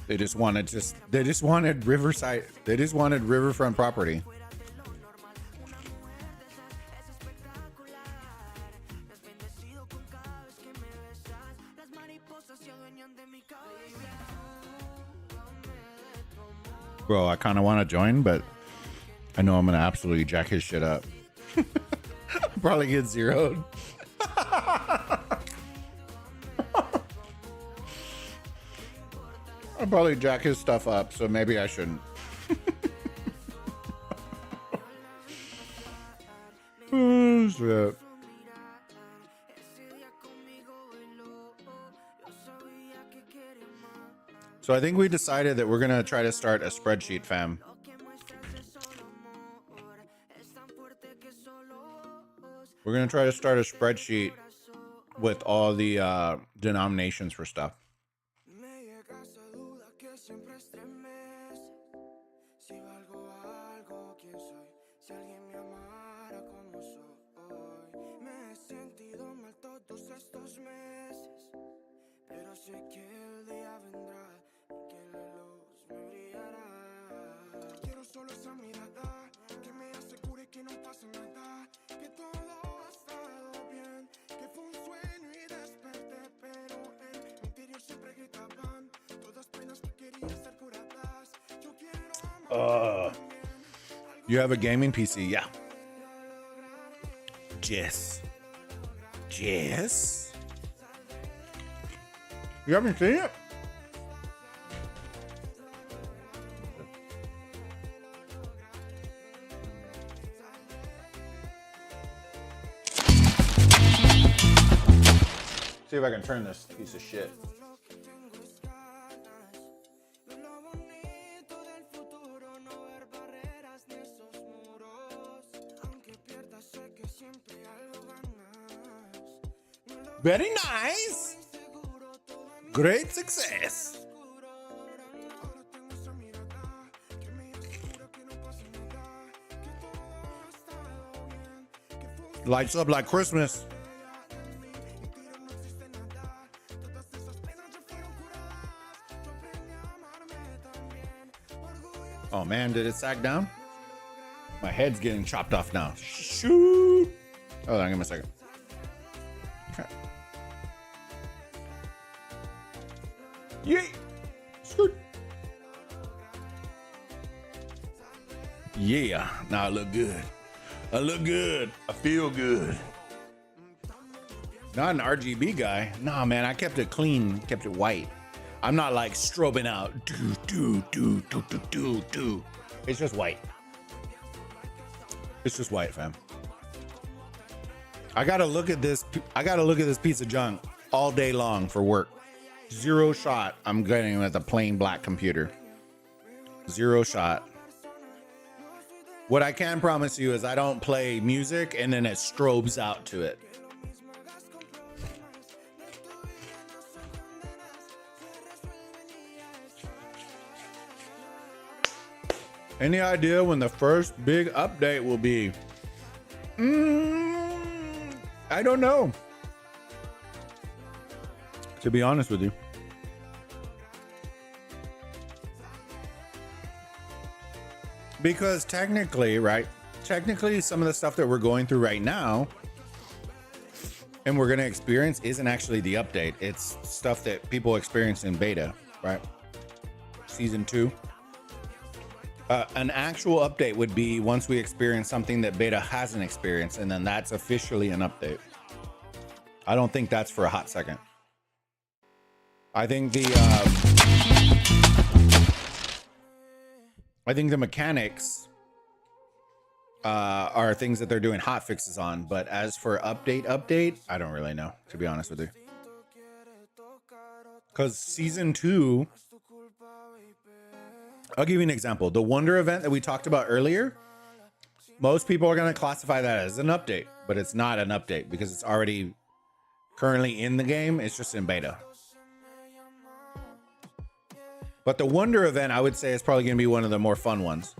They just wanted Riverside. They just wanted riverfront property. Bro, I kind of want to join, but I know I'm going to absolutely jack his shit up. probably get zeroed. I'll probably jack his stuff up, so maybe I shouldn't. Oh, shit. So I think we decided that we're gonna try to start a spreadsheet, fam. We're gonna try to start a spreadsheet with all the denominations for stuff. You have a gaming PC? Yeah. Jess. Jess? You haven't seen it? See if I can turn this piece of shit. Very nice. Great success. Lights up like Christmas. Oh man, did it sag down? My head's getting chopped off now. Shoot. Hold on, give me a second. Okay. Yay! Scoot. Yeah, now I look good. I look good. I feel good. Not an RGB guy. Nah, man, I kept it clean, kept it white. I'm not like strobing out. Do. It's just white. It's just white, fam. I gotta look at this. I gotta look at this piece of junk all day long for work. Zero shot. I'm getting with a plain black computer. Zero shot. What I can promise you is I don't play music and then it strobes out to it. Any idea when the first big update will be? I don't know. To be honest with you. Because technically, right? Technically, some of the stuff that we're going through right now and we're going to experience isn't actually the update. It's stuff that people experience in beta, right? Season 2. An actual update would be once we experience something that beta hasn't experienced, and then that's officially an update. I don't think that's for a hot second. I think the mechanics are things that they're doing hot fixes on, but as for update, I don't really know, to be honest with you. Because season 2, I'll give you an example. The Wonder event that we talked about earlier, most people are going to classify that as an update, but it's not an update because it's already currently in the game. It's just in beta. But the Wonder event, I would say, is probably going to be one of the more fun ones.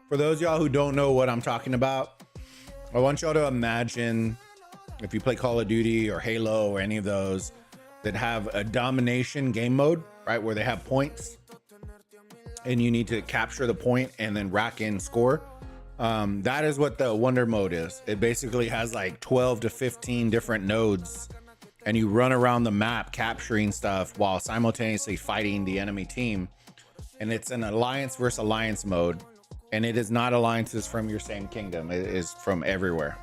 For those of y'all who don't know what I'm talking about, I want y'all to imagine if you play Call of Duty or Halo or any of those that have a domination game mode, right? Where they have points and you need to capture the point and then rack in score. That is what the Wonder mode is. It basically has like 12 to 15 different nodes and you run around the map capturing stuff while simultaneously fighting the enemy team. And it's an alliance versus alliance mode. And it is not alliances from your same kingdom. It is from everywhere.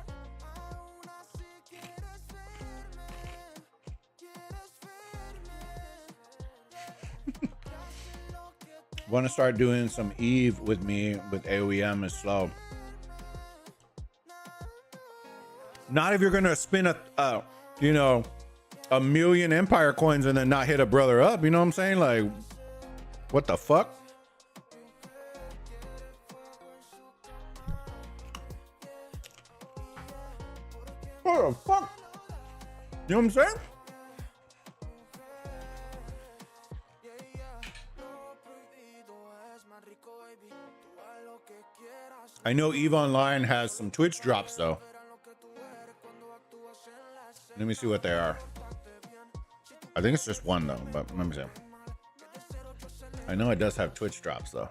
Want to start doing some Eve with me with Aoem is slow. Not if you're gonna spin a you know, a million Empire coins and then not hit a brother up. You know what I'm saying? Like, what the fuck? What the fuck? You know what I'm saying? I know Eve Online has some Twitch drops though. Let me see what they are. I think it's just one though, but let me see. I know it does have Twitch drops though.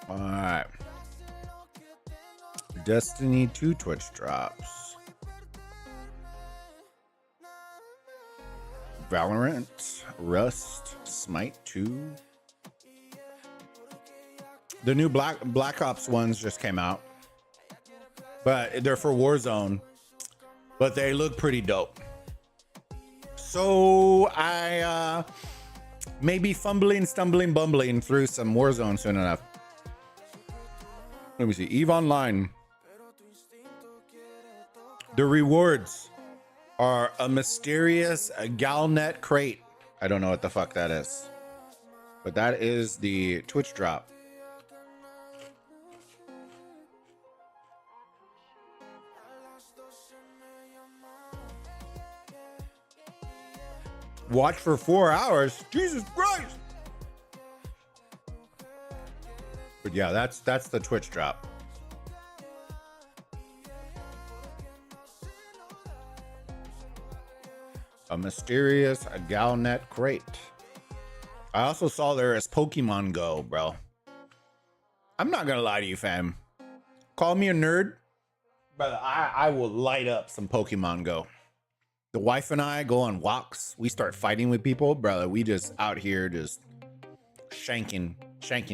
All right. Destiny 2 Twitch drops. Valorant, Rust, Smite 2. The new Black Ops ones just came out, but they're for Warzone, but they look pretty dope. So I may be stumbling, bumbling through some Warzone soon enough. Let me see. Eve Online. The rewards are a mysterious Galnet crate. I don't know what the fuck that is, but that is the Twitch drop. Watch for 4 hours. Jesus Christ. But yeah, that's the Twitch drop. A mysterious Galnet crate. I also saw there is Pokemon Go, bro. I'm not gonna lie to you, fam. Call me a nerd, but I will light up some Pokemon Go. The wife and I go on walks. We start fighting with people, brother. We just out here just shanking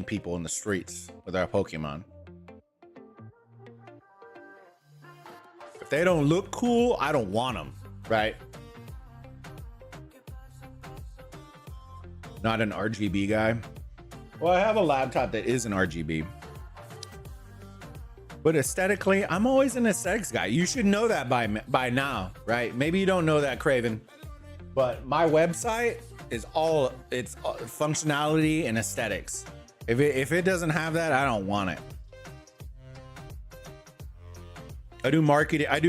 people in the streets with our Pokemon. If they don't look cool, I don't want them, right? Not an RGB guy. Well, I have a laptop that is an RGB. But aesthetically, I'm always an aesthetics guy. You should know that by now, right? Maybe you don't know that, Craven. But my website is it's functionality and aesthetics. If it doesn't have that, I don't want it. I do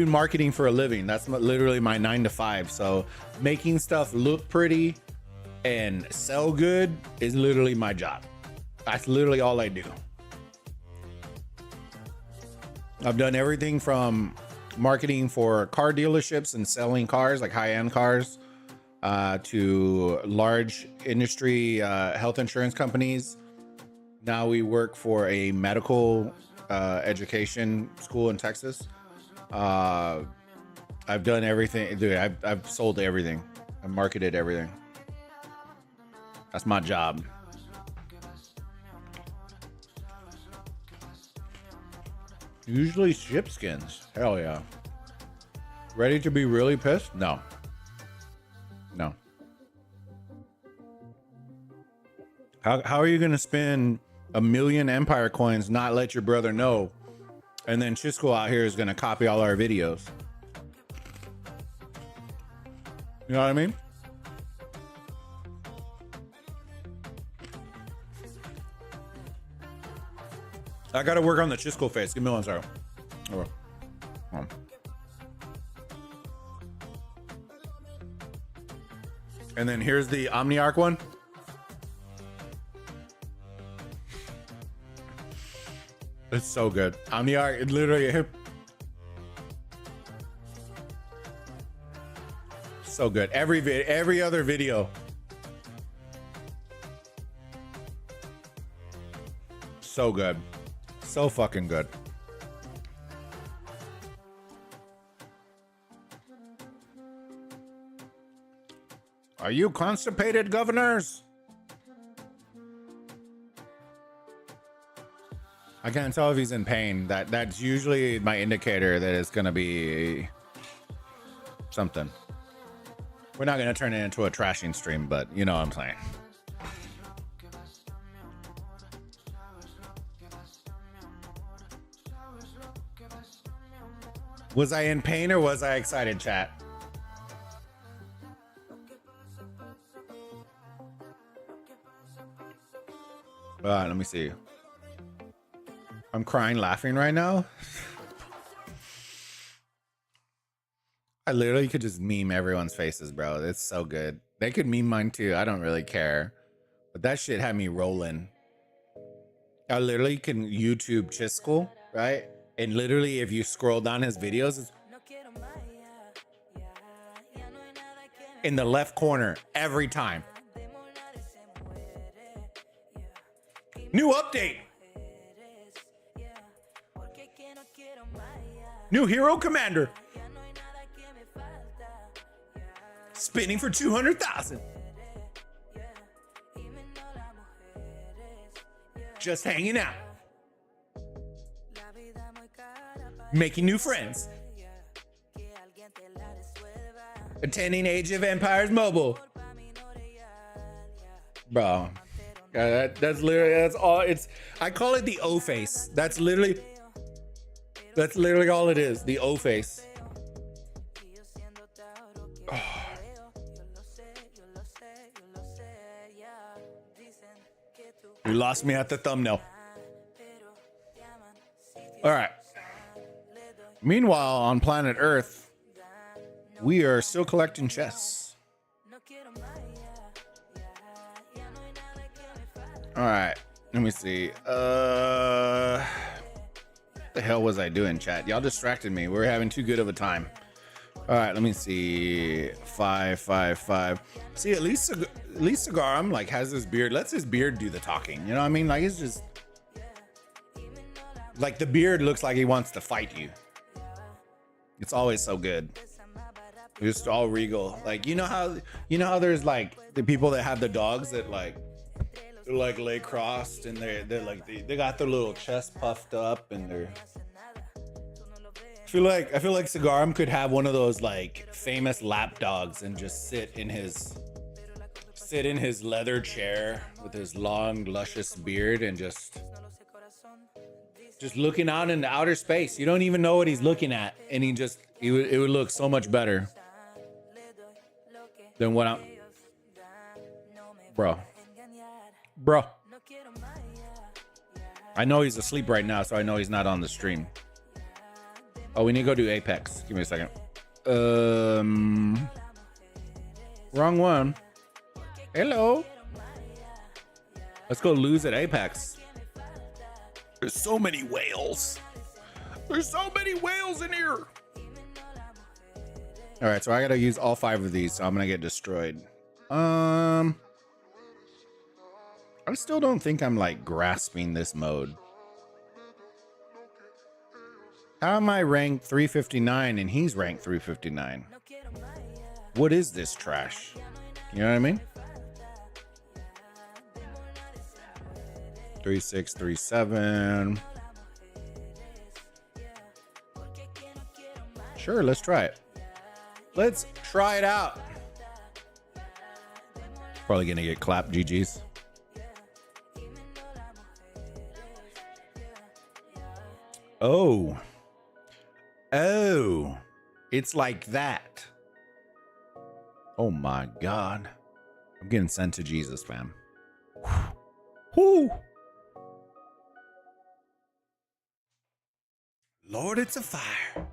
marketing for a living. That's literally my 9 to 5. So making stuff look pretty and sell good is literally my job. That's literally all I do. I've done everything from marketing for car dealerships and selling cars, like high-end cars, to large industry health insurance companies. Now we work for a medical education school in Texas. I've done everything, dude. I've sold everything. I've marketed everything. That's my job. Usually ship skins. Hell yeah. Ready to be really pissed? No. No. How are you going to spend 1 million Empire coins, not let your brother know, and then Chisco out here is going to copy all our videos? You know what I mean? I got to work on the Chisco face. Give me one second. Oh. And then here's the Omniarch one. It's so good. Omniarch, it literally so good. Every other video. So good. So fucking good. Are you constipated, governors? I can't tell if he's in pain. That's usually my indicator that it's gonna be something. We're not gonna turn it into a trashing stream, but you know what I'm saying. Was I in pain or was I excited, chat? Let me see. I'm crying laughing right now. I literally could just meme everyone's faces, bro. It's so good. They could meme mine too. I don't really care. But that shit had me rolling. I literally can YouTube Chiskel, right? And literally if you scroll down his videos, it's in the left corner every time. New update. New hero commander. Spinning for 200,000. Just hanging out. Making new friends. Attending Age of Empires Mobile. Bro. That's literally, that's all it's, I call it the O face. That's literally all it is. The O face. Oh. You lost me at the thumbnail. All right. Meanwhile, on planet Earth, we are still collecting chests. All right. Let me see. The hell was I doing, chat? Y'all distracted me. We're having too good of a time. All right, let me see. 5. See, at least Cigarum like has his beard. Lets his beard do the talking. You know what I mean? Like it's just like the beard looks like he wants to fight you. It's always so good. Just all regal. Like you know how there's like the people that have the dogs that like they're like lay crossed and they're like they got their little chest puffed up and they're. I feel like Cigarum could have one of those like famous lap dogs and just sit in his leather chair with his long luscious beard and just looking out into outer space. You don't even know what he's looking at, and it would look so much better than what I'm. Bro. I know he's asleep right now, so I know he's not on the stream. Oh, we need to go do Apex. Give me a second. Wrong one. Hello. Let's go lose at Apex. There's so many whales. There's so many whales in here. All right, so I gotta use all 5 of these, so I'm gonna get destroyed. I still don't think I'm like grasping this mode. How am I ranked 359 and he's ranked 359? What is this trash? You know what I mean? 3637. Sure, let's try it. Let's try it out. Probably gonna get clapped, GG's. Oh, it's like that. Oh my God. I'm getting sent to Jesus, fam. Whew. Lord, it's a fire.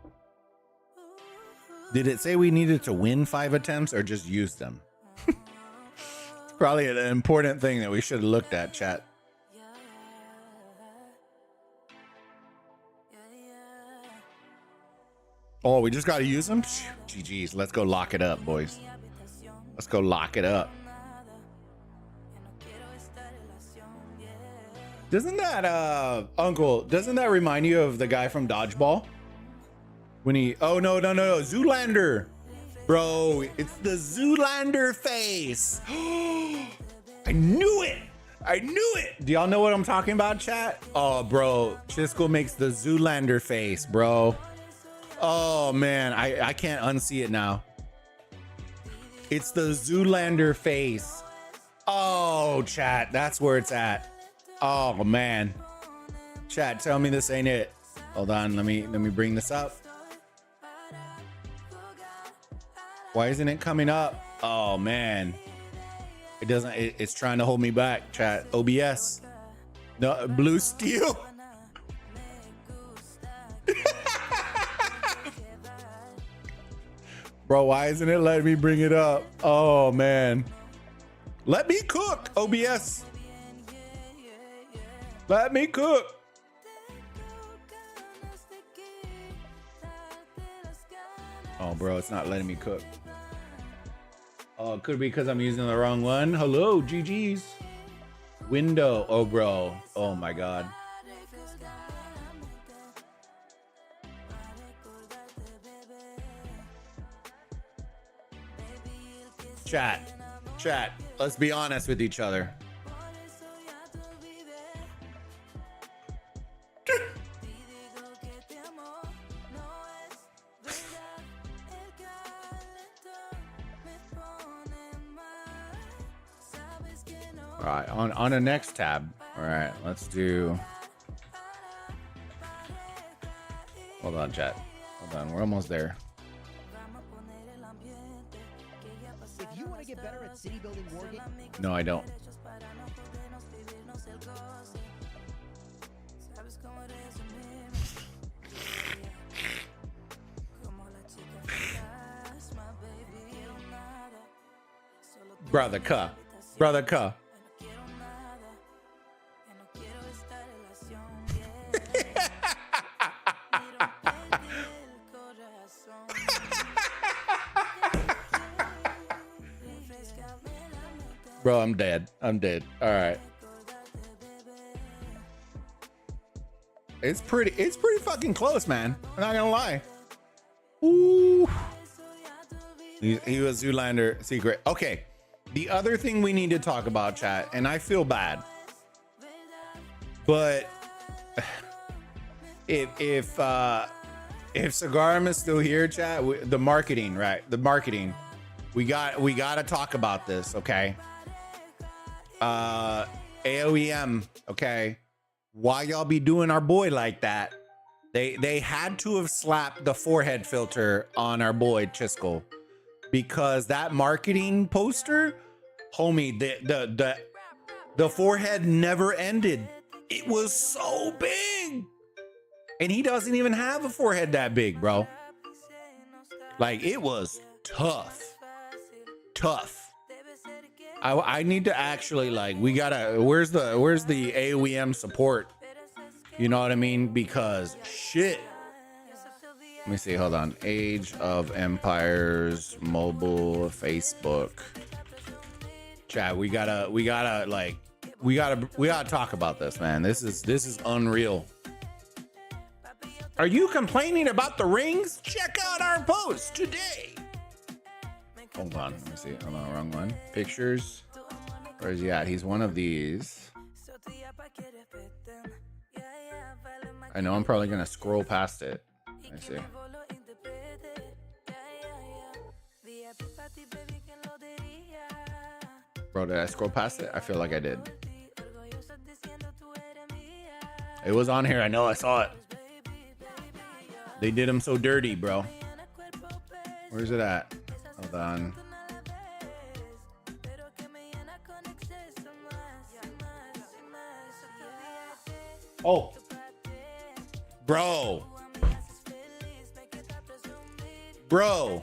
Did it say we needed to win 5 attempts or just use them? It's probably an important thing that we should have looked at, chat. Oh, we just got to use them? GG's. Let's go lock it up, boys. Let's go lock it up. Doesn't that, Uncle, doesn't that remind you of the guy from Dodgeball? When he, oh, no, Zoolander. Bro, it's the Zoolander face. I knew it. I knew it. Do y'all know what I'm talking about, chat? Oh, bro. Chisco makes the Zoolander face, bro. Oh, man. I can't unsee it now. It's the Zoolander face. Oh, chat. That's where it's at. Oh, man. Chat, tell me this ain't it. Hold on. Let me bring this up. Why isn't it coming up? Oh, man. It doesn't. It's trying to hold me back, chat. OBS. No, Blue Steel. Bro, why isn't it letting me bring it up? Oh, man. Let me cook, OBS. Let me cook. Oh, bro, it's not letting me cook. Oh, it could be because I'm using the wrong one. Hello, GG's. Window. Oh, bro. Oh, my God. Chat. Chat. Let's be honest with each other. All right, on the next tab. All right, let's do. Hold on, chat. Hold on, we're almost there. If you want to get better at city building war games, No, I don't. Brother Cuh. Brother Cuh. Bro, I'm dead. I'm dead. All right. It's pretty fucking close, man. I'm not gonna lie. Ooh. He was Zoolander secret. Okay. The other thing we need to talk about, chat, and I feel bad, but if Sagaram is still here, chat, the marketing, right? The marketing, we got to talk about this, okay? Aoem, okay? Why y'all be doing our boy like that? They had to have slapped the forehead filter on our boy Chisco. Because that marketing poster, homie, the forehead never ended. It was so big. And he doesn't even have a forehead that big, bro. Like, it was tough. Tough. I need to actually, like, we gotta, where's the AOEM support? You know what I mean? Because shit. Let me see. Hold on. Age of Empires, mobile, Facebook. Chat, we gotta talk about this, man. This is unreal. Are you complaining about the rings? Check out our post today. Hold on. Let me see. Hold on, wrong one. Pictures. Where is he at? He's one of these. I know I'm probably gonna scroll past it. I see. Bro, did I scroll past it? I feel like I did. It was on here. I know I saw it. They did him so dirty, bro. Where's it at? Hold on. Oh. Bro. Bro.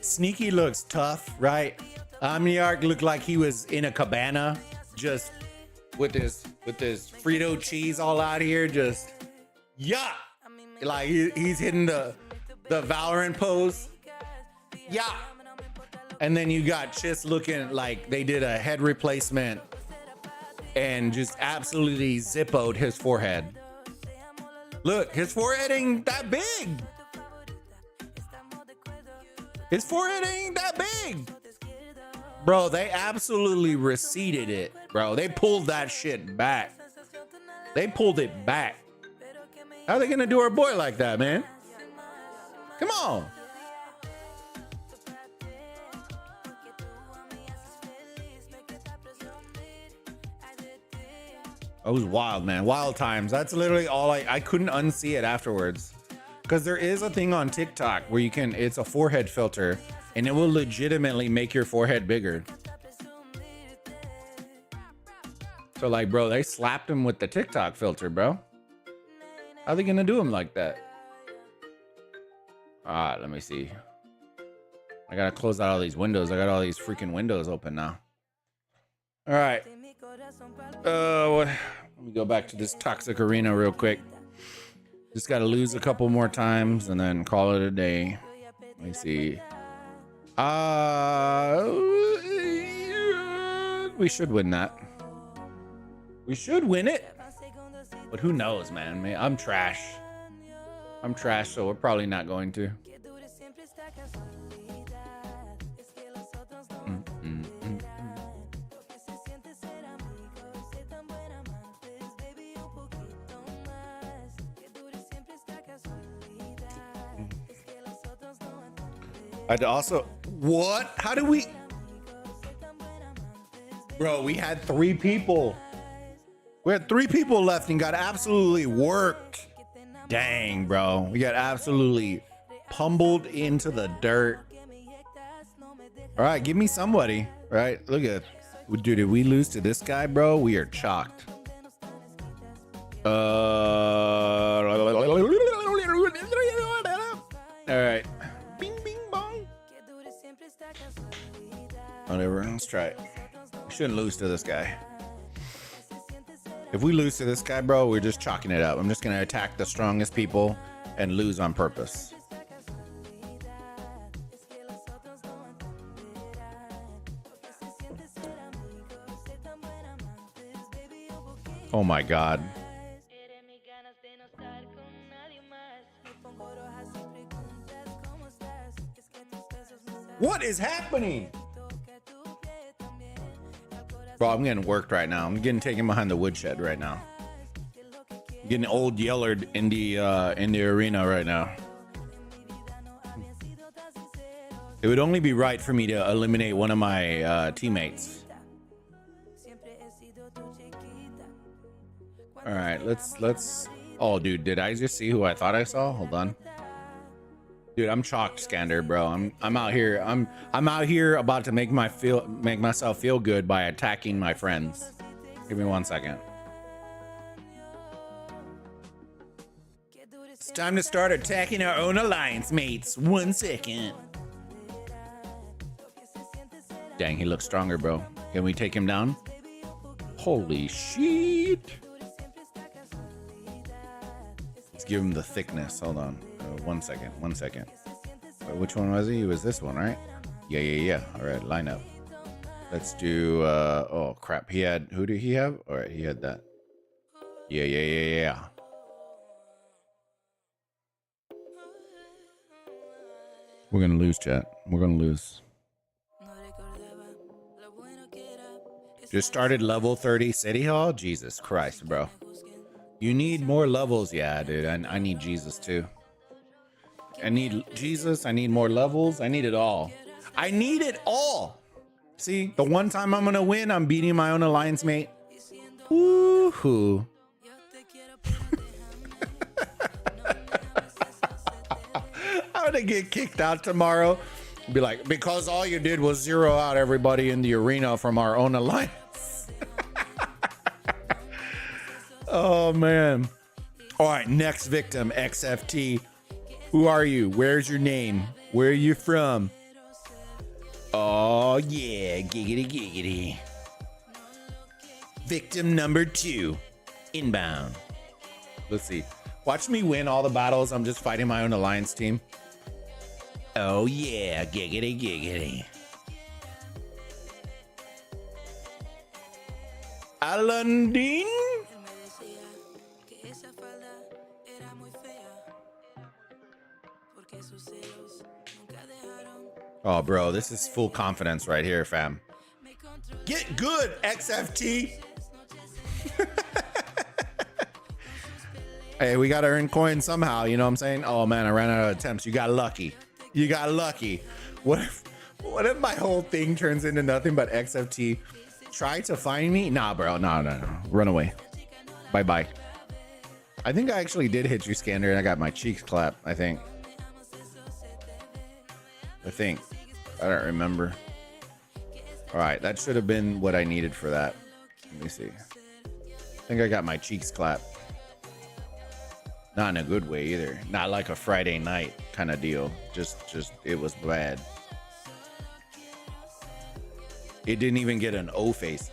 Sneaky looks tough, right? Omniarch looked like he was in a cabana, just with this Frito cheese all out here, just yeah. Like he's hitting the Valorant pose. Yeah. And then you got Chis looking like they did a head replacement and just absolutely zippoed his forehead. Look, his forehead ain't that big. His forehead ain't that big. Bro, they absolutely receded it, bro. They pulled that shit back. They pulled it back. How are they gonna do our boy like that, man? Come on. It was wild, man. Wild times. That's literally all I couldn't unsee it afterwards. Because there is a thing on TikTok where you can, it's a forehead filter and it will legitimately make your forehead bigger. So like, bro, they slapped him with the TikTok filter, bro. How are they gonna do him like that? All right, let me see. I gotta close out all these windows. I got all these freaking windows open now. All right. Let me go back to this toxic arena real quick. Just gotta lose a couple more times and then call it a day. Let me see. We should win that. We should win it. But who knows, man? I'm trash. I'm trash, so we're probably not going to. I'd also, what? How do we? Bro, we had 3 people. We had 3 people left and got absolutely worked. Dang, bro. We got absolutely pummeled into the dirt. All right, give me somebody. All right, look at, dude, did we lose to this guy, bro? We are chalked. All right. Bing, bing, bong. Whatever, let's try it. We shouldn't lose to this guy. If we lose to this guy, bro, we're just chalking it up. I'm just gonna attack the strongest people and lose on purpose. Oh my God. What is happening? Bro, I'm getting worked right now. I'm getting taken behind the woodshed right now. I'm getting old yellered in the arena right now. It would only be right for me to eliminate one of my teammates. All right, let's. Oh, dude, did I just see who I thought I saw? Hold on. Dude, I'm chalked, Skander, bro. I'm out here. I'm out here about to make myself feel good by attacking my friends. Give me 1 second. It's time to start attacking our own alliance mates. 1 second. Dang, he looks stronger, bro. Can we take him down? Holy shit. Let's give him the thickness. Hold on. 1 second. 1 second. Wait, which one was he? It was this one, right? Yeah. All right, line up. Let's do. Oh crap. He had. Who did he have? All right, he had that. Yeah. We're gonna lose, chat. We're gonna lose. Just started level 30 City Hall. Jesus Christ, bro. You need more levels. Yeah, dude. I need Jesus too. I need Jesus. I need more levels. I need it all. I need it all. See, the one time I'm gonna win, I'm beating my own alliance mate. Woohoo. I'm gonna get kicked out tomorrow. Be like, because all you did was zero out everybody in the arena from our own alliance. Oh man. All right, next victim, XFT. Who are you? Where's your name? Where are you from? Oh yeah, giggity. Victim number 2, inbound. Let's see. Watch me win all the battles. I'm just fighting my own alliance team. Oh yeah, giggity. Alandine? Oh, bro, this is full confidence right here, fam. Get good, XFT. Hey, we got to earn coins somehow. You know what I'm saying? Oh, man, I ran out of attempts. You got lucky. You got lucky. What if my whole thing turns into nothing but XFT? Try to find me? Nah, bro. No. Run away. Bye-bye. I think I actually did hit you, Scander, and I got my cheeks clapped, I think. I don't remember. All right, that should have been what I needed for that. Let me see. I think I got my cheeks clapped. Not in a good way either. Not like a Friday night kind of deal. Just it was bad. It didn't even get an O face.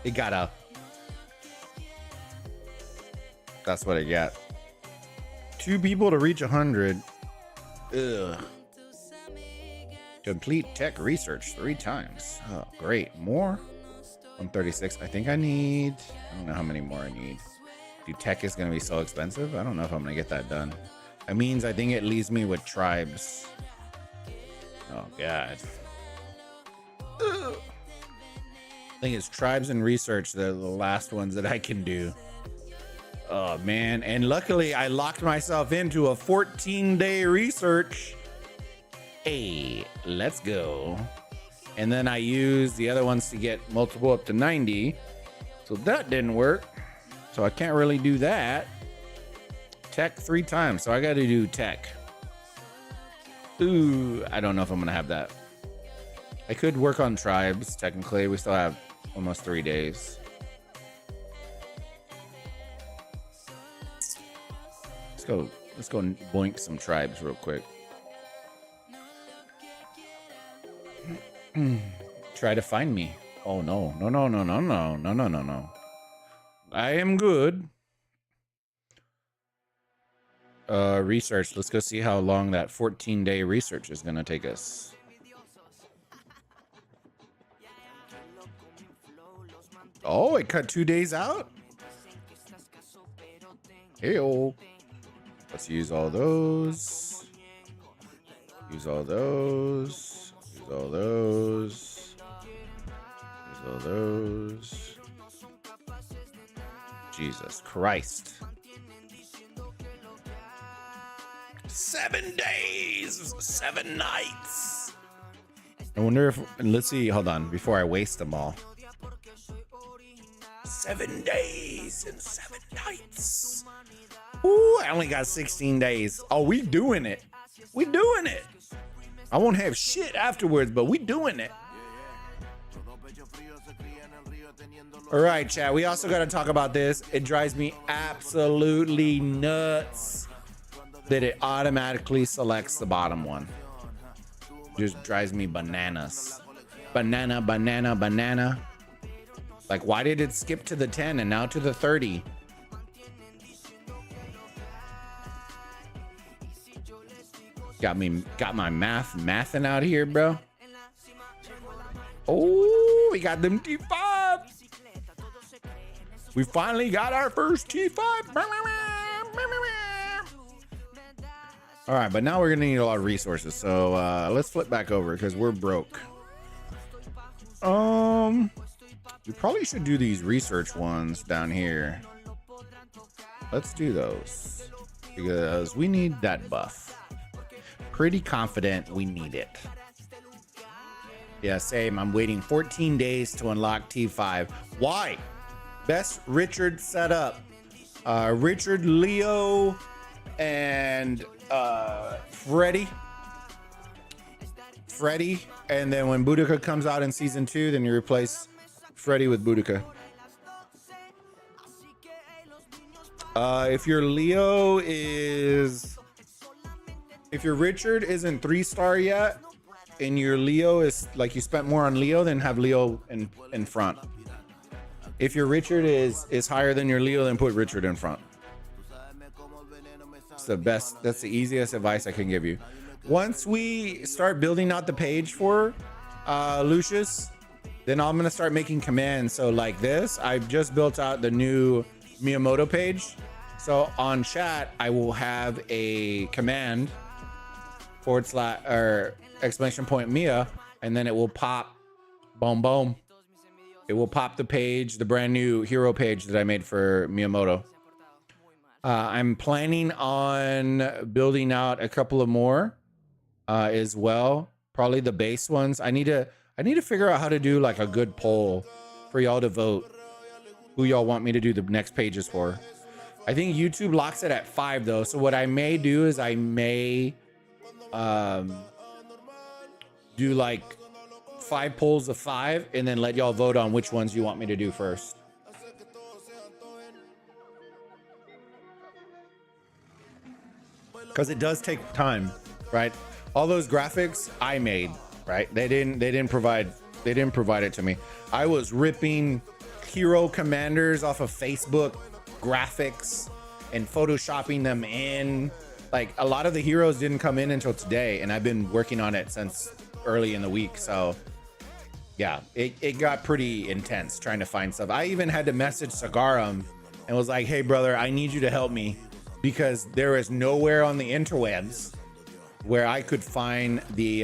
It got a. That's what it got. 2 people to reach 100. Ugh. Complete tech research 3 times. Oh, great. More? 136. I think I need. I don't know how many more I need. Dude, tech is going to be so expensive. I don't know if I'm going to get that done. That means I think it leaves me with tribes. Oh, God. Ugh. I think it's tribes and research. They're the last ones that I can do. Oh, man. And luckily, I locked myself into a 14-day research. Hey, let's go. And then I used the other ones to get multiple up to 90. So that didn't work. So I can't really do that. Tech 3 times. So I got to do tech. Ooh, I don't know if I'm going to have that. I could work on tribes, technically. We still have almost 3 days. Let's go and boink some tribes real quick. Try to find me. Oh no. No. I am good. Research. Let's go see how long that 14-day research is gonna take us. Oh, it cut 2 days out? Hey-o. Let's use all those. Use all those. Use all those. Use all those. Jesus Christ. 7 days, 7 nights. I wonder if, let's see, hold on, before I waste them all. 7 days and 7 nights. Ooh, I only got 16 days. Oh, we doing it. We doing it. I won't have shit afterwards, but we doing it. All right, chat. We also got to talk about this. It drives me absolutely nuts that it automatically selects the bottom one. Just drives me bananas. Banana. Like, why did it skip to the 10 and now to the 30? Got my mathing out here, bro. Oh, we got them T5. We finally got our first T5. All right, but now we're gonna need a lot of resources. So let's flip back over because we're broke. We probably should do these research ones down here. Let's do those because we need that buff. Pretty confident we need it. Yeah, same. I'm waiting 14 days to unlock T5. Why? Best Richard setup. Richard, Leo, and Freddy. And then when Boudica comes out in season 2, then you replace Freddy with Boudica. If your Leo is... If your Richard isn't 3-star yet, and your Leo is like you spent more on Leo, then have Leo in front. If your Richard is higher than your Leo, then put Richard in front. It's the best. That's the easiest advice I can give you. Once we start building out the page for Lucius, then I'm gonna start making commands. So like this, I've just built out the new Miyamoto page. So on chat, I will have a command / or exclamation point Mia, and then it will pop, boom, boom. It will pop the page, the brand new hero page that I made for Miyamoto. I'm planning on building out a couple of more as well. Probably the base ones. I need to figure out how to do like a good poll for y'all to vote who y'all want me to do the next pages for. I think YouTube locks it at 5 though. So what I may do is I may do like 5 polls of 5 and then let y'all vote on which ones you want me to do first. Because it does take time, right? All those graphics I made, right? They didn't provide it to me. I was ripping hero commanders off of Facebook graphics and photoshopping them in. Like a lot of the heroes didn't come in until today, and I've been working on it since early in the week. So yeah, it got pretty intense trying to find stuff. I even had to message Sagarum and was like, hey brother, I need you to help me, because there is nowhere on the interwebs where I could find the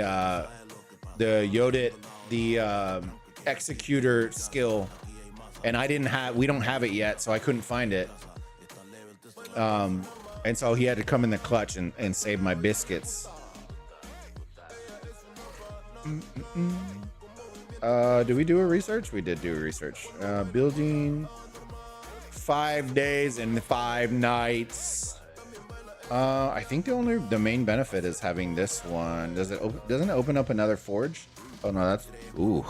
Yodit, the executor skill, and we don't have it yet, so I couldn't find it. And so he had to come in the clutch and save my biscuits. Did we do a research? We did do a research. Building 5 days and 5 nights. I think the main benefit is having this one. Doesn't it open up another forge? Oh no, that's ooh.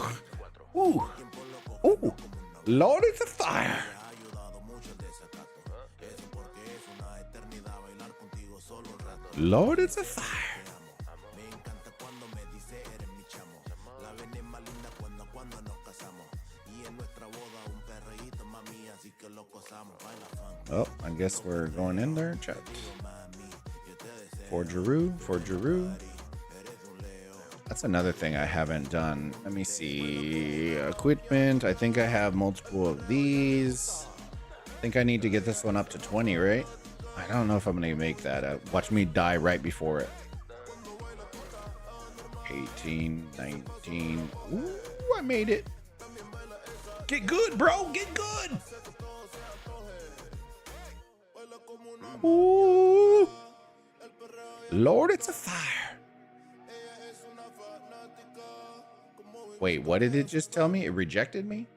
Lord, it's a fire. Lord, it's a fire. Oh, I guess we're going in there. Chat. Forgeroo. That's another thing I haven't done. Let me see. Equipment. I think I have multiple of these. I think I need to get this one up to 20, right? I don't know if I'm going to make that. Watch me die right before it. 18, 19. Ooh, I made it. Get good, bro. Get good. Ooh. Lord, it's a fire. Wait, what did it just tell me? It rejected me?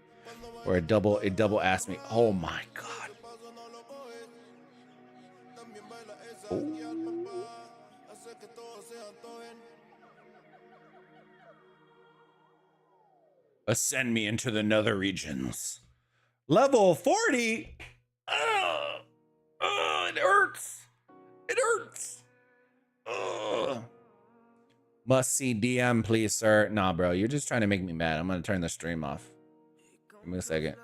Or it double asked me. Oh my god. Ooh. Ascend me into the nether regions. Level 40? It hurts. It hurts. Must see DM, please, sir. Nah, bro, you're just trying to make me mad. I'm gonna turn the stream off. Give me a second.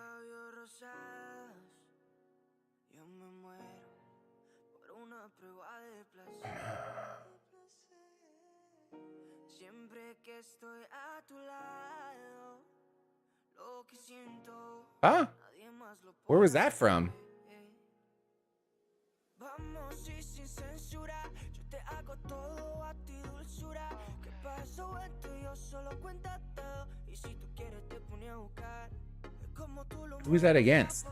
Huh? Where was that from? Who's that against?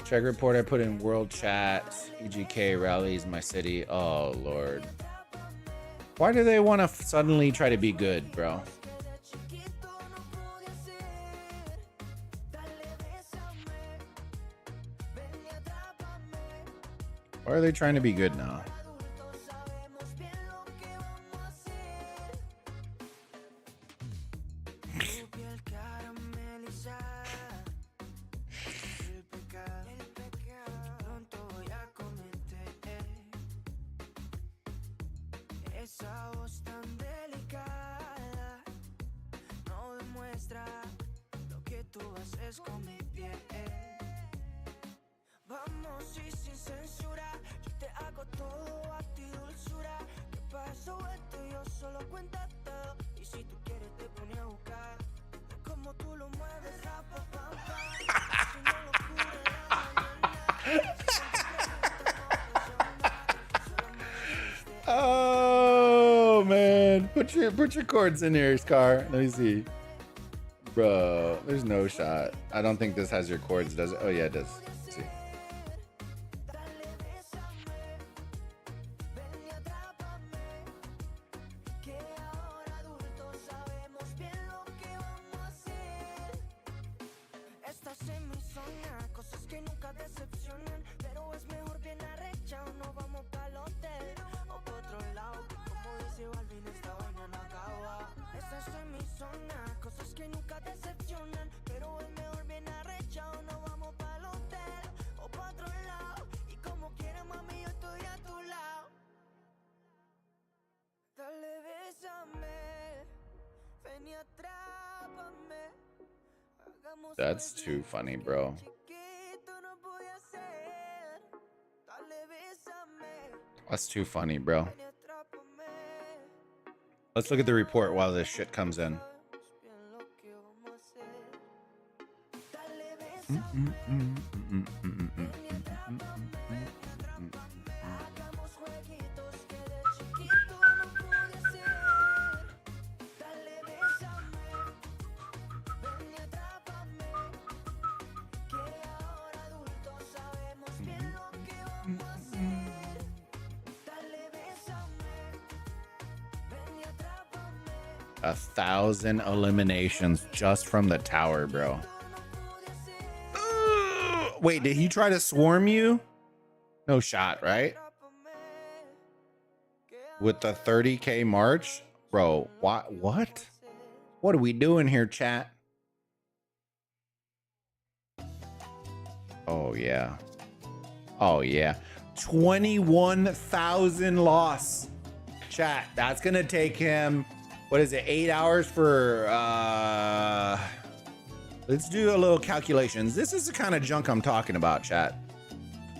Check report I put in world chat. EGK rallies my city. Oh lord. Why do they want to suddenly try to be good, bro? Why are they trying to be good now? Solo cuenta todo, y si tú quieres te pone a buscar. Como tú Put your chords in here, Scar. Let me see. Bro, there's no shot. I don't think this has your chords, does it? Oh yeah, it does. Let's see. Estás en mi zona, cosas que nunca decepcionan, pero es mejor bien arrechado, no vamos pa'l hotel o pa' otro lado, como dice Balvin, esta vaina no acaba. Estás en mi zona, cosas que nunca decepcionan, pero es mejor bien arrechado, no vamos pa'l hotel o pa' otro lado, y como quieras mami yo estoy a tu lado. Dale bésame, ven y atrápame. That's too funny, bro. That's too funny, bro. Let's look at the report while this shit comes in. A 1,000 eliminations just from the tower, bro. Wait, did he try to swarm you? No shot, right? With the 30K march? Bro, what? What are we doing here, chat? Oh, yeah. Oh, yeah. 21,000 loss. Chat, that's going to take him... What is it? 8 hours for, let's do a little calculations. This is the kind of junk I'm talking about, chat.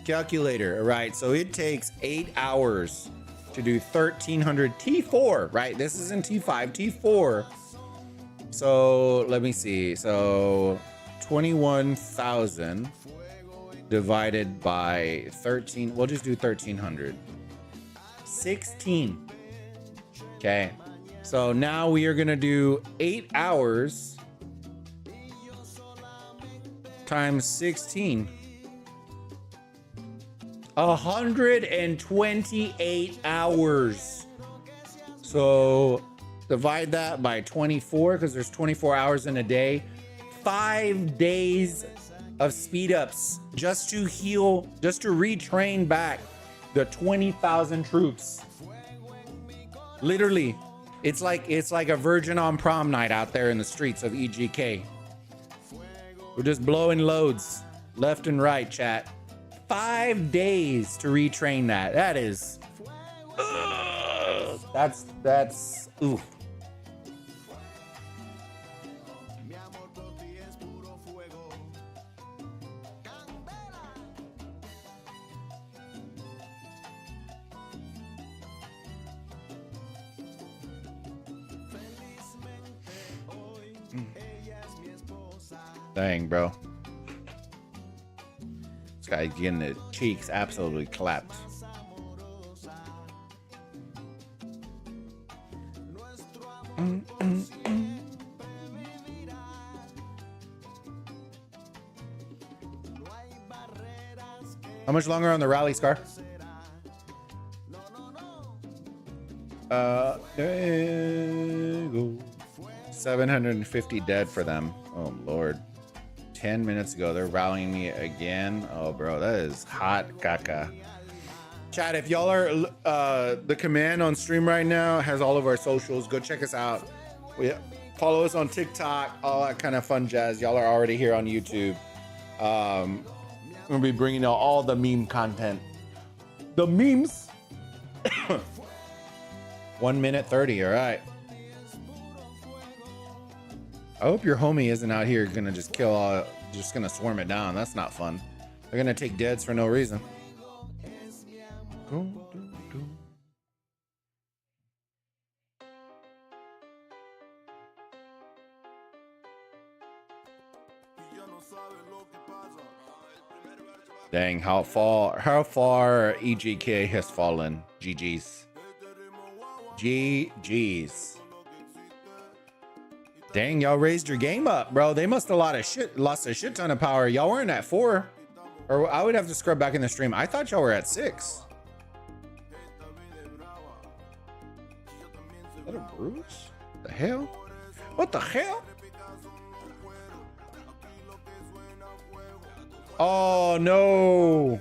Calculator, all right? So it takes 8 hours to do 1,300 T4, right? This isn't T5, T4. So let me see. So 21,000 divided by 13. We'll just do 1,300. 16. Okay. So now we are going to do 8 hours times 16. 128 hours. So divide that by 24 because there's 24 hours in a day. 5 days of speed ups just to heal, just to retrain back the 20,000 troops. Literally. It's like a virgin on prom night out there in the streets of EGK. We're just blowing loads left and right, chat. 5 days to retrain that. That is, that's oof. Dang, bro. This guy's getting the cheeks absolutely clapped. How much longer on the rally, Scar? There you go. 750 dead for them. Oh, Lord. 10 minutes ago, they're rallying me again. Oh, bro, that is hot caca. Chat, if y'all are, the command on stream right now has all of our socials. Go check us out. Follow us on TikTok, all that kind of fun jazz. Y'all are already here on YouTube. We'll be bringing out all the meme content. The memes. 1 minute 30, all right. I hope your homie isn't out here gonna just kill all, just gonna swarm it down. That's not fun. They're gonna take deads for no reason. Dang, how far EGK has fallen. GG's. GG's. Dang, y'all raised your game up, bro. They must have lost a shit ton of power. Y'all weren't at 4. Or I would have to scrub back in the stream. I thought y'all were at 6. Is that a bruise? The hell? What the hell? Oh no.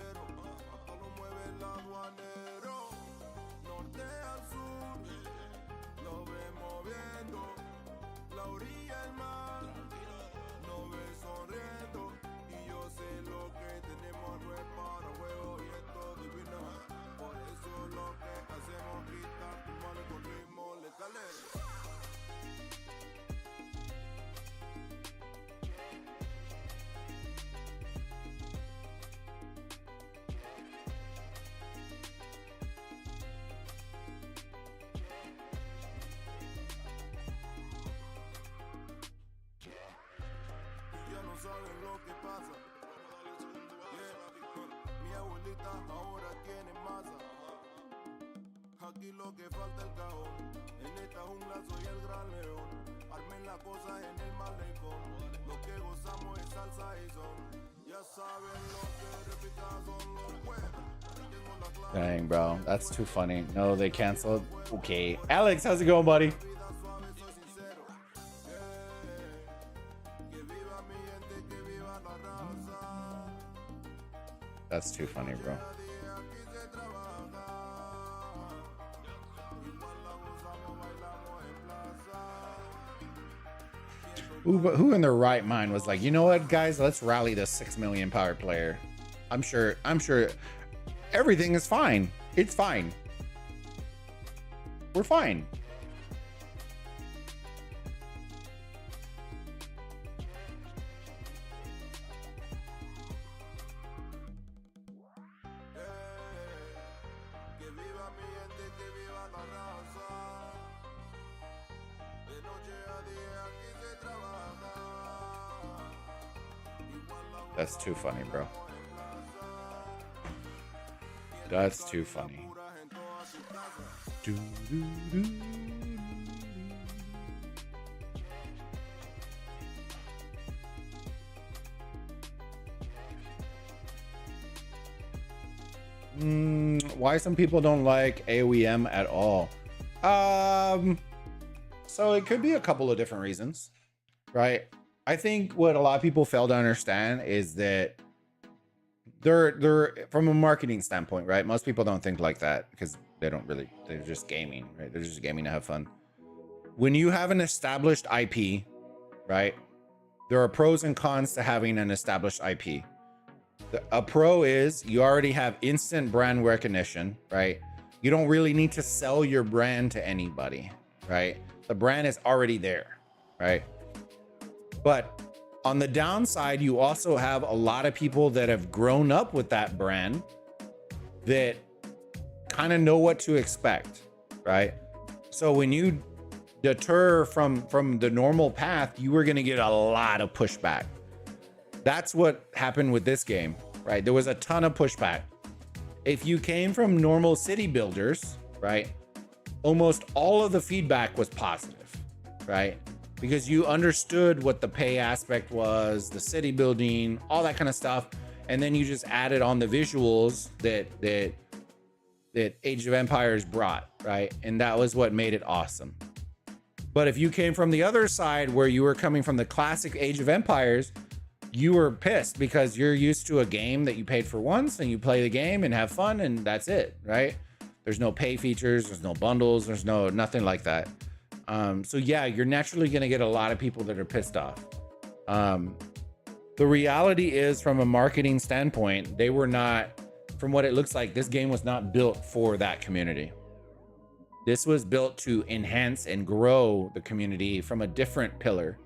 Aquí lo que falta el cajón. En esta jungla soy el gran león. Armen las cosas en el malecón. Lo que gozamos es salsa y son. Ya saben lo que repita son los juegos. Dang, bro. That's too funny. No, they canceled. Okay. Alex, how's it going, buddy? That's too funny, bro. Who in their right mind was like, you know what, guys, let's rally the 6 million power player. I'm sure everything is fine. It's fine. We're fine. That's too funny, bro. That's too funny. Why some people don't like Aoem at all? So it could be a couple of different reasons, right? I think what a lot of people fail to understand is that they're from a marketing standpoint, right? Most people don't think like that because they're just gaming, right? They're just gaming to have fun. When you have an established IP, right? There are pros and cons to having an established IP. A pro is you already have instant brand recognition, right? You don't really need to sell your brand to anybody, right? The brand is already there, right? But on the downside, you also have a lot of people that have grown up with that brand that kind of know what to expect, right? So when you deter from the normal path, you were going to get a lot of pushback. That's what happened with this game, right? There was a ton of pushback. If you came from normal city builders, right, almost all of the feedback was positive, right? Because you understood what the pay aspect was, the city building, all that kind of stuff. And then you just added on the visuals that Age of Empires brought, right? And that was what made it awesome. But if you came from the other side where you were coming from the classic Age of Empires, you were pissed because you're used to a game that you paid for once and you play the game and have fun and that's it, right? There's no pay features, there's no bundles, there's nothing like that. So yeah, you're naturally going to get a lot of people that are pissed off. The reality is, from a marketing standpoint, they were not, from what it looks like, this game was not built for that community. This was built to enhance and grow the community from a different pillar,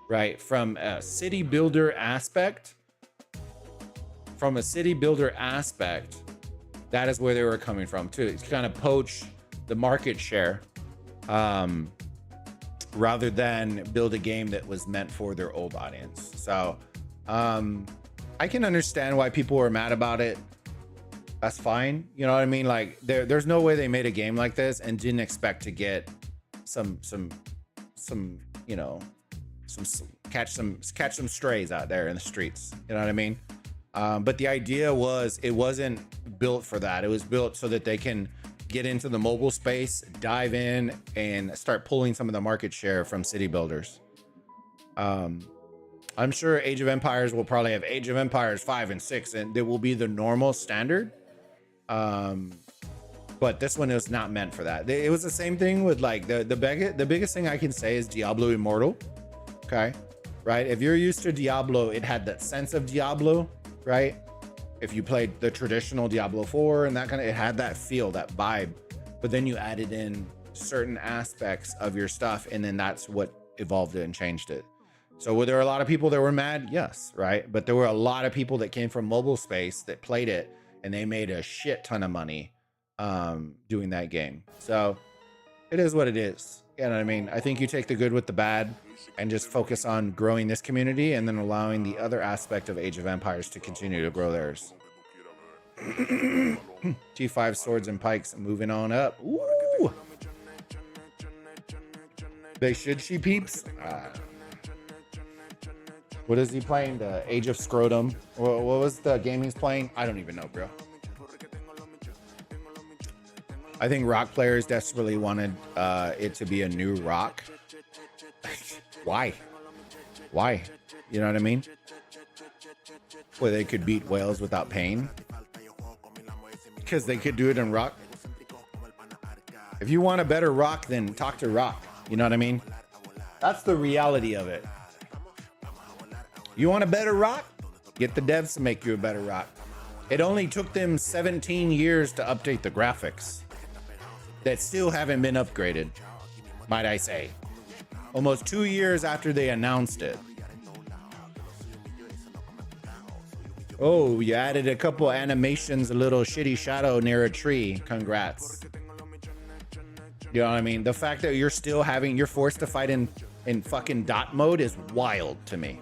right? From a city builder aspect, that is where they were coming from to kind of poach the market share, rather than build a game that was meant for their old audience. So I can understand why people were mad about it. That's fine. You know what I mean? Like there's no way they made a game like this and didn't expect to get some you know, catch some strays out there in the streets. You know what I mean? But the idea was it wasn't built for that. It was built so that they can get into the mobile space, dive in, and start pulling some of the market share from city builders. I'm sure Age of Empires will probably have Age of Empires 5 and 6, and it will be the normal standard. But this one is not meant for that. It was the same thing with like the biggest thing I can say is Diablo Immortal. Okay, right? If you're used to Diablo, it had that sense of Diablo, right? If you played the traditional Diablo 4 and that kind of, it had that feel, that vibe. But then you added in certain aspects of your stuff, and then that's what evolved it and changed it. So were there a lot of people that were mad? Yes, right? But there were a lot of people that came from mobile space that played it, and they made a shit ton of money doing that game. So it is what it is. You know what I mean? I think you take the good with the bad and just focus on growing this community and then allowing the other aspect of Age of Empires to continue to grow theirs. T5 swords and pikes moving on up. Ooh. They should she peeps? What is he playing? The Age of Scrotum. What was the game he's playing? I don't even know, bro. I think rock players desperately wanted it to be a new rock. Why? Why? You know what I mean? Where they could beat whales without pain. Because they could do it in rock. If you want a better rock, then talk to rock. You know what I mean? That's the reality of it. You want a better rock? Get the devs to make you a better rock. It only took them 17 years to update the graphics that still haven't been upgraded, might I say. Almost 2 years after they announced it. Oh, you added a couple animations, a little shitty shadow near a tree. Congrats. You know what I mean? The fact that you're still you're forced to fight in fucking dot mode is wild to me.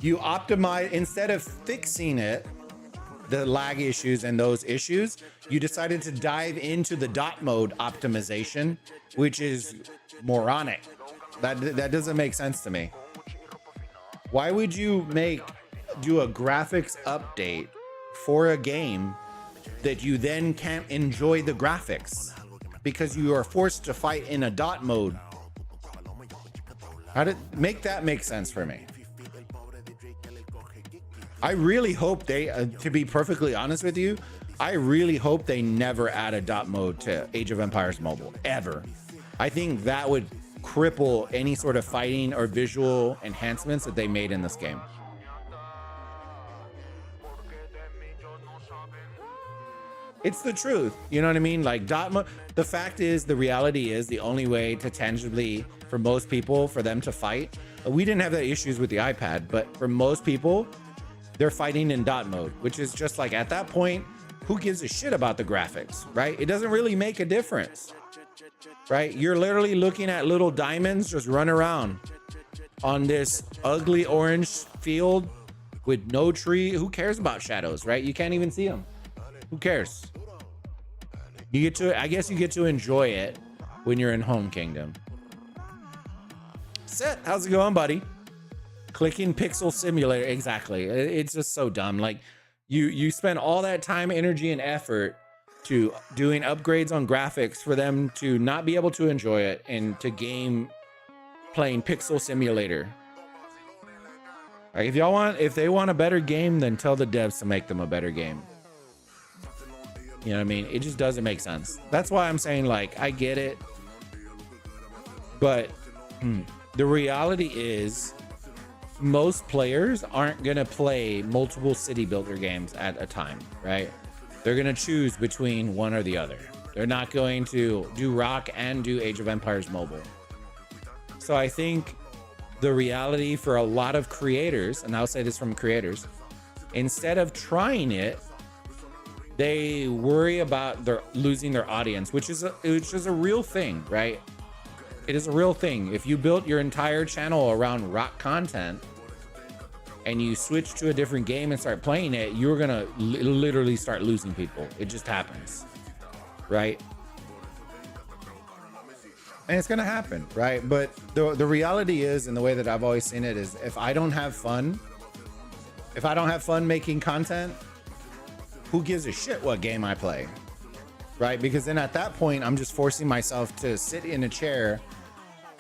You optimize, instead of fixing it, the lag issues and those issues, you decided to dive into the dot mode optimization, which is moronic. That doesn't make sense to me. Why would you do a graphics update for a game that you then can't enjoy the graphics because you are forced to fight in a dot mode? How did make that make sense for me? I really hope they, to be perfectly honest with you, I really hope they never add a dot mode to Age of Empires Mobile, ever. I think that would cripple any sort of fighting or visual enhancements that they made in this game. It's the truth. You know what I mean? Like dot mode, the fact is, the reality is the only way to tangibly, for most people, for them to fight, we didn't have that issues with the iPad, but for most people, they're fighting in dot mode, which is just like, at that point, who gives a shit about the graphics, right? It doesn't really make a difference, right? You're literally looking at little diamonds just run around on this ugly orange field with no tree. Who cares about shadows, right? You can't even see them. Who cares? You get to, I guess you get to enjoy it when you're in Home Kingdom. Seth, how's it going, buddy? Clicking Pixel Simulator, exactly. It's just so dumb. Like you spend all that time, energy, and effort to doing upgrades on graphics for them to not be able to enjoy it and to game playing Pixel Simulator. Like if they want a better game, then tell the devs to make them a better game. You know what I mean? It just doesn't make sense. That's why I'm saying, like, I get it, but the reality is, most players aren't going to play multiple city builder games at a time, right? They're going to choose between one or the other. They're not going to do Rock and do Age of Empires Mobile. So I think the reality for a lot of creators, and I'll say this from creators, instead of trying it, they worry about losing their audience, which is a real thing, right? It is a real thing. If you built your entire channel around rock content, and you switch to a different game and start playing it, you're gonna literally start losing people. It just happens, right? And it's gonna happen, right? But the reality is, and the way that I've always seen it is, if I don't have fun making content, who gives a shit what game I play, right? Because then at that point, I'm just forcing myself to sit in a chair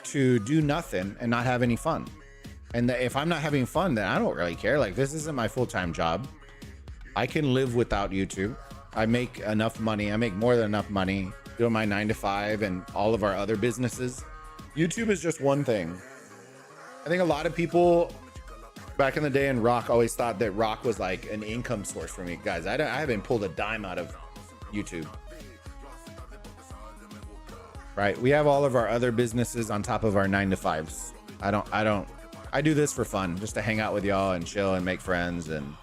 to do nothing and not have any fun. And if I'm not having fun, then I don't really care. Like, this isn't my full-time job. I can live without YouTube. I make enough money. I make more than enough money doing my 9 to 5 and all of our other businesses. YouTube is just one thing. I think a lot of people back in the day in rock always thought that rock was like an income source for me. Guys, I haven't pulled a dime out of YouTube. Right? We have all of our other businesses on top of our 9 to 5s. I do this for fun, just to hang out with y'all and chill and make friends and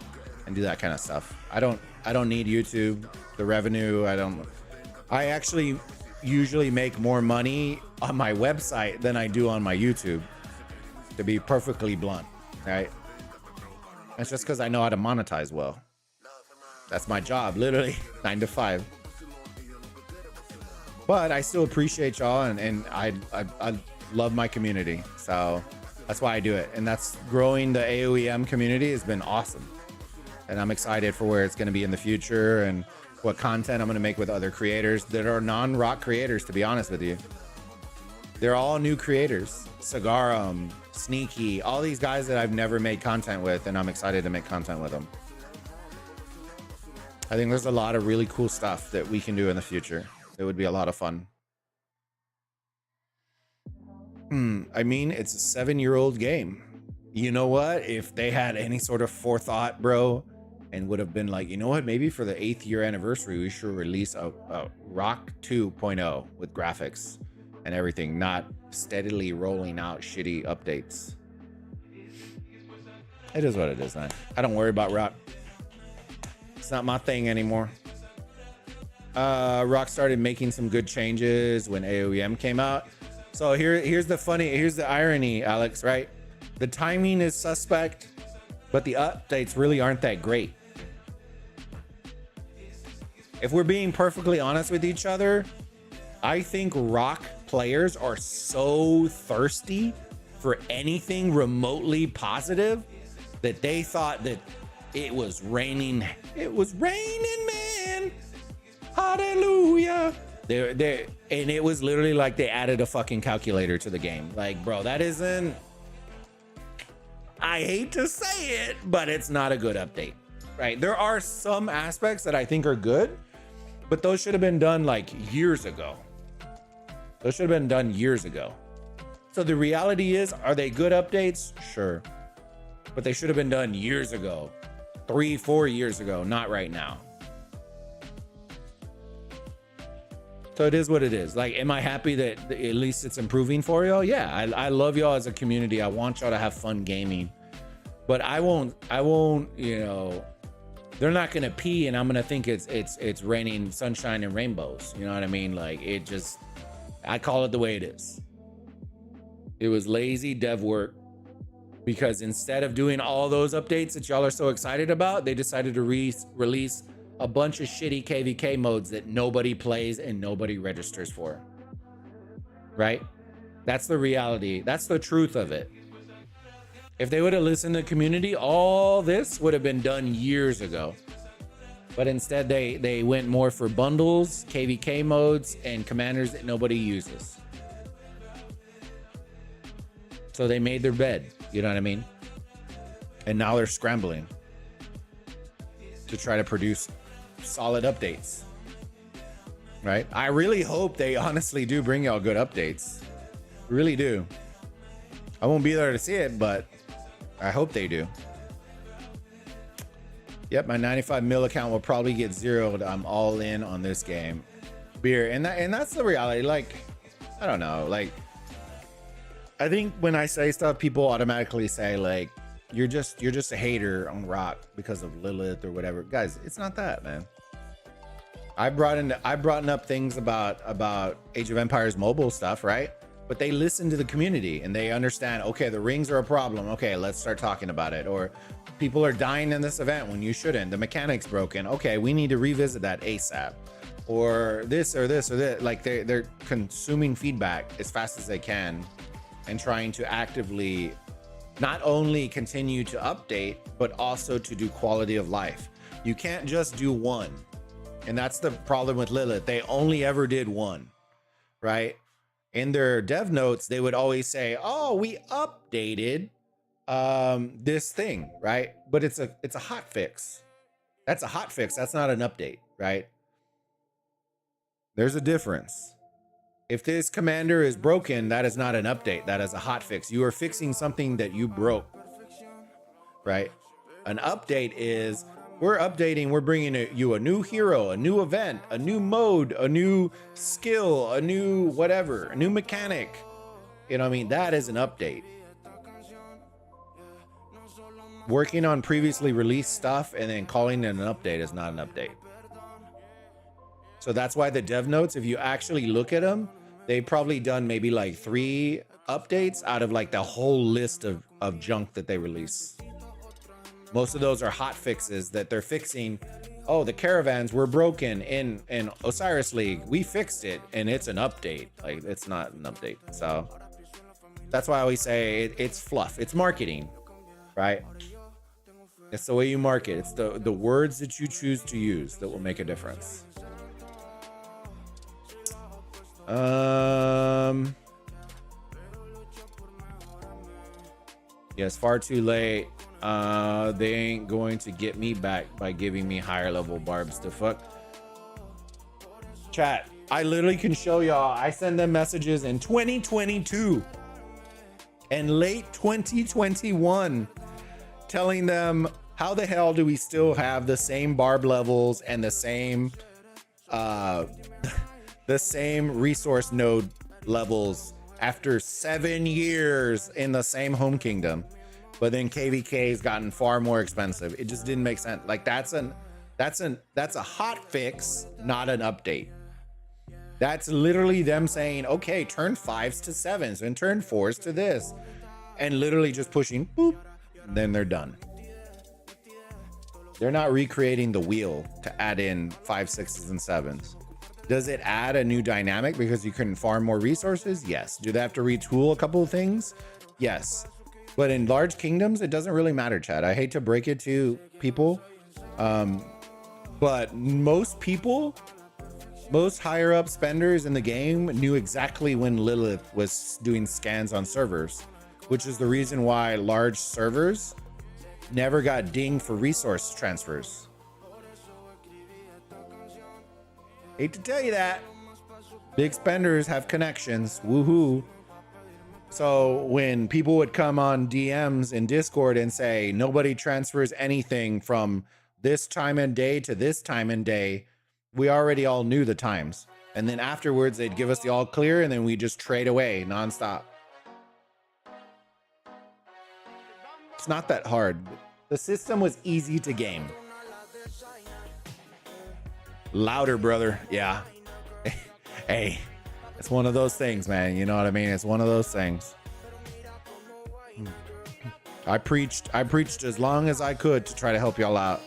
do that kind of stuff. I don't need YouTube, the revenue. I actually usually make more money on my website than I do on my YouTube, to be perfectly blunt, right? It's just because I know how to monetize well. That's my job, literally 9 to 5. But I still appreciate y'all, and I love my community. So that's why I do it. And that's growing the Aoem community has been awesome. And I'm excited for where it's going to be in the future and what content I'm going to make with other creators that are non-rock creators, to be honest with you. They're all new creators. Cigarum, Sneaky, all these guys that I've never made content with, and I'm excited to make content with them. I think there's a lot of really cool stuff that we can do in the future. It would be a lot of fun. I mean, it's a 7-year-old game. You know what? If they had any sort of forethought, bro, and would have been like, you know what? Maybe for the 8th year anniversary, we should release a Rock 2.0 with graphics and everything, not steadily rolling out shitty updates. It is what it is, man. I don't worry about Rock. It's not my thing anymore. Rock started making some good changes when Aoem came out. So here's the irony, Alex, right? The timing is suspect, but the updates really aren't that great. If we're being perfectly honest with each other, I think Rock players are so thirsty for anything remotely positive that they thought that it was raining. It was raining, man. Hallelujah. And it was literally like they added a fucking calculator to the game. Like, bro, that isn't, I hate to say it, but it's not a good update, right? There are some aspects that I think are good, but those should have been done like years ago. Those should have been done years ago. So the reality is, are they good updates? Sure. But they should have been done years ago, 3-4 years ago, not right now. So it is what it is. Like, am I happy that at least it's improving for y'all? Yeah, I love y'all as a community. I want y'all to have fun gaming. But I won't, you know, they're not gonna pee and I'm gonna think it's raining sunshine and rainbows. You know what I mean? Like, it just, I call it the way it is. It was lazy dev work, because instead of doing all those updates that y'all are so excited about, they decided to release a bunch of shitty KVK modes that nobody plays and nobody registers for. Right? That's the reality. That's the truth of it. If they would have listened to the community, all this would have been done years ago. But instead they went more for bundles, KVK modes, and commanders that nobody uses. So they made their bed, you know what I mean? And now they're scrambling to try to produce solid updates, right? I really hope they honestly do bring y'all good updates. Really do. I won't be there to see it, but I hope they do. Yep, my 95 mil account will probably get zeroed. I'm all in on this game. Beer, and that's the reality. Like, I don't know. Like, I think when I say stuff, people automatically say like, you're just a hater on Rock because of Lilith or whatever. Guys, it's not that, man. I brought up things about Age of Empires mobile stuff, right? but they listen to the community and they understand, okay, the rings are a problem. Okay, let's start talking about it. Or people are dying in this event when you shouldn't. The mechanic's broken. Okay, we need to revisit that ASAP. Or this or this or that. Like they're consuming feedback as fast as they can and trying to actively not only continue to update, but also to do quality of life. You can't just do one. And that's the problem with Lilith. They only ever did one, right? In their dev notes, they would always say, oh, we updated this thing, right? But it's a hot fix. That's a hot fix. That's not an update, right? There's a difference. If this commander is broken, that is not an update. That is a hot fix. You are fixing something that you broke, right? An update is we're updating, we're bringing you a new hero, a new event, a new mode, a new skill, a new whatever, a new mechanic. You know what I mean? That is an update. Working on previously released stuff and then calling it an update is not an update. So that's why the dev notes, if you actually look at them, they've probably done maybe like 3 updates out of like the whole list of junk that they release. Most of those are hot fixes that they're fixing. Oh, the caravans were broken in Osiris League. We fixed it, and it's an update. Like, it's not an update. So that's why I always say it's fluff. It's marketing, right? It's the way you market. It's the words that you choose to use that will make a difference. Yes, far too late. They ain't going to get me back by giving me higher level barbs to fuck. Chat, I literally can show y'all. I send them messages in 2022 and late 2021 telling them, how the hell do we still have the same barb levels and the same resource node levels after 7 years in the same home kingdom? But then KVK has gotten far more expensive. It just didn't make sense. Like that's a hot fix, not an update. That's literally them saying, okay, turn 5s to 7s and turn 4s to this, and literally just pushing boop, and then they're done. They're not recreating the wheel to add in 5s, 6s, and 7s. Does it add a new dynamic because you can farm more resources? Yes. Do they have to retool a couple of things? Yes. But in large kingdoms, it doesn't really matter, Chad. I hate to break it to people, but most higher up spenders in the game knew exactly when Lilith was doing scans on servers, which is the reason why large servers never got dinged for resource transfers. Hate to tell you that. Big spenders have connections. Woohoo. So when people would come on DMs in Discord and say, nobody transfers anything from this time and day to this time and day, we already all knew the times. And then afterwards, they'd give us the all clear, and then we just trade away nonstop. It's not that hard. The system was easy to game. Louder, brother. Yeah. Hey. It's one of those things, man. You know what I mean? It's one of those things. I preached as long as I could to try to help y'all out.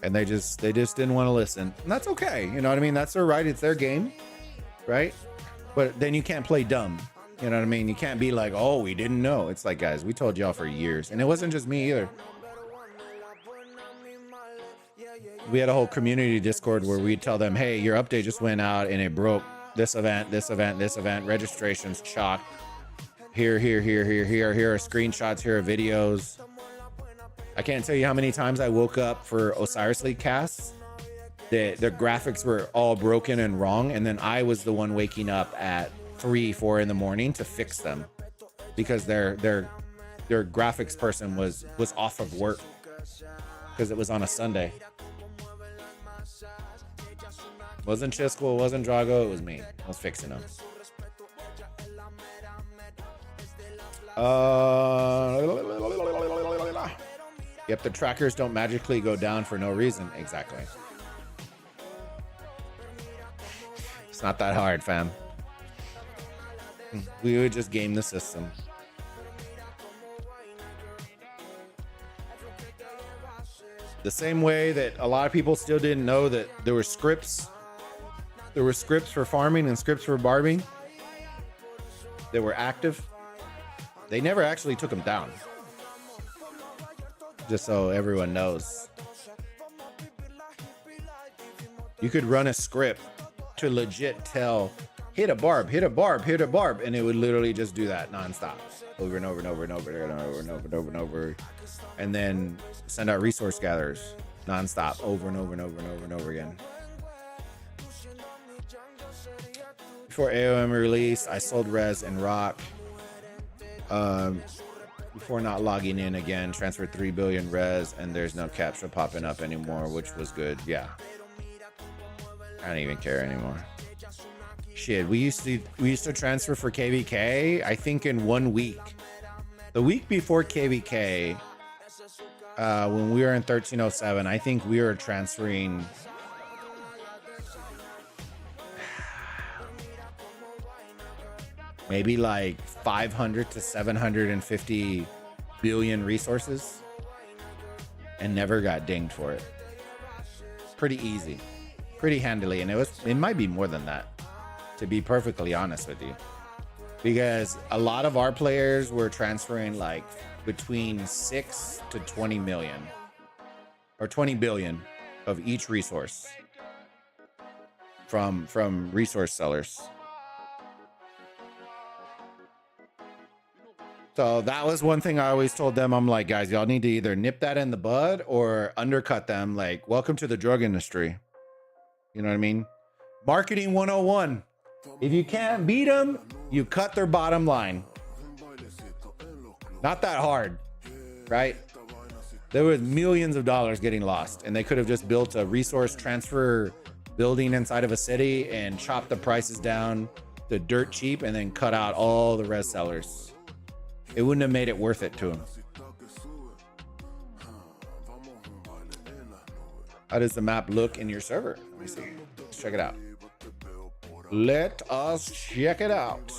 And they just didn't want to listen. And that's okay. You know what I mean? That's their right. It's their game. Right? But then you can't play dumb. You know what I mean? You can't be like, oh, we didn't know. It's like, guys, we told y'all for years. And it wasn't just me either. We had a whole community Discord where we'd tell them, hey, your update just went out and it broke this event, this event, this event, registrations chocked. Here are screenshots, here are videos. I can't tell you how many times I woke up for Osiris League casts. The graphics were all broken and wrong, and then I was the one waking up at 3, 4 in the morning to fix them because their graphics person was off of work because it was on a Sunday. Wasn't Chisco, it wasn't Drago, it was me. I was fixing them. Yep, the trackers don't magically go down for no reason. Exactly. It's not that hard, fam. We would just game the system. The same way that a lot of people still didn't know that there were scripts. There were scripts for farming and scripts for barbing that were active. They never actually took them down. Just so everyone knows. You could run a script to legit tell, hit a barb, hit a barb, hit a barb, and it would literally just do that nonstop, over and over and over and over and over and over and over and over, and then send out resource gatherers nonstop, over and over and over and over and over again. Before Aoem released, I sold res and rock. Before not logging in again, transferred 3 billion res, and there's no captcha popping up anymore, which was good. Yeah, I don't even care anymore. Shit, we used to transfer for KVK, I think in 1 week. The week before KVK, when we were in 1307, I think we were transferring maybe like 500 to 750 billion resources and never got dinged for it. Pretty easy, pretty handily. And it might be more than that, to be perfectly honest with you, because a lot of our players were transferring like between 6 to 20 million or 20 billion of each resource from resource sellers. So that was one thing I always told them. I'm like, guys, y'all need to either nip that in the bud or undercut them. Like, welcome to the drug industry. You know what I mean? Marketing 101. If you can't beat them, you cut their bottom line. Not that hard, right? There was millions of dollars getting lost, and they could have just built a resource transfer building inside of a city and chopped the prices down to dirt cheap and then cut out all the res sellers. It wouldn't have made it worth it to them. How does the map look in your server? Let me see. Let's check it out. Let us check it out.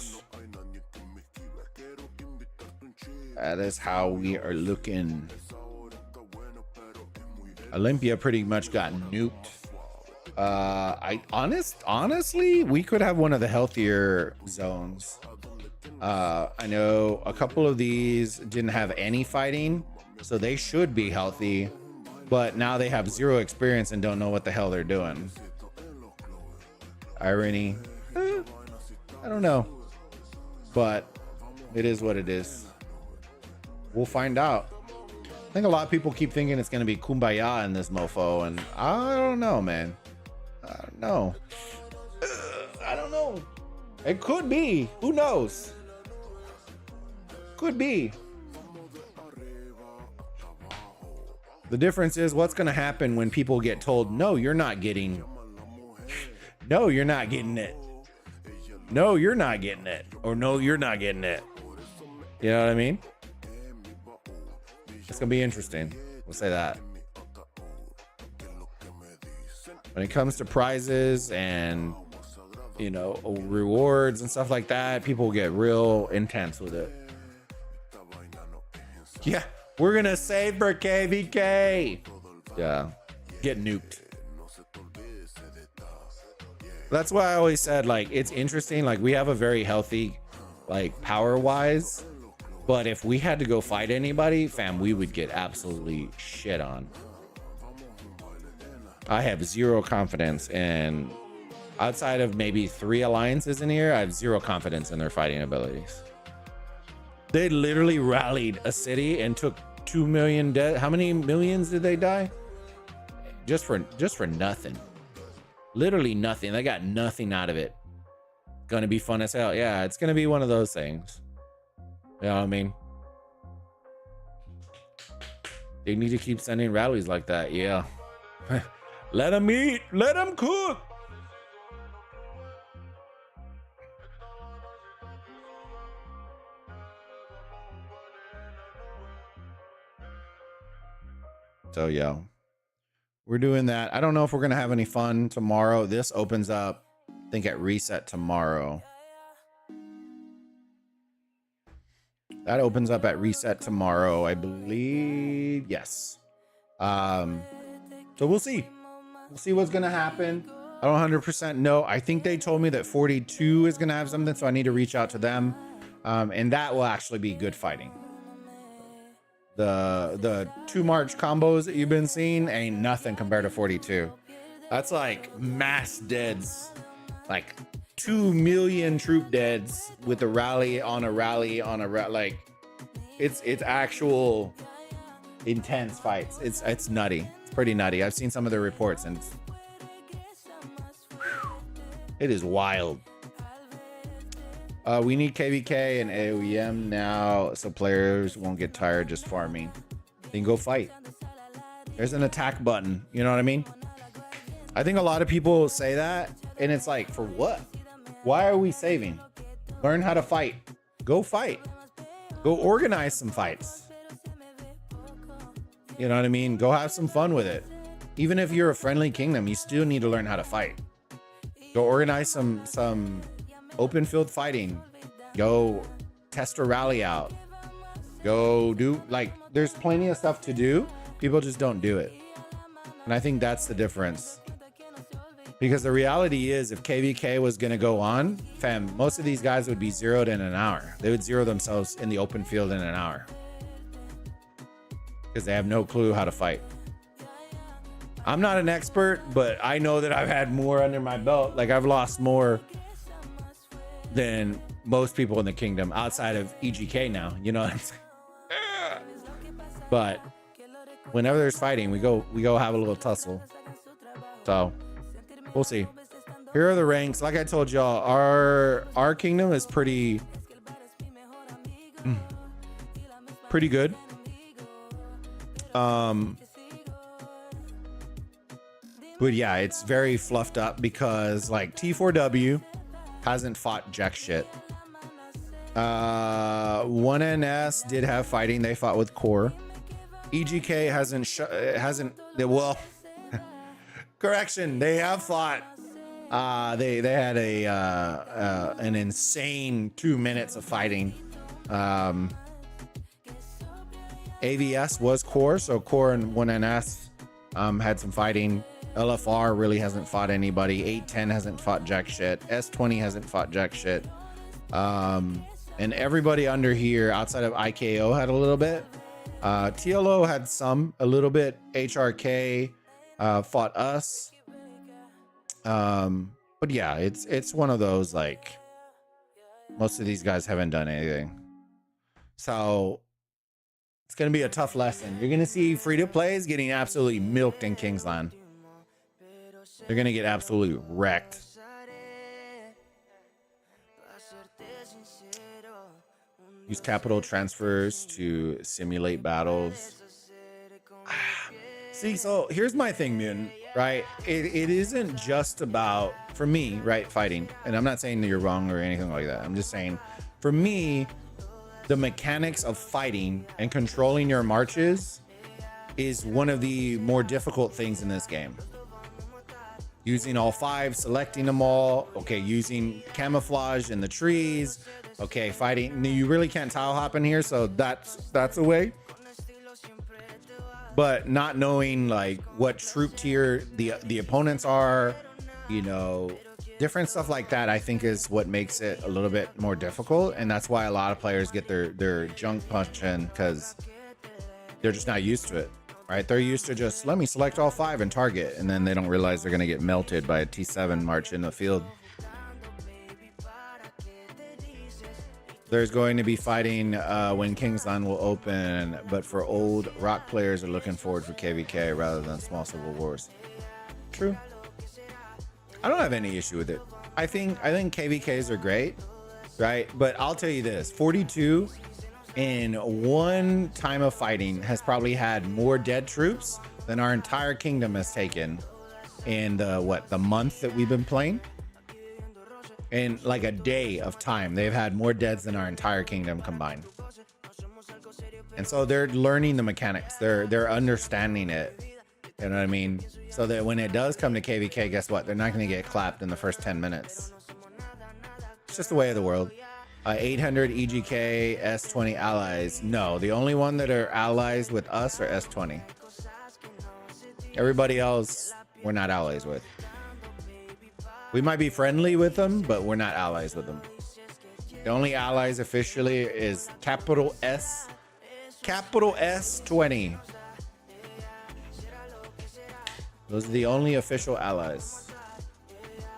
That is how we are looking. Olympia pretty much got nuked. Honestly, we could have one of the healthier zones. I know a couple of these didn't have any fighting, so they should be healthy, but now they have 0 experience and don't know what the hell they're doing. Irony. I don't know, but it is what it is. We'll find out. I think a lot of people keep thinking it's going to be kumbaya in this mofo, and I don't know, man. I don't know. I don't know. It could be. Who knows? Could be. The difference is what's going to happen when people get told, no, you're not getting. No, you're not getting it. No, you're not getting it. Or no, you're not getting it. You know what I mean? It's going to be interesting. We'll say that. When it comes to prizes and, you know, rewards and stuff like that, people get real intense with it. Yeah, we're going to save for KVK. Yeah, get nuked. That's why I always said, like, it's interesting. Like, we have a very healthy, like, power-wise. But if we had to go fight anybody, fam, we would get absolutely shit on. I have 0 confidence in, outside of maybe 3 alliances in here, I have 0 confidence in their fighting abilities. They literally rallied a city and took 2 million dead. How many millions did they die? Just for nothing. Literally nothing. They got nothing out of it. Gonna be fun as hell. Yeah, it's gonna be one of those things. You know what I mean? They need to keep sending rallies like that. Yeah. Let them eat. Let them cook. So, yeah, we're doing that. I don't know if we're going to have any fun tomorrow. This opens up, I think, at reset tomorrow. That opens up at reset tomorrow, I believe. Yes. So we'll see. We'll see what's gonna happen. I don't 100% know. I think they told me that 42 is gonna have something, so I need to reach out to them, and that will actually be good fighting. The 2 March combos that you've been seeing ain't nothing compared to 42. That's like mass deads, like 2 million troop deads with a rally on a rally on a like it's actual intense fights. It's nutty. It's pretty nutty. I've seen some of the reports and it is wild. We need KVK and Aoem now so players won't get tired just farming. Then go fight. There's an attack button. You know what I mean? I think a lot of people say that and it's like, for what? Why are we saving? Learn how to fight. Go fight. Go organize some fights. You know what I mean? Go have some fun with it. Even if you're a friendly kingdom, you still need to learn how to fight. Go organize some open field fighting. Go test a rally out. Go do, like, there's plenty of stuff to do. People just don't do it. And I think that's the difference. Because the reality is, if KVK was going to go on, fam, most of these guys would be zeroed in an hour. They would zero themselves in the open field in an hour. Because they have no clue how to fight. I'm not an expert, but I know that I've had more under my belt. Like, I've lost more than most people in the kingdom outside of EGK now. You know what I'm saying? But whenever there's fighting, we go have a little tussle. So we'll see. Here are the ranks. Like I told y'all, our kingdom is pretty good. But yeah, it's very fluffed up because like T4W hasn't fought jack shit. 1NS did have fighting. They fought with Core. EGK hasn't well correction, they have fought. They had an insane 2 minutes of fighting. AVS was Core, so Core and 1NS had some fighting. LFR really hasn't fought anybody. 810 hasn't fought jack shit. S20 hasn't fought jack shit. And everybody under here outside of IKO had a little bit. TLO had a little bit. HRK fought us. But yeah, it's one of those, like, most of these guys haven't done anything. So it's going to be a tough lesson. You're going to see free-to-plays getting absolutely milked in Kingsland. They're going to get absolutely wrecked. Use capital transfers to simulate battles. See, so here's my thing, Mutant, right? It isn't just about, for me, right, fighting. And I'm not saying that you're wrong or anything like that. I'm just saying, for me, the mechanics of fighting and controlling your marches is one of the more difficult things in this game. Using all 5, selecting them all. Okay, using camouflage in the trees. Okay, fighting. You really can't tile hop in here, so that's a way. But not knowing like what troop tier the opponents are, you know, different stuff like that, I think is what makes it a little bit more difficult. And that's why a lot of players get their junk punched in, because they're just not used to it. Right, they're used to just let me select all 5 and target, and then they don't realize they're gonna get melted by a T7 march in the field. There's going to be fighting when Kingsland will open, but for old rock players are looking forward for KVK rather than small civil wars. True. I don't have any issue with it. I think KVKs are great, right? But I'll tell you this: 42 in one time of fighting has probably had more dead troops than our entire kingdom has taken in the month that we've been playing. In like a day of time, they've had more deaths than our entire kingdom combined. And so they're learning the mechanics. They're understanding it. You know what I mean? So that when it does come to KVK, guess what? They're not going to get clapped in the first 10 minutes. It's just the way of the world. 800 EGK S20 allies. No, the only one that are allies with us are S20. Everybody else, we're not allies with. We might be friendly with them, but we're not allies with them. The only allies officially is capital S20. Those are the only official allies.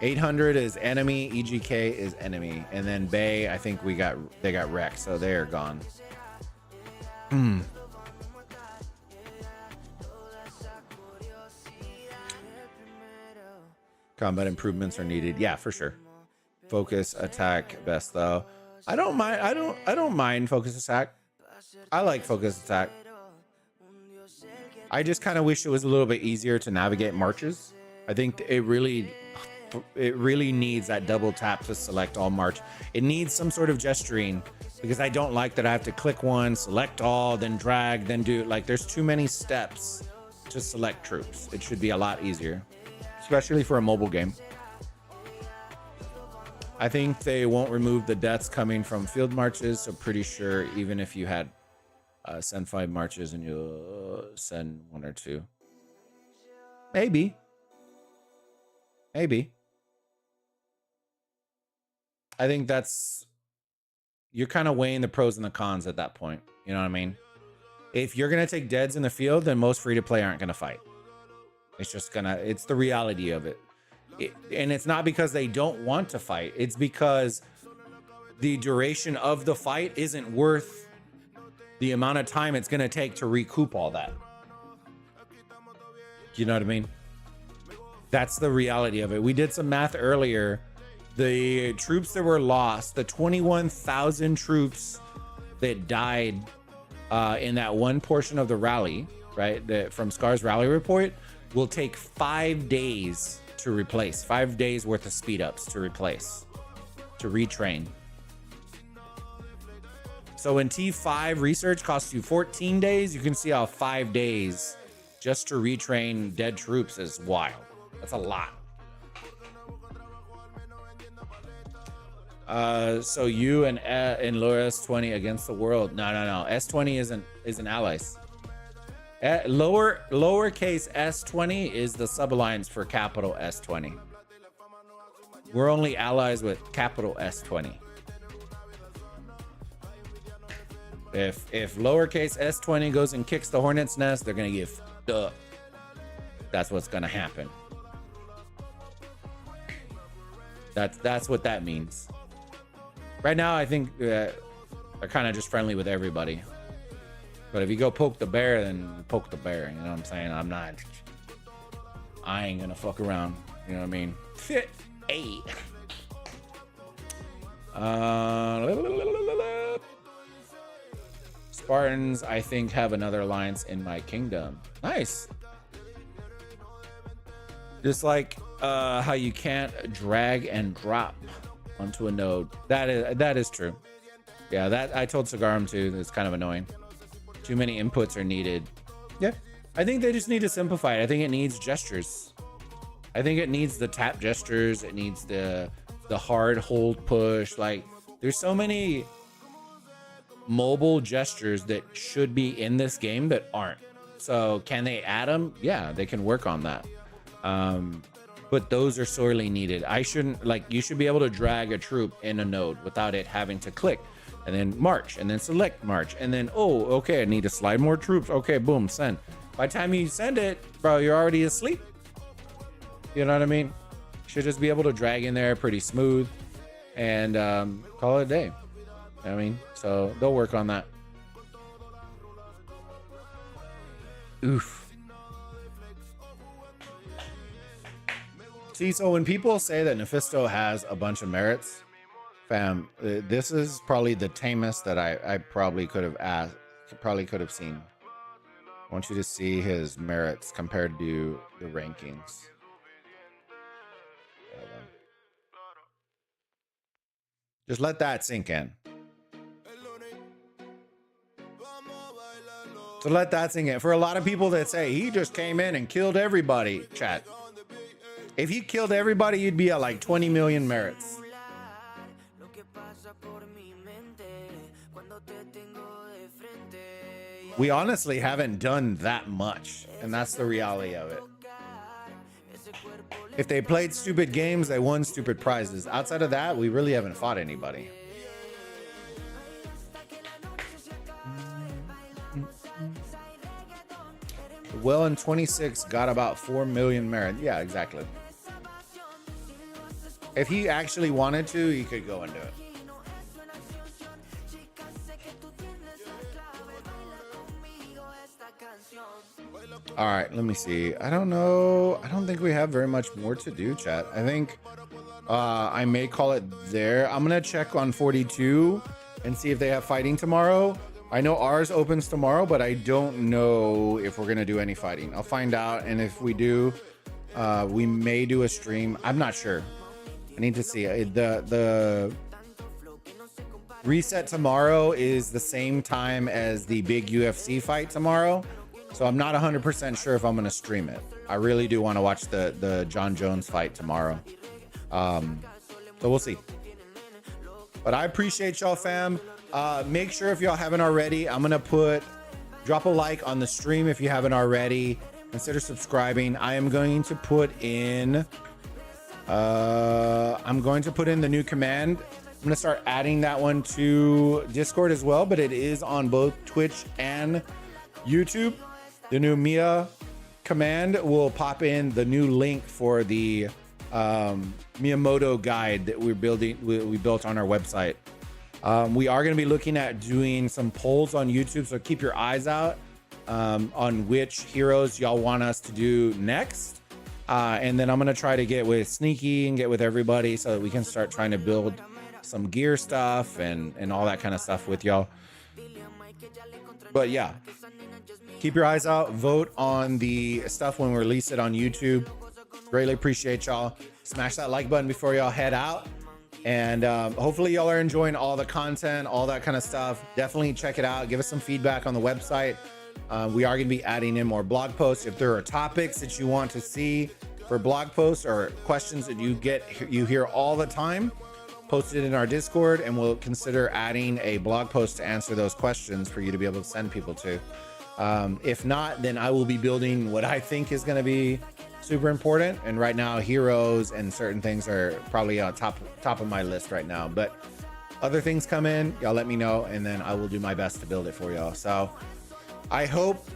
800 is enemy, EGK is enemy, and then Bay, I think they got wrecked, so they are gone. Combat improvements are needed. Yeah, for sure. Focus attack best though. I don't mind focus attack. I like focus attack. I just kind of wish it was a little bit easier to navigate marches. I think it really needs that double tap to select all march. It needs some sort of gesturing because I don't like that I have to click one, select all, then drag, then do like there's too many steps to select troops. It should be a lot easier, especially for a mobile game. I think they won't remove the deaths coming from field marches, so pretty sure even if you had send 5 marches and you'll send 1 or 2. Maybe. I think you're kind of weighing the pros and the cons at that point. You know what I mean? If you're going to take deads in the field, then most free-to-play aren't going to fight. It's the reality of it. And it's not because they don't want to fight. It's because the duration of the fight isn't worth the amount of time it's going to take to recoup all that. You know what I mean? That's the reality of it. We did some math earlier. The troops that were lost, the 21,000 troops that died in that one portion of the rally, right? From Scar's rally report, will take 5 days to replace. 5 days worth of speed ups to replace, to retrain. So when T5 research costs you 14 days, you can see how 5 days just to retrain dead troops is wild. That's a lot. So you and lower S20 against the world. No. S20 isn't allies. Lowercase S20 is the sub-alliance for capital S20. We're only allies with capital S20. If lowercase S20 goes and kicks the hornet's nest, they're gonna get fucked up. That's what's gonna happen. That's what that means. Right now, I think they're kind of just friendly with everybody. But if you go poke the bear, then poke the bear. You know what I'm saying? I ain't gonna fuck around. You know what I mean? Fit 8. Spartans, I think, have another alliance in my kingdom. Nice. Just like how you can't drag and drop onto a node. That is true. Yeah, that I told Sagarum too. It's kind of annoying. Too many inputs are needed. Yeah, I think they just need to simplify it. I think it needs gestures. I think it needs the tap gestures. It needs the hard hold push. Like there's so many mobile gestures that should be in this game that aren't. So can they add them? Yeah, they can work on that. But those are sorely needed. You should be able to drag a troop in a node without it having to click and then march and then select march and then, oh, okay, I need to slide more troops. Okay, boom, send. By the time you send it, bro, you're already asleep. You know what I mean? Should just be able to drag in there pretty smooth and call it a day. You know what I mean? So they'll work on that. Oof. See, so when people say that Mephisto has a bunch of merits, fam, this is probably the tamest that I probably could have seen. I want you to see his merits compared to the rankings. Just let that sink in. So let that sink in. For a lot of people that say he just came in and killed everybody, chat. If he killed everybody, you'd be at like 20 million merits. we honestly haven't done that much, and that's the reality of it. If they played stupid games, they won stupid prizes. Outside of that, we really haven't fought anybody. Well, in 26 got about 4 million merit. Yeah, exactly. If he actually wanted to, he could go and do it. All right, let me see. I don't know. I don't think we have very much more to do, chat. I think I may call it there. I'm gonna check on 42 and see if they have fighting tomorrow. I know ours opens tomorrow, but I don't know if we're gonna do any fighting. I'll find out, and if we do, we may do a stream. I'm not sure. I need to see. The reset tomorrow is the same time as the big UFC fight tomorrow, so I'm not 100% sure if I'm gonna stream it. I really do want to watch the John Jones fight tomorrow, so we'll see. But I appreciate y'all, fam. Make sure, if y'all haven't already, I'm gonna drop a like on the stream if you haven't already. Consider subscribing. I am going to put in the new command. I'm gonna start adding that one to Discord as well, but it is on both Twitch and YouTube. The new Mia command will pop in the new link for the Miyamoto guide that we built on our website. We are going to be looking at doing some polls on YouTube, so keep your eyes out on which heroes y'all want us to do next. And then I'm going to try to get with Sneaky and get with everybody so that we can start trying to build some gear stuff and all that kind of stuff with y'all. But yeah, keep your eyes out. Vote on the stuff when we release it on YouTube. Greatly appreciate y'all. Smash that like button before y'all head out. And hopefully y'all are enjoying all the content, all that kind of stuff. Definitely check it out. Give us some feedback on the website. We are going to be adding in more blog posts. If there are topics that you want to see for blog posts or questions that you hear all the time, post it in our Discord, and we'll consider adding a blog post to answer those questions for you to be able to send people to. If not, then I will be building what I think is going to be super important. And right now, heroes and certain things are probably on top of my list right now. But other things come in, y'all let me know, and then I will do my best to build it for y'all. So I hope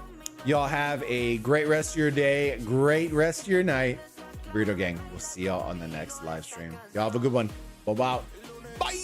y'all have a great rest of your day, great rest of your night. Burrito Gang, we'll see y'all on the next live stream. Y'all have a good one. Bye-bye. Bye.